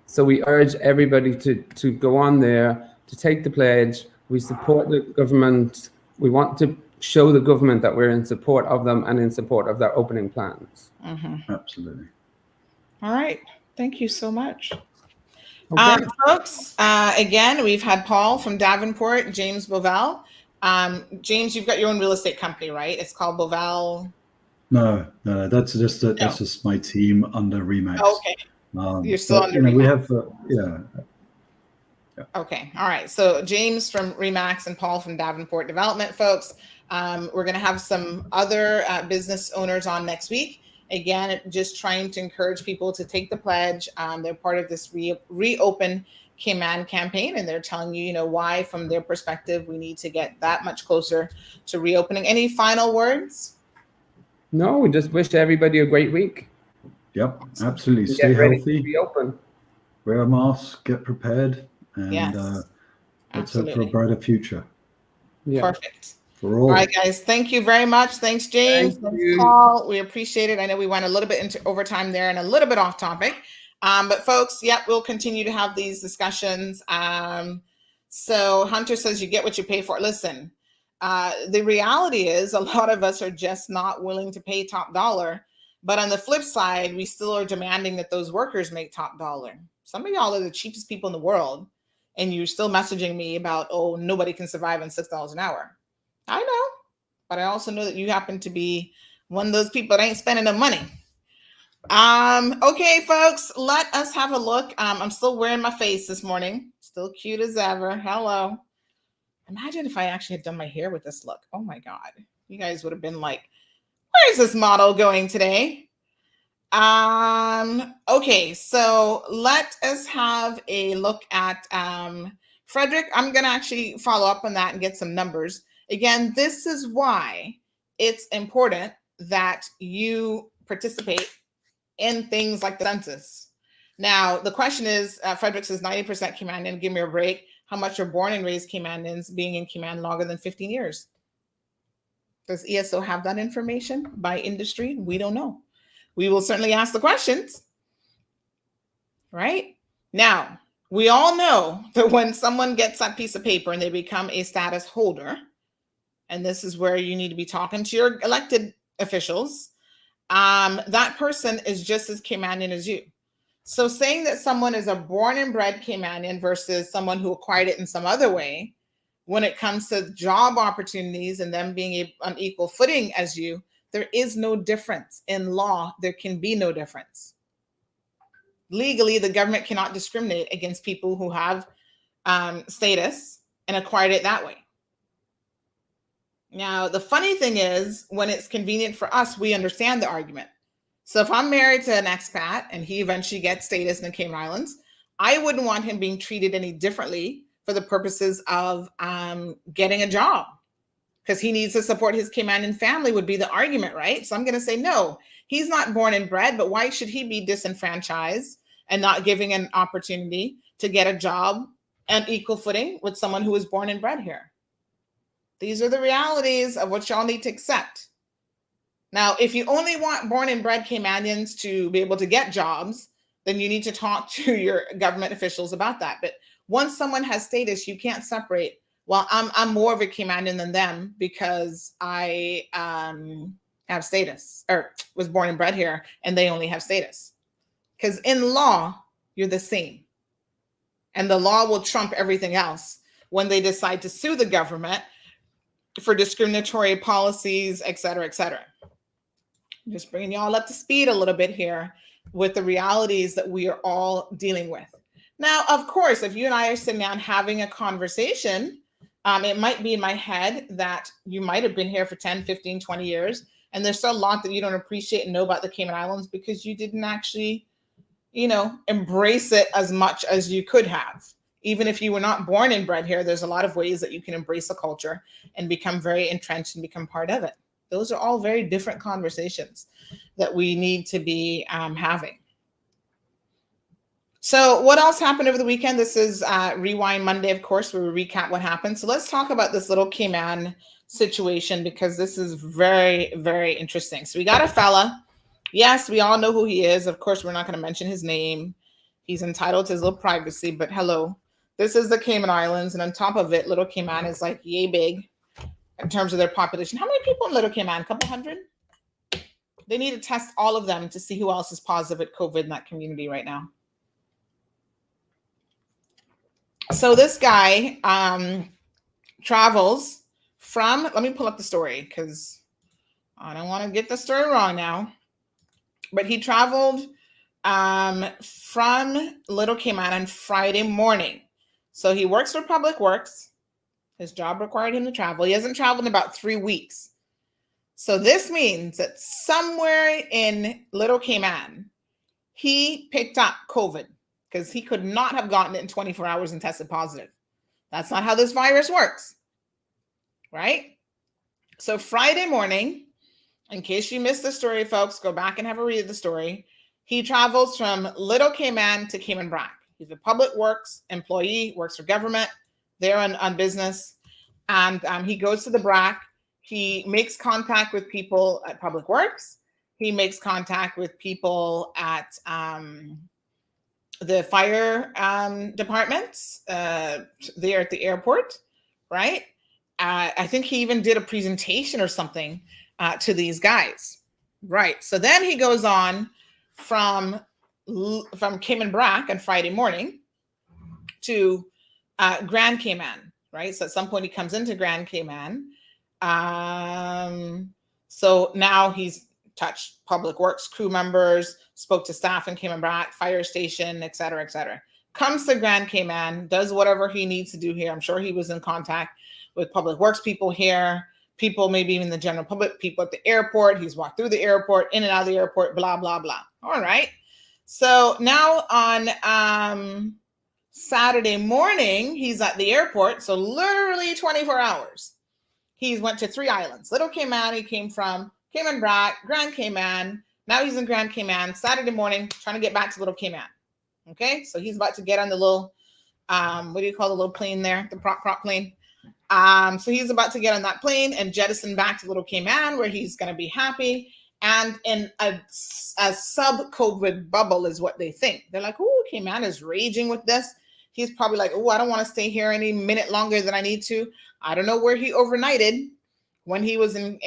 So we urge everybody to go on there, to take the pledge. We support the government. We want to show the government that we're in support of them and in support of their opening plans. Absolutely. All right. Thank you so much. Okay. Folks, again, we've had Paul from Davenport, James Bovell. James, you've got your own real estate company, right? It's called Bovell. No, that's just my team under Remax. Okay. You're still under Remax. We have, Okay. All right. So James from Remax and Paul from Davenport Development, folks. We're going to have some other business owners on next week. Again, just trying to encourage people to take the pledge. They're part of this Reopen Cayman campaign, and they're telling you, why, from their perspective, we need to get that much closer to reopening. Any final words? No, we just wish everybody a great week. Yep, absolutely. Stay healthy. Reopen. Wear a mask. Get prepared, and let's hope for a brighter future. Yeah. Perfect. All right, guys. Thank you very much. Thanks, James. Thanks, Paul. We appreciate it. I know we went a little bit into overtime there and a little bit off topic. But folks, we'll continue to have these discussions. So Hunter says you get what you pay for. Listen, the reality is a lot of us are just not willing to pay top dollar. But on the flip side, we still are demanding that those workers make top dollar. Some of y'all are the cheapest people in the world. And you're still messaging me about, nobody can survive on $6 an hour. I know, but I also know that you happen to be one of those people that ain't spending no money. Okay, folks, let us have a look. I'm still wearing my face this morning. Still cute as ever. Hello. Imagine if I actually had done my hair with this look. Oh my God. You guys would have been like, where's this model going today? Okay, so let us have a look at Frederick. I'm going to actually follow up on that and get some numbers. Again, this is why it's important that you participate in things like the census. Now, the question is, Frederick says 90% Caymanian. Give me a break. How much are born and raised Caymanians being in Cayman longer than 15 years? Does ESO have that information by industry? We don't know. We will certainly ask the questions, right? Now, we all know that when someone gets that piece of paper and they become a status holder, and this is where you need to be talking to your elected officials, that person is just as Caymanian as you. So saying that someone is a born and bred Caymanian versus someone who acquired it in some other way, when it comes to job opportunities and them being on equal footing as you, there is no difference. In law, there can be no difference. Legally, the government cannot discriminate against people who have status and acquired it that way. Now, the funny thing is, when it's convenient for us, we understand the argument. So if I'm married to an expat and he eventually gets status in the Cayman Islands, I wouldn't want him being treated any differently for the purposes of getting a job, because he needs to support his Caymanian family would be the argument, right? So I'm going to say, no, he's not born and bred, but why should he be disenfranchised and not giving an opportunity to get a job on equal footing with someone who was born and bred here? These are the realities of what y'all need to accept. Now, if you only want born and bred Caymanians to be able to get jobs, then you need to talk to your government officials about that. But once someone has status, you can't separate, well, I'm more of a Caymanian than them because I have status or was born and bred here and they only have status. Because in law, you're the same. And the law will trump everything else when they decide to sue the government for discriminatory policies, et cetera, et cetera. Just bringing y'all up to speed a little bit here with the realities that we are all dealing with. Now, of course, if you and I are sitting down having a conversation, it might be in my head that you might have been here for 10, 15, 20 years, and there's still a lot that you don't appreciate and know about the Cayman Islands because you didn't actually, embrace it as much as you could have. Even if you were not born and bred here, there's a lot of ways that you can embrace a culture and become very entrenched and become part of it. Those are all very different conversations that we need to be having. So what else happened over the weekend? This is Rewind Monday, of course, where we recap what happened. So let's talk about this little Cayman situation because this is very, very interesting. So we got a fella. Yes, we all know who he is. Of course, we're not going to mention his name. He's entitled to his little privacy, but hello. This is the Cayman Islands, and on top of it, Little Cayman is like yay big in terms of their population. How many people in Little Cayman? A couple hundred? They need to test all of them to see who else is positive at COVID in that community right now. So this guy travels from, let me pull up the story because I don't want to get the story wrong now. But he traveled from Little Cayman on Friday morning. So he works for Public Works. His job required him to travel. He hasn't traveled in about 3 weeks. So this means that somewhere in Little Cayman, he picked up COVID because he could not have gotten it in 24 hours and tested positive. That's not how this virus works, right? So Friday morning, in case you missed the story, folks, go back and have a read of the story. He travels from Little Cayman to Cayman Brac. He's a Public Works employee, works for government. They're on business. And he goes to the Brac. He makes contact with people at Public Works. He makes contact with people at the fire departments there at the airport, right? I think he even did a presentation or something to these guys, right? So then he goes on from Cayman Brac on Friday morning to Grand Cayman, right? So at some point he comes into Grand Cayman. So now he's touched Public Works crew members, spoke to staff in Cayman Brac, fire station, et cetera, et cetera. Comes to Grand Cayman, does whatever he needs to do here. I'm sure he was in contact with Public Works people here, people, maybe even the general public, people at the airport. He's walked through the airport, in and out of the airport, blah, blah, blah. All right. So now on Saturday morning, he's at the airport. So literally 24 hours. He went to 3 islands. Little Cayman, he came from Cayman Brac, Grand Cayman. Now he's in Grand Cayman. Saturday morning, trying to get back to Little Cayman. Okay, so he's about to get on the little, what do you call the little plane there? The prop plane. So he's about to get on that plane and jettison back to Little Cayman, where he's going to be happy. And in a sub-COVID bubble is what they think. They're like, oh, Cayman is raging with this. He's probably like, oh, I don't want to stay here any minute longer than I need to. I don't know where he overnighted when he was in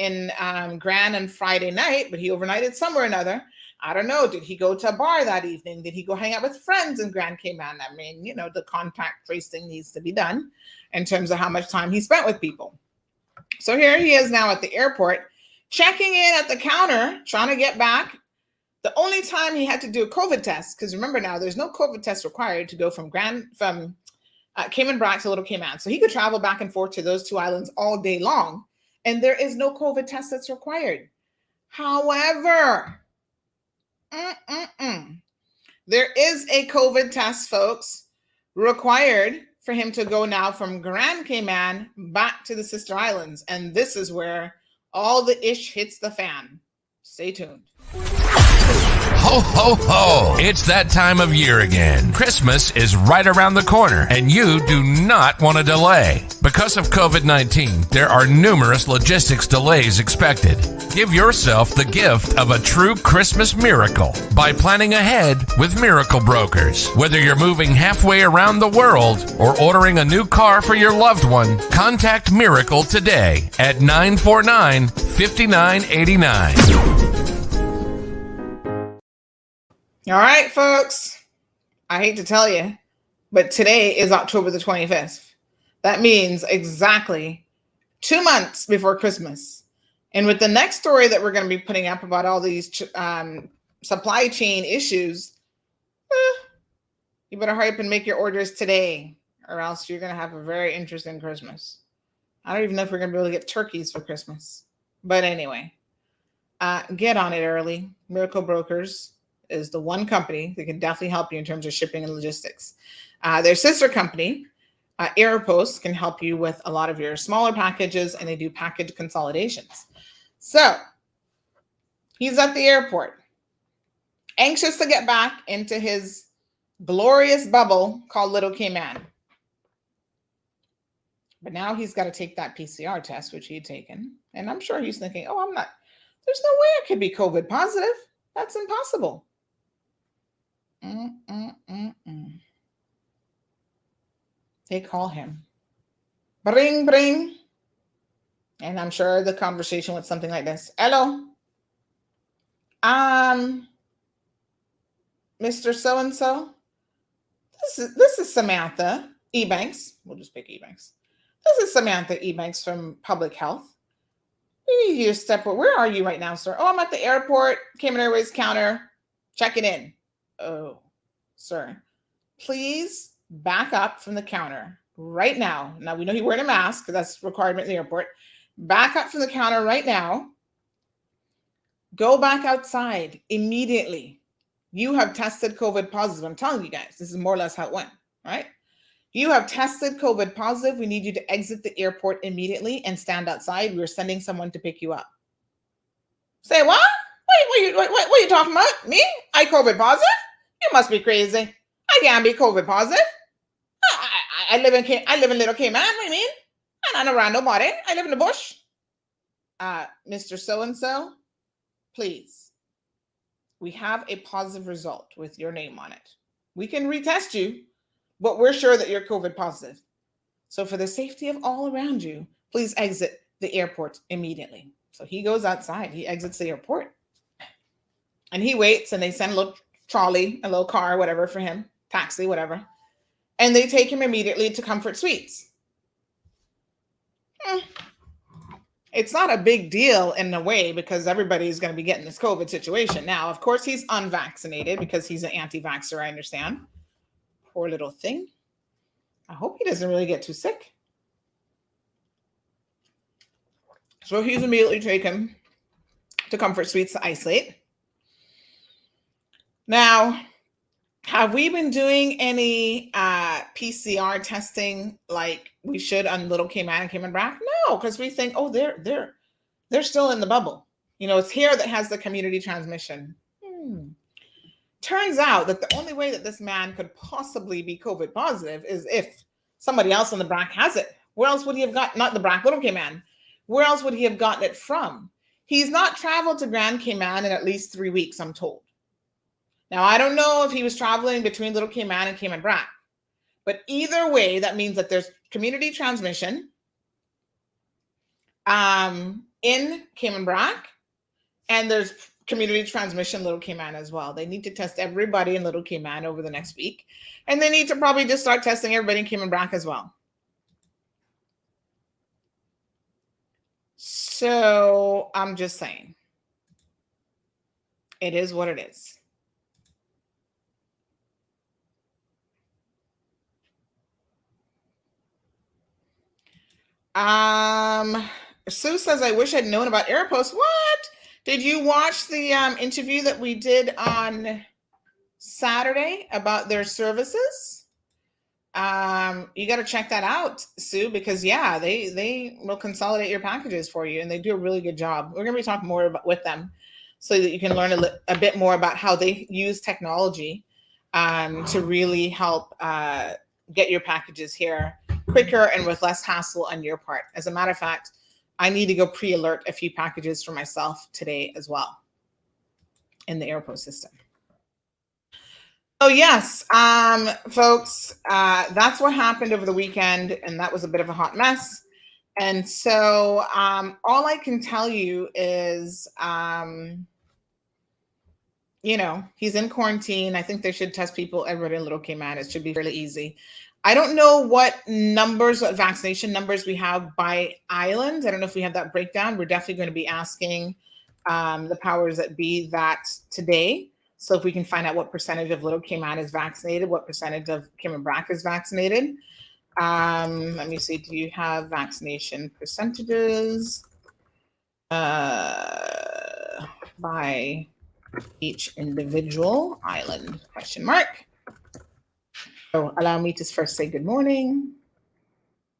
Grand on Friday night, but he overnighted somewhere or another. I don't know. Did he go to a bar that evening? Did he go hang out with friends in Grand Cayman? I mean, you know, the contact tracing needs to be done in terms of how much time he spent with people. So here he is now at the airport, checking in at the counter, trying to get back. The only time he had to do a COVID test, because remember now, there's no COVID test required to go from Cayman Brac to Little Cayman. So he could travel back and forth to those two islands all day long, and there is no COVID test that's required. However, there is a COVID test, folks, required for him to go now from Grand Cayman back to the sister islands. And this is where all the ish hits the fan. Stay tuned. Ho, ho, ho! It's that time of year again. Christmas is right around the corner, and you do not want to delay. Because of COVID-19, there are numerous logistics delays expected. Give yourself the gift of a true Christmas miracle by planning ahead with Miracle Brokers. Whether you're moving halfway around the world or ordering a new car for your loved one, contact Miracle today at 949-5989. All right, folks. I hate to tell you, but today is October the 25th. That means exactly 2 months before Christmas. And with the next story that we're going to be putting up about all these supply chain issues, you better hurry up and make your orders today, or else you're going to have a very interesting Christmas. I don't even know if we're going to be able to get turkeys for Christmas. But anyway, get on it early. Miracle Brokers is the one company that can definitely help you in terms of shipping and logistics. Their sister company, Aeropost, can help you with a lot of your smaller packages, and they do package consolidations. So he's at the airport, anxious to get back into his glorious bubble called Little Cayman. But now he's got to take that PCR test, which he had taken. And I'm sure he's thinking, oh, there's no way I could be COVID positive. That's impossible. They call him. Bring, bring. And I'm sure the conversation was something like this. Hello. Mr. So-and-so. This is Samantha Ebanks. We'll just pick Ebanks. This is Samantha Ebanks from Public Health. We need you to step. Where are you right now, sir? Oh, I'm at the airport, Cayman Airways counter, checking in. Oh, sir, please back up from the counter right now. Now, we know you're wearing a mask because that's a requirement in the airport. Back up from the counter right now. Go back outside immediately. You have tested COVID positive. I'm telling you guys, this is more or less how it went, right? You have tested COVID positive. We need you to exit the airport immediately and stand outside. We're sending someone to pick you up. Say what? What are you talking about? Me? I COVID positive? You must be crazy. I can't be COVID positive. I live in Little Cayman. What do you mean? I'm not around nobody. I live in the bush. Mr. So-and-so, please. We have a positive result with your name on it. We can retest you, but we're sure that you're COVID positive. So for the safety of all around you, please exit the airport immediately. So he goes outside. He exits the airport. And he waits, and they send a little trolley, a little car, whatever for him, taxi, whatever. And they take him immediately to Comfort Suites. It's not a big deal in a way because everybody's going to be getting this COVID situation. Now, of course, he's unvaccinated because he's an anti-vaxxer, I understand. Poor little thing. I hope he doesn't really get too sick. So he's immediately taken to Comfort Suites to isolate. Now, have we been doing any PCR testing like we should on Little Cayman and Cayman Brac? No, because we think, oh, they're still in the bubble. You know, it's here that has the community transmission. Turns out that the only way that this man could possibly be COVID positive is if somebody else on the Brac has it. Where else would he have got, not the BRAC, Little Cayman, where else would he have gotten it from? He's not traveled to Grand Cayman in at least 3 weeks, I'm told. Now, I don't know if he was traveling between Little Cayman and Cayman BRAC, but either way, that means that there's community transmission in Cayman BRAC, and there's community transmission Little Cayman as well. They need to test everybody in Little Cayman over the next week, and they need to probably just start testing everybody in Cayman BRAC as well. So I'm just saying, it is what it is. Sue says, I wish I'd known about Airpost. What? Did you watch the interview that we did on Saturday about their services? You got to check that out, Sue, because yeah, they will consolidate your packages for you, and they do a really good job. We're going to be talking more with them so that you can learn a bit more about how they use technology to really help get your packages here quicker and with less hassle on your part. As a matter of fact, I need to go pre-alert a few packages for myself today as well in the Airpost system. Oh yes, folks, that's what happened over the weekend, and that was a bit of a hot mess. And so all I can tell you is, you know, he's in quarantine. I think they should test people, everybody in Little Cayman. It should be fairly easy. I don't know what numbers, what vaccination numbers we have by island. I don't know if we have that breakdown. We're definitely going to be asking the powers that be that today. So if we can find out what percentage of Little Cayman is vaccinated, what percentage of Cayman BRAC is vaccinated. Let me see, do you have vaccination percentages by each individual island, question mark. So allow me to first say good morning.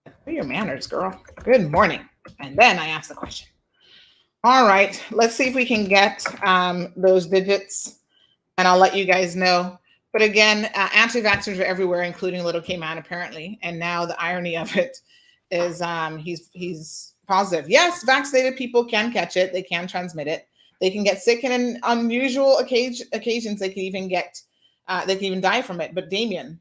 What are your manners, girl? Good morning. And then I ask the question. All right, let's see if we can get those digits, and I'll let you guys know. But again, anti-vaxxers are everywhere, including Little Cayman, apparently. And now the irony of it is he's positive. Yes, vaccinated people can catch it. They can transmit it. They can get sick, and in unusual occasions, they can even die from it. But Damien,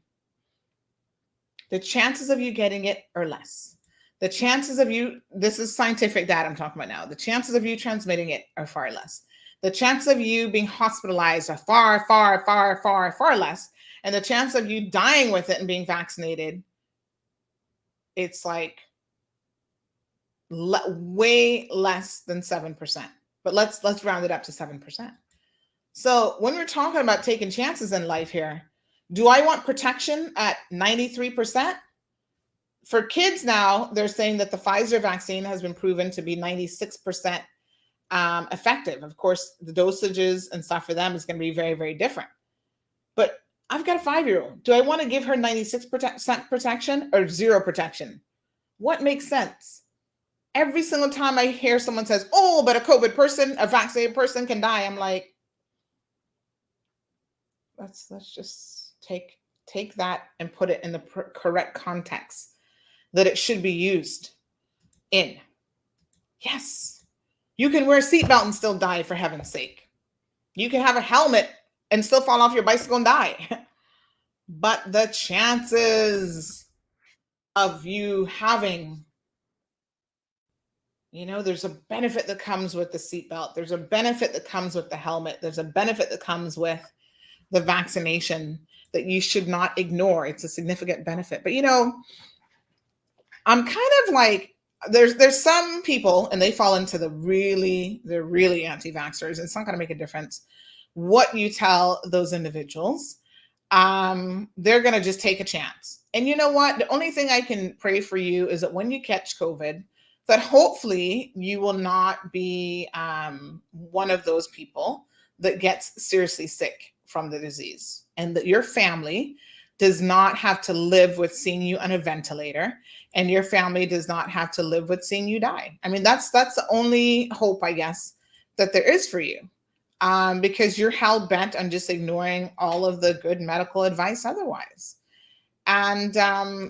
the chances of you getting it are less. The chances of you, this is scientific data I'm talking about now, the chances of you transmitting it are far less. The chance of you being hospitalized are far, far, far, far, far less. And the chance of you dying with it and being vaccinated, it's like way less than 7%. But let's round it up to 7%. So when we're talking about taking chances in life here, do I want protection at 93%? For kids now, they're saying that the Pfizer vaccine has been proven to be 96% effective. Of course, the dosages and stuff for them is going to be very, very different. But I've got a 5-year-old. Do I want to give her 96% protection or 0 protection? What makes sense? Every single time I hear someone says, oh, but a vaccinated person can die, I'm like, let's just take that and put it in the correct context that it should be used in. Yes, you can wear a seatbelt and still die, for heaven's sake. You can have a helmet and still fall off your bicycle and die. But the chances of you having, you know, there's a benefit that comes with the seatbelt. There's a benefit that comes with the helmet. There's a benefit that comes with the vaccination that you should not ignore. It's a significant benefit. But, you know, I'm kind of like, there's some people, and they fall into they're really anti-vaxxers. It's not going to make a difference what you tell those individuals. They're going to just take a chance. And you know what? The only thing I can pray for you is that when you catch COVID, that hopefully you will not be one of those people that gets seriously sick from the disease, and that your family does not have to live with seeing you on a ventilator, and your family does not have to live with seeing you die. I mean, that's the only hope, I guess, that there is for you, because you're hell bent on just ignoring all of the good medical advice otherwise. And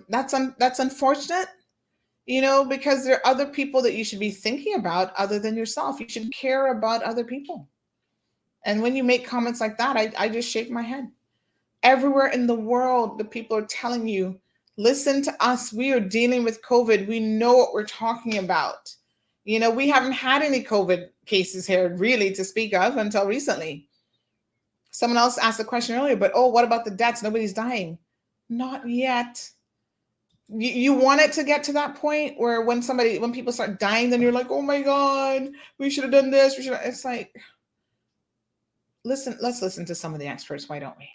that's unfortunate. because there are other people that you should be thinking about other than yourself. You should care about other people. And when you make comments like that, I just shake my head. Everywhere in the world, the people are telling you, listen to us. We are dealing with COVID. We know what we're talking about. We haven't had any COVID cases here really to speak of until recently. Someone else asked the question earlier, but what about the deaths? Nobody's dying. Not yet. You want it to get to that point where when people start dying, then you're like, oh my God, we should have done this. It's like, let's listen to some of the experts. Why don't we?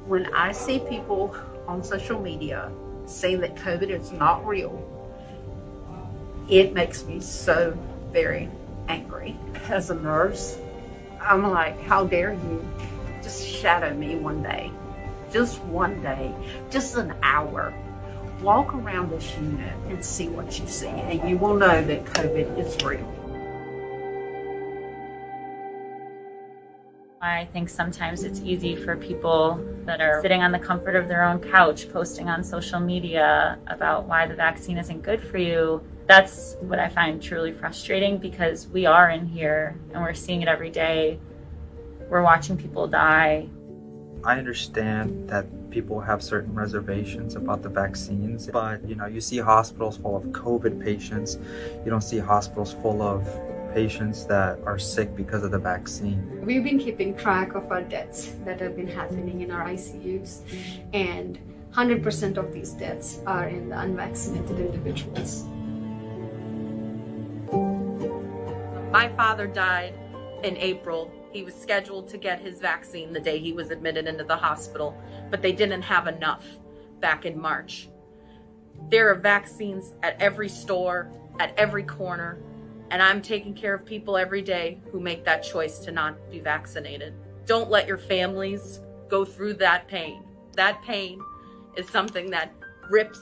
When I see people on social media saying that COVID is not real, it makes me so very angry. As a nurse, I'm like, how dare you just shadow me one day, just one day, just an hour. Walk around this unit and see what you see, and you will know that COVID is real. I think sometimes it's easy for people that are sitting on the comfort of their own couch, posting on social media about why the vaccine isn't good for you. That's what I find truly frustrating, because we are in here and we're seeing it every day. We're watching people die. I understand that people have certain reservations about the vaccines, but you see hospitals full of COVID patients. You don't see hospitals full of patients that are sick because of the vaccine. We've been keeping track of our deaths that have been happening in our ICUs, and 100% of these deaths are in the unvaccinated individuals. My father died in April. He was scheduled to get his vaccine the day he was admitted into the hospital, but they didn't have enough back in March. There are vaccines at every store, at every corner, and I'm taking care of people every day who make that choice to not be vaccinated. Don't let your families go through that pain. That pain is something that rips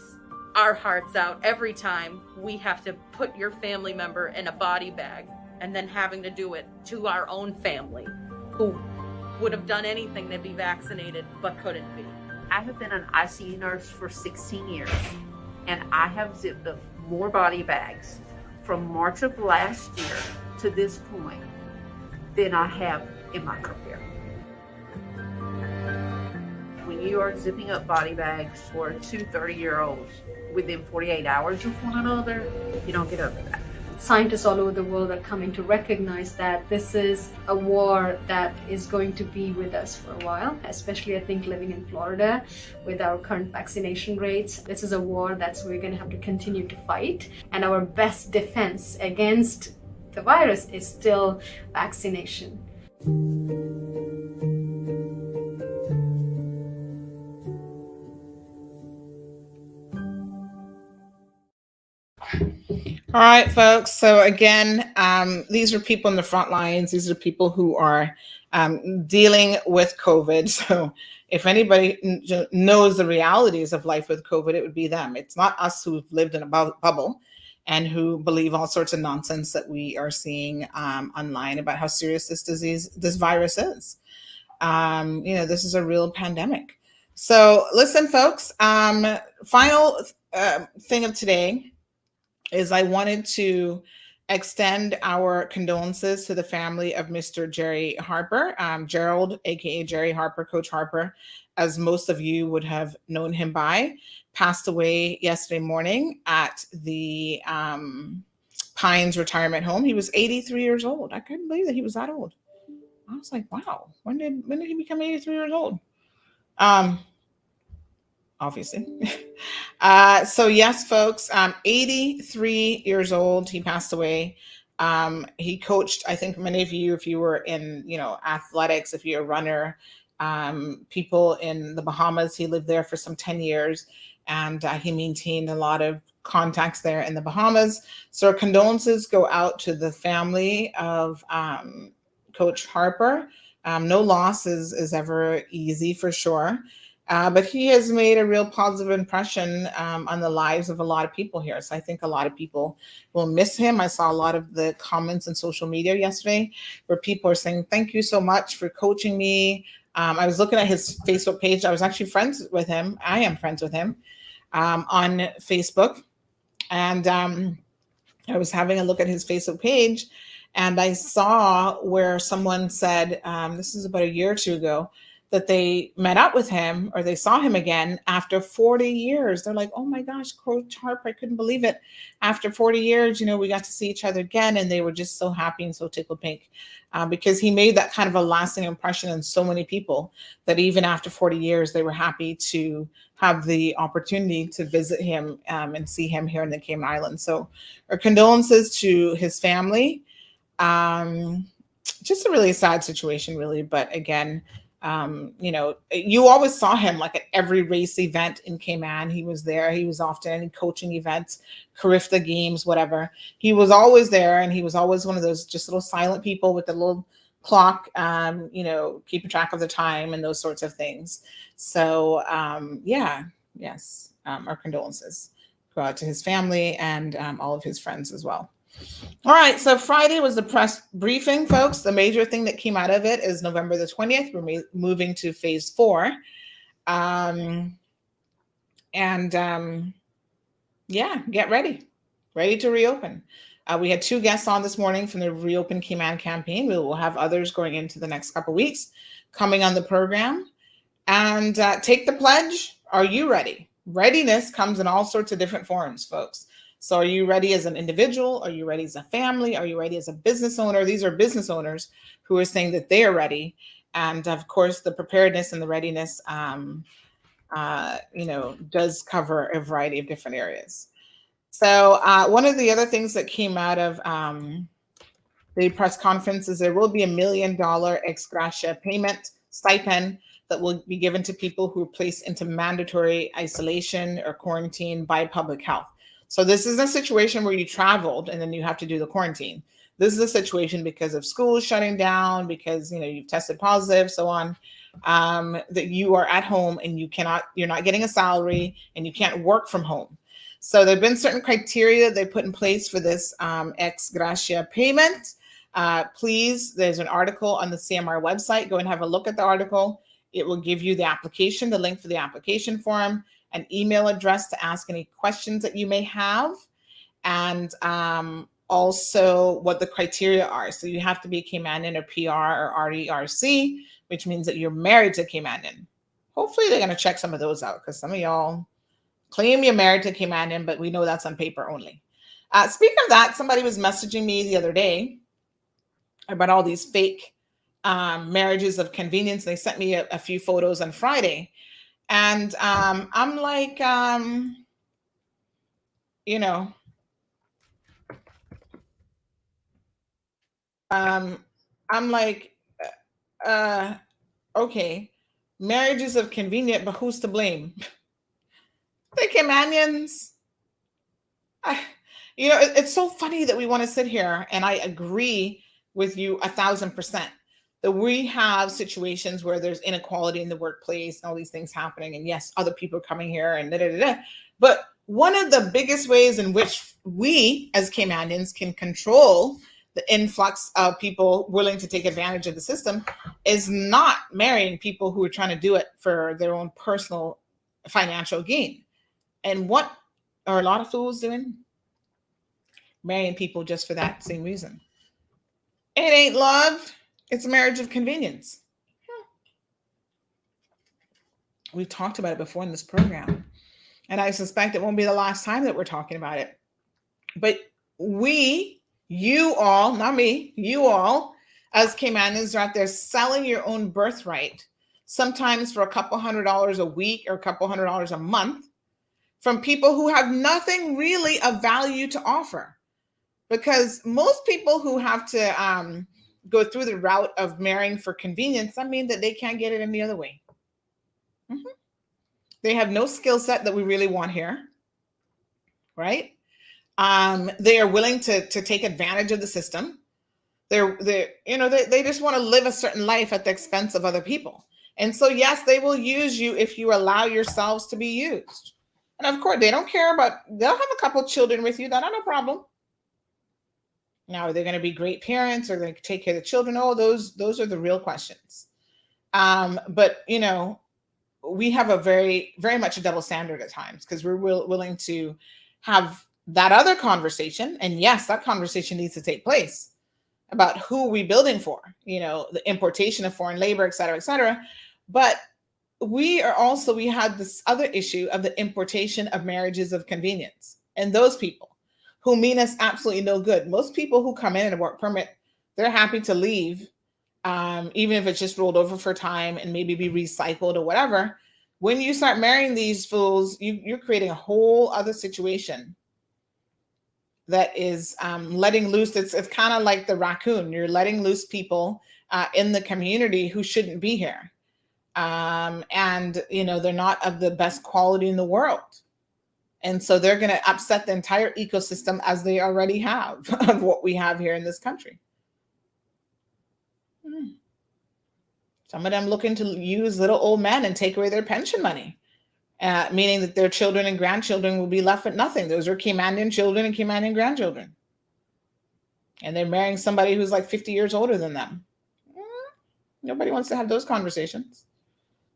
our hearts out every time we have to put your family member in a body bag, and then having to do it to our own family who would have done anything to be vaccinated but couldn't be. I have been an ICU nurse for 16 years, and I have zipped up more body bags from March of last year to this point than I have in my career. When you are zipping up body bags for two 30-year-olds within 48 hours of one another, you don't get over that. Scientists all over the world are coming to recognize that this is a war that is going to be with us for a while, especially I think living in Florida with our current vaccination rates. This is a war that we're going to have to continue to fight, and our best defense against the virus is still vaccination. All right, folks. So again, these are people in the front lines. These are people who are dealing with COVID. So if anybody knows the realities of life with COVID, it would be them. It's not us who've lived in a bubble and who believe all sorts of nonsense that we are seeing online about how serious this virus is. This is a real pandemic. So listen, folks, final thing of today is I wanted to extend our condolences to the family of Mr. Jerry Harper, Gerald, aka Jerry Harper, Coach Harper, as most of you would have known him by, passed away yesterday morning at the Pines retirement home. He was 83 years old. I couldn't believe that he was that old. I was like, wow, when did he become 83 years old? Obviously. So yes, folks, 83 years old, he passed away. He coached, I think many of you, if you were in, athletics, if you're a runner, people in the Bahamas, he lived there for some 10 years and he maintained a lot of contacts there in the Bahamas. So our condolences go out to the family of Coach Harper. No loss is ever easy for sure. But he has made a real positive impression on the lives of a lot of people here. So I think a lot of people will miss him. I saw a lot of the comments on social media yesterday where people are saying, thank you so much for coaching me. I was looking at his Facebook page. I was actually friends with him. I am friends with him on Facebook. And I was having a look at his Facebook page, and I saw where someone said, this is about a year or two ago, that they met up with him, or they saw him again after 40 years. They're like, oh my gosh, Coach Harper, I couldn't believe it. After 40 years, we got to see each other again. And they were just so happy and so tickled pink because he made that kind of a lasting impression on so many people that even after 40 years, they were happy to have the opportunity to visit him and see him here in the Cayman Islands. So our condolences to his family. Just a really sad situation, really. But again, you always saw him like at every race event in Cayman. He was there. He was often in coaching events, Carifta games, whatever. He was always there, and he was always one of those just little silent people with the little clock, keeping track of the time and those sorts of things. So, yes, our condolences go out to his family and all of his friends as well. All right, so Friday was the press briefing, folks. The major thing that came out of it is November the 20th. We're moving to phase 4. Get ready to reopen. We had 2 guests on this morning from the Reopen Cayman Campaign. We will have others going into the next couple of weeks coming on the program. And take the pledge. Are you ready? Readiness comes in all sorts of different forms, folks. So are you ready as an individual? Are you ready as a family? Are you ready as a business owner? These are business owners who are saying that they are ready. And of course, the preparedness and the readiness, does cover a variety of different areas. So one of the other things that came out of the press conference is there will be $1 million ex gratia payment stipend that will be given to people who are placed into mandatory isolation or quarantine by public health. So this is a situation where you traveled and then you have to do the quarantine. This is a situation because of schools shutting down, because you've tested positive, so on, that you are at home and you're not getting a salary and you can't work from home. So there have been certain criteria they put in place for this ex gratia payment. Please, there's an article on the CMR website. Go and have a look at the article. It will give you the application, the link for the application form, an email address to ask any questions that you may have, and also what the criteria are. So you have to be a Caymanian or PR or RERC, which means that you're married to a Caymanian. Hopefully they're going to check some of those out, because some of y'all claim you're married to a Caymanian, but we know that's on paper only. Speaking of that, somebody was messaging me the other day about all these fake marriages of convenience. They sent me a few photos on Friday. And I'm like, I'm like, okay, marriages of convenient, but who's to blame? The Caymanians. It's so funny that we want to sit here, and I agree with you 1,000%. That we have situations where there's inequality in the workplace and all these things happening. And yes, other people are coming here and da-da-da-da. But one of the biggest ways in which we as Caymanians can control the influx of people willing to take advantage of the system is not marrying people who are trying to do it for their own personal financial gain. And what are a lot of fools doing? Marrying people just for that same reason. It ain't love. It's a marriage of convenience. We've talked about it before in this program, and I suspect it won't be the last time that we're talking about it. But you all, not me, you all, as Caymanians, are out there selling your own birthright, sometimes for a couple $100 a week or a couple $100 a month, from people who have nothing really of value to offer. Because most people who have to go through the route of marrying for convenience, I mean that they can't get it any other way. Mm-hmm. They have no skill set that we really want here, right? They are willing to take advantage of the system. They just want to live a certain life at the expense of other people. And so, yes, they will use you if you allow yourselves to be used. And of course, they don't care about, they'll have a couple children with you. That's not a problem. Now, are they going to be great parents? Or are they going to take care of the children? Oh, those are the real questions. But, we have a very, very much a double standard at times, because we're willing to have that other conversation, and yes, that conversation needs to take place about who we building for, the importation of foreign labor, et cetera, et cetera. But we had this other issue of the importation of marriages of convenience, and those people who mean us absolutely no good. Most people who come in a work permit, they're happy to leave, even if it's just rolled over for time and maybe be recycled or whatever. When you start marrying these fools, you're creating a whole other situation that is letting loose. It's kind of like the raccoon. You're letting loose people in the community who shouldn't be here. And they're not of the best quality in the world. And so they're going to upset the entire ecosystem, as they already have, of what we have here in this country. Some of them looking to use little old men and take away their pension money, meaning that their children and grandchildren will be left with nothing. Those are Caymanian children and Caymanian grandchildren. And they're marrying somebody who's like 50 years older than them. Nobody wants to have those conversations.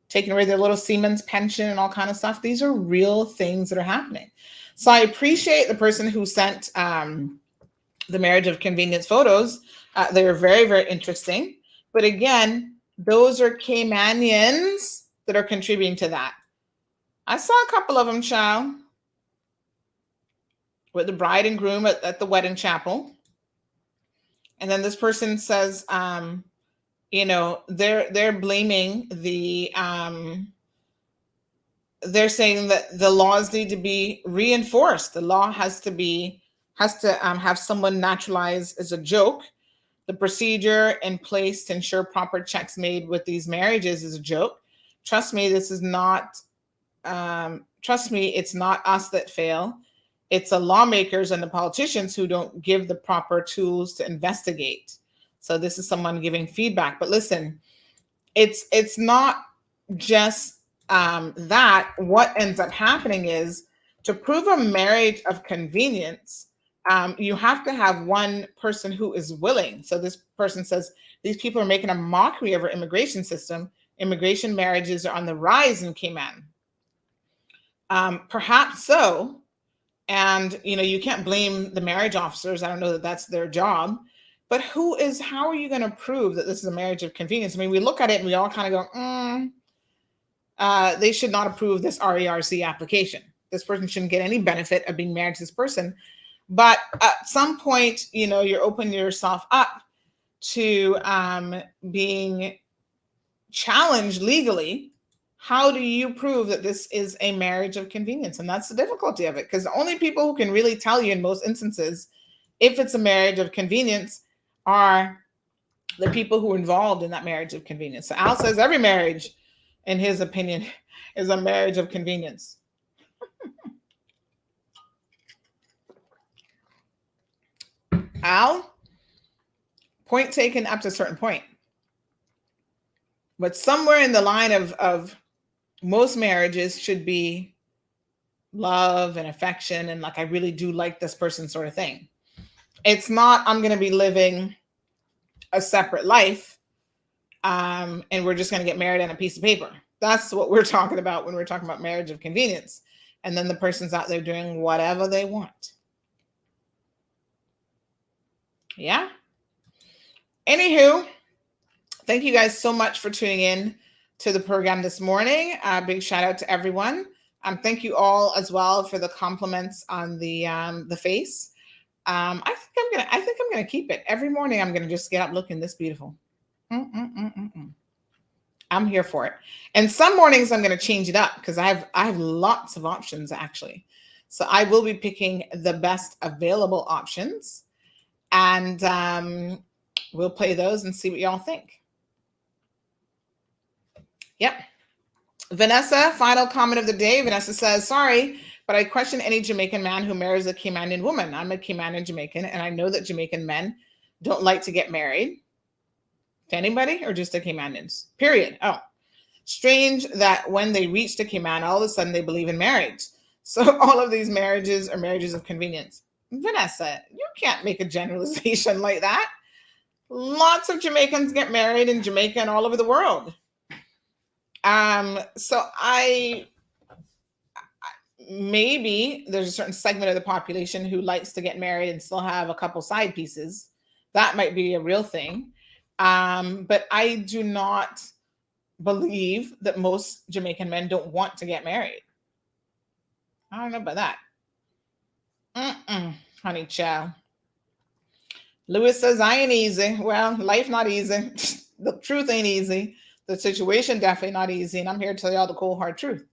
Taking away their little Siemens pension and all kind of stuff. These are real things that are happening. So I appreciate the person who sent the marriage of convenience photos. They were very, very interesting. But again, those are Caymanians that are contributing to that. I saw a couple of them, child, with the bride and groom at the wedding chapel. And then this person says, they're blaming they're saying that the laws need to be reinforced. The law has to have someone naturalized as a joke. The procedure in place to ensure proper checks made with these marriages is a joke. Trust me, this is not, trust me, it's not us that fail. It's the lawmakers and the politicians who don't give the proper tools to investigate. So this is someone giving feedback. But listen, it's not just that. What ends up happening is, to prove a marriage of convenience, you have to have one person who is willing. So this person says, these people are making a mockery of our immigration system. Immigration marriages are on the rise in Cayman. Perhaps so. And, you can't blame the marriage officers. I don't know that that's their job. But how are you going to prove that this is a marriage of convenience? I mean, we look at it and we all kind of go, they should not approve this RERC application. This person shouldn't get any benefit of being married to this person. But at some point, you're opening yourself up to being challenged legally. How do you prove that this is a marriage of convenience? And that's the difficulty of it, because the only people who can really tell you in most instances if it's a marriage of convenience are the people who are involved in that marriage of convenience. So Al says every marriage, in his opinion, is a marriage of convenience. Al, point taken up to a certain point. But somewhere in the line of most marriages should be love and affection and like, I really do like this person sort of thing. It's not, I'm going to be living a separate life and we're just going to get married on a piece of paper. That's what we're talking about when we're talking about marriage of convenience. And then the person's out there doing whatever they want. Yeah. Anywho, thank you guys so much for tuning in to the program this morning. Big shout out to everyone. Thank you all as well for the compliments on the face. I think I'm gonna keep it. Every morning I'm gonna just get up looking this beautiful. I'm here for it. And some mornings I'm gonna change it up because I have lots of options actually. So I will be picking the best available options, and we'll play those and see what y'all think. Yep. Vanessa, final comment of the day. Vanessa says, sorry, but I question any Jamaican man who marries a Caymanian woman. I'm a Caymanian Jamaican, and I know that Jamaican men don't like to get married. To anybody or just to Caymanians? Period. Oh, strange that when they reach the Cayman, all of a sudden they believe in marriage. So all of these marriages are marriages of convenience. Vanessa, you can't make a generalization like that. Lots of Jamaicans get married in Jamaica and all over the world. So maybe there's a certain segment of the population who likes to get married and still have a couple side pieces. That might be a real thing. But I do not believe that most Jamaican men don't want to get married. I don't know about that. Honey child. Lewis says, I ain't easy. Well, life not easy. The truth ain't easy. The situation definitely not easy. And I'm here to tell y'all the cold, hard truth.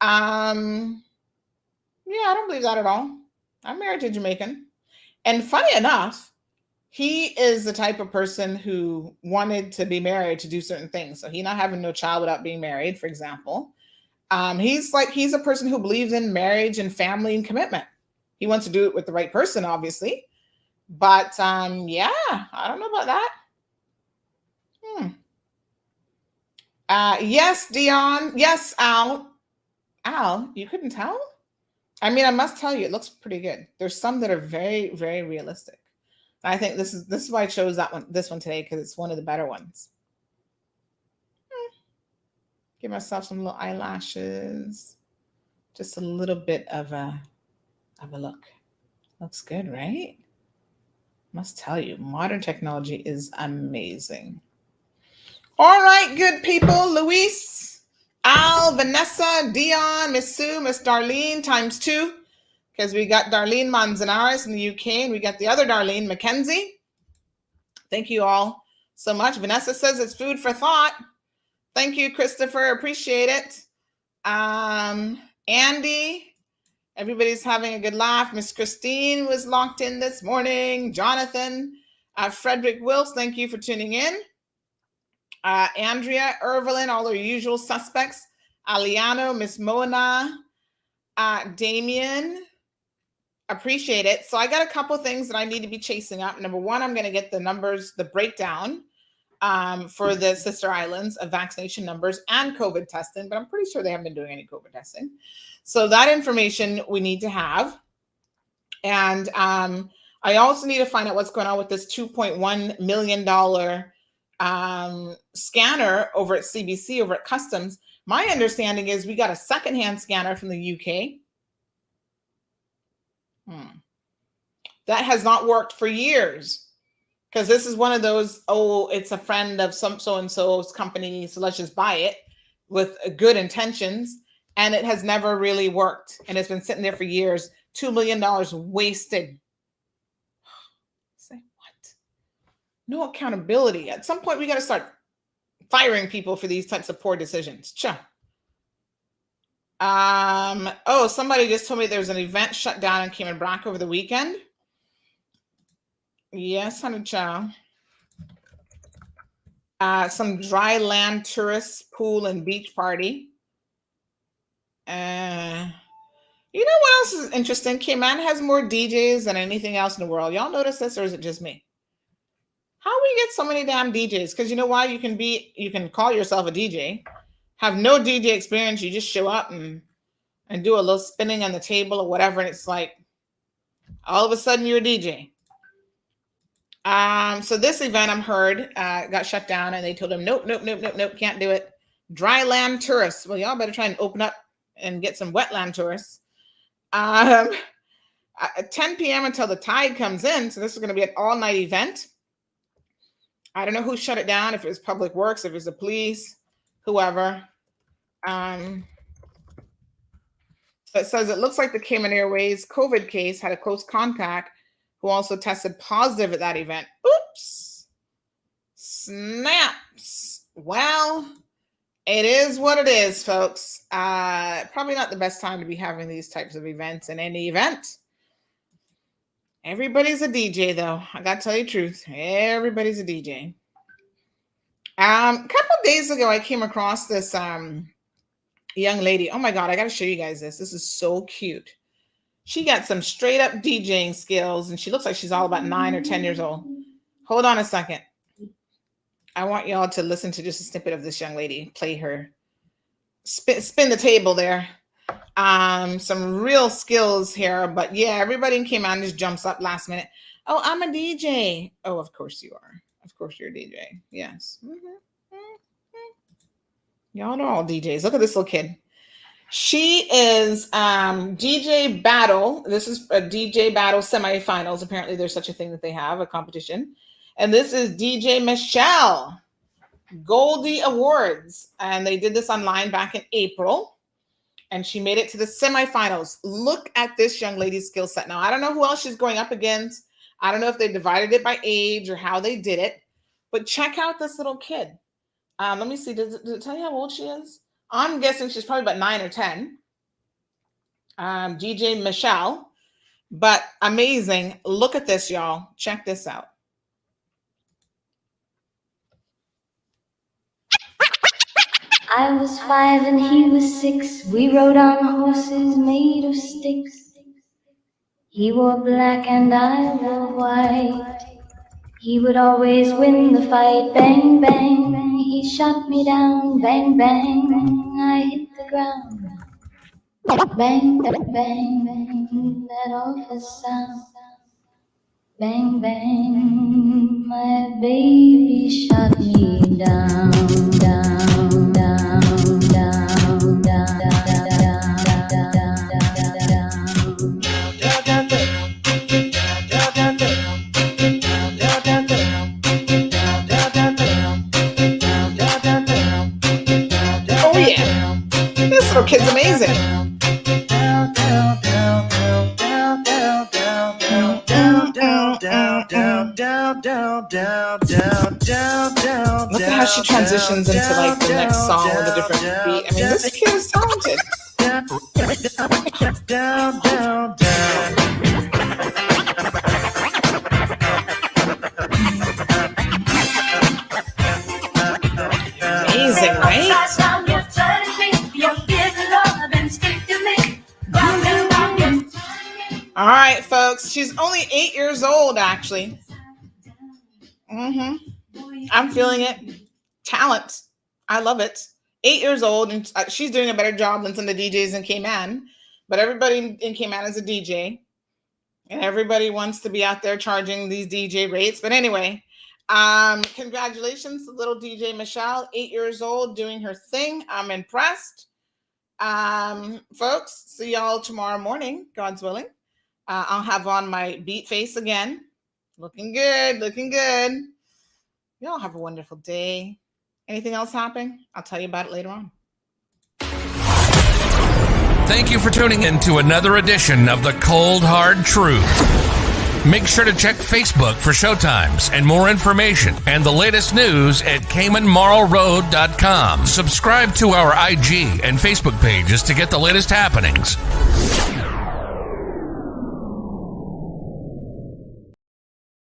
Yeah, I don't believe that at all. I'm married to a Jamaican. And funny enough, he is the type of person who wanted to be married to do certain things. So he not having no child without being married, for example. He's a person who believes in marriage and family and commitment. He wants to do it with the right person, obviously. But yeah, I don't know about that. Yes, Dion. Yes, Al. Al, you couldn't tell? I mean, I must tell you, it looks pretty good. There's some that are very, very realistic. I think this is why I chose this one today, because it's one of the better ones. Give myself some little eyelashes. Just a little bit of a look. Looks good, right? Must tell you, modern technology is amazing. All right, good people. Luis, Al, Vanessa, Dion, Miss Sue, Miss Darlene times 2. Because we got Darlene Manzanares in the UK, and we got the other Darlene, Mackenzie. Thank you all so much. Vanessa says it's food for thought. Thank you, Christopher. Appreciate it. Andy, everybody's having a good laugh. Miss Christine was locked in this morning. Jonathan, Frederick Wills, thank you for tuning in. Andrea, Irvelin, all our usual suspects. Aliano, Miss Mona, Damien. Appreciate it. So I got a couple things that I need to be chasing up. Number one, I'm going to get the numbers, the breakdown for the sister islands of vaccination numbers and COVID testing, but I'm pretty sure they haven't been doing any COVID testing. So that information we need to have. And I also need to find out what's going on with this $2.1 million scanner over at CBC, over at Customs. My understanding is we got a secondhand scanner from the UK. That has not worked for years, because this is one of those, it's a friend of some so-and-so's company, so let's just buy it with good intentions. And it has never really worked. And it's been sitting there for years. $2 million wasted. Say what? No accountability. At some point, we got to start firing people for these types of poor decisions. Somebody just told me there was an event shut down in Cayman Brac over the weekend. Yes, honey child. Some dry land tourists pool and beach party. You know what else is interesting? Cayman has more DJs than anything else in the world. Y'all notice this, or is it just me? How we get so many damn DJs? Because you know why? You can call yourself a DJ, have no DJ experience. You just show up and do a little spinning on the table or whatever, and it's like all of a sudden you're a DJ. So this event, I'm heard, got shut down, and they told them, nope, can't do it. Dry land tourists. Well, y'all better try and open up and get some wetland tourists. 10 p.m. until the tide comes in. So this is going to be an all-night event. I don't know who shut it down, if it was Public Works, if it was the police, whoever. It says it looks like the Cayman Airways COVID case had a close contact who also tested positive at that event. Oops. Snaps. Well, it is what it is, folks. Probably not the best time to be having these types of events in any event. Everybody's a DJ, though. I got to tell you the truth. Everybody's a DJ. A couple of days ago, I came across this young lady. Oh, my God. I got to show you guys this. This is so cute. She got some straight up DJing skills, and she looks like she's all about 9 or 10 years old. Hold on a second. I want y'all to listen to just a snippet of this young lady play her spin the table there. Some real skills here, but yeah, everybody in Cayman just jumps up last minute. Oh, I'm a DJ. Oh, of course you are. Of course you're a DJ. Yes. Y'all are all DJs. Look at this little kid. She is DJ Battle. This is a DJ Battle semifinals. Apparently, there's such a thing that they have, a competition. And this is DJ Michelle Goldie Awards. And they did this online back in April. And she made it to the semifinals. Look at this young lady's skill set. Now, I don't know who else she's going up against. I don't know if they divided it by age or how they did it. But check out this little kid. Let me see. Does it tell you how old she is? I'm guessing she's probably about 9 or 10. DJ Michelle. But amazing. Look at this, y'all. Check this out. I was 5 and he was 6. We rode on horses made of sticks. He wore black and I wore white. He would always win the fight. Bang, bang, he shot me down. Bang, bang, I hit the ground. Bang, bang, bang, that awful sound. Bang, bang, my baby shot me down, down, down, down, down, down, Oh yeah, this little kid's amazing. Look at how she transitions into like the next song with a different beat. I mean, this kid is talented. Amazing, right? All right, folks. She's only 8 years old, actually. I'm feeling it. Talent. I love it. 8 years old, and she's doing a better job than some of the DJs in Cayman. But everybody in Cayman is a DJ, and everybody wants to be out there charging these DJ rates. But anyway, congratulations to little DJ Michelle, 8 years old, doing her thing. I'm impressed. Folks, see y'all tomorrow morning, God's willing. I'll have on my beat face again. Looking good, looking good. Y'all have a wonderful day. Anything else happening? I'll tell you about it later on. Thank you for tuning in to another edition of The Cold Hard Truth. Make sure to check Facebook for showtimes and more information and the latest news at CaymanMarlRoad.com. Subscribe to our IG and Facebook pages to get the latest happenings.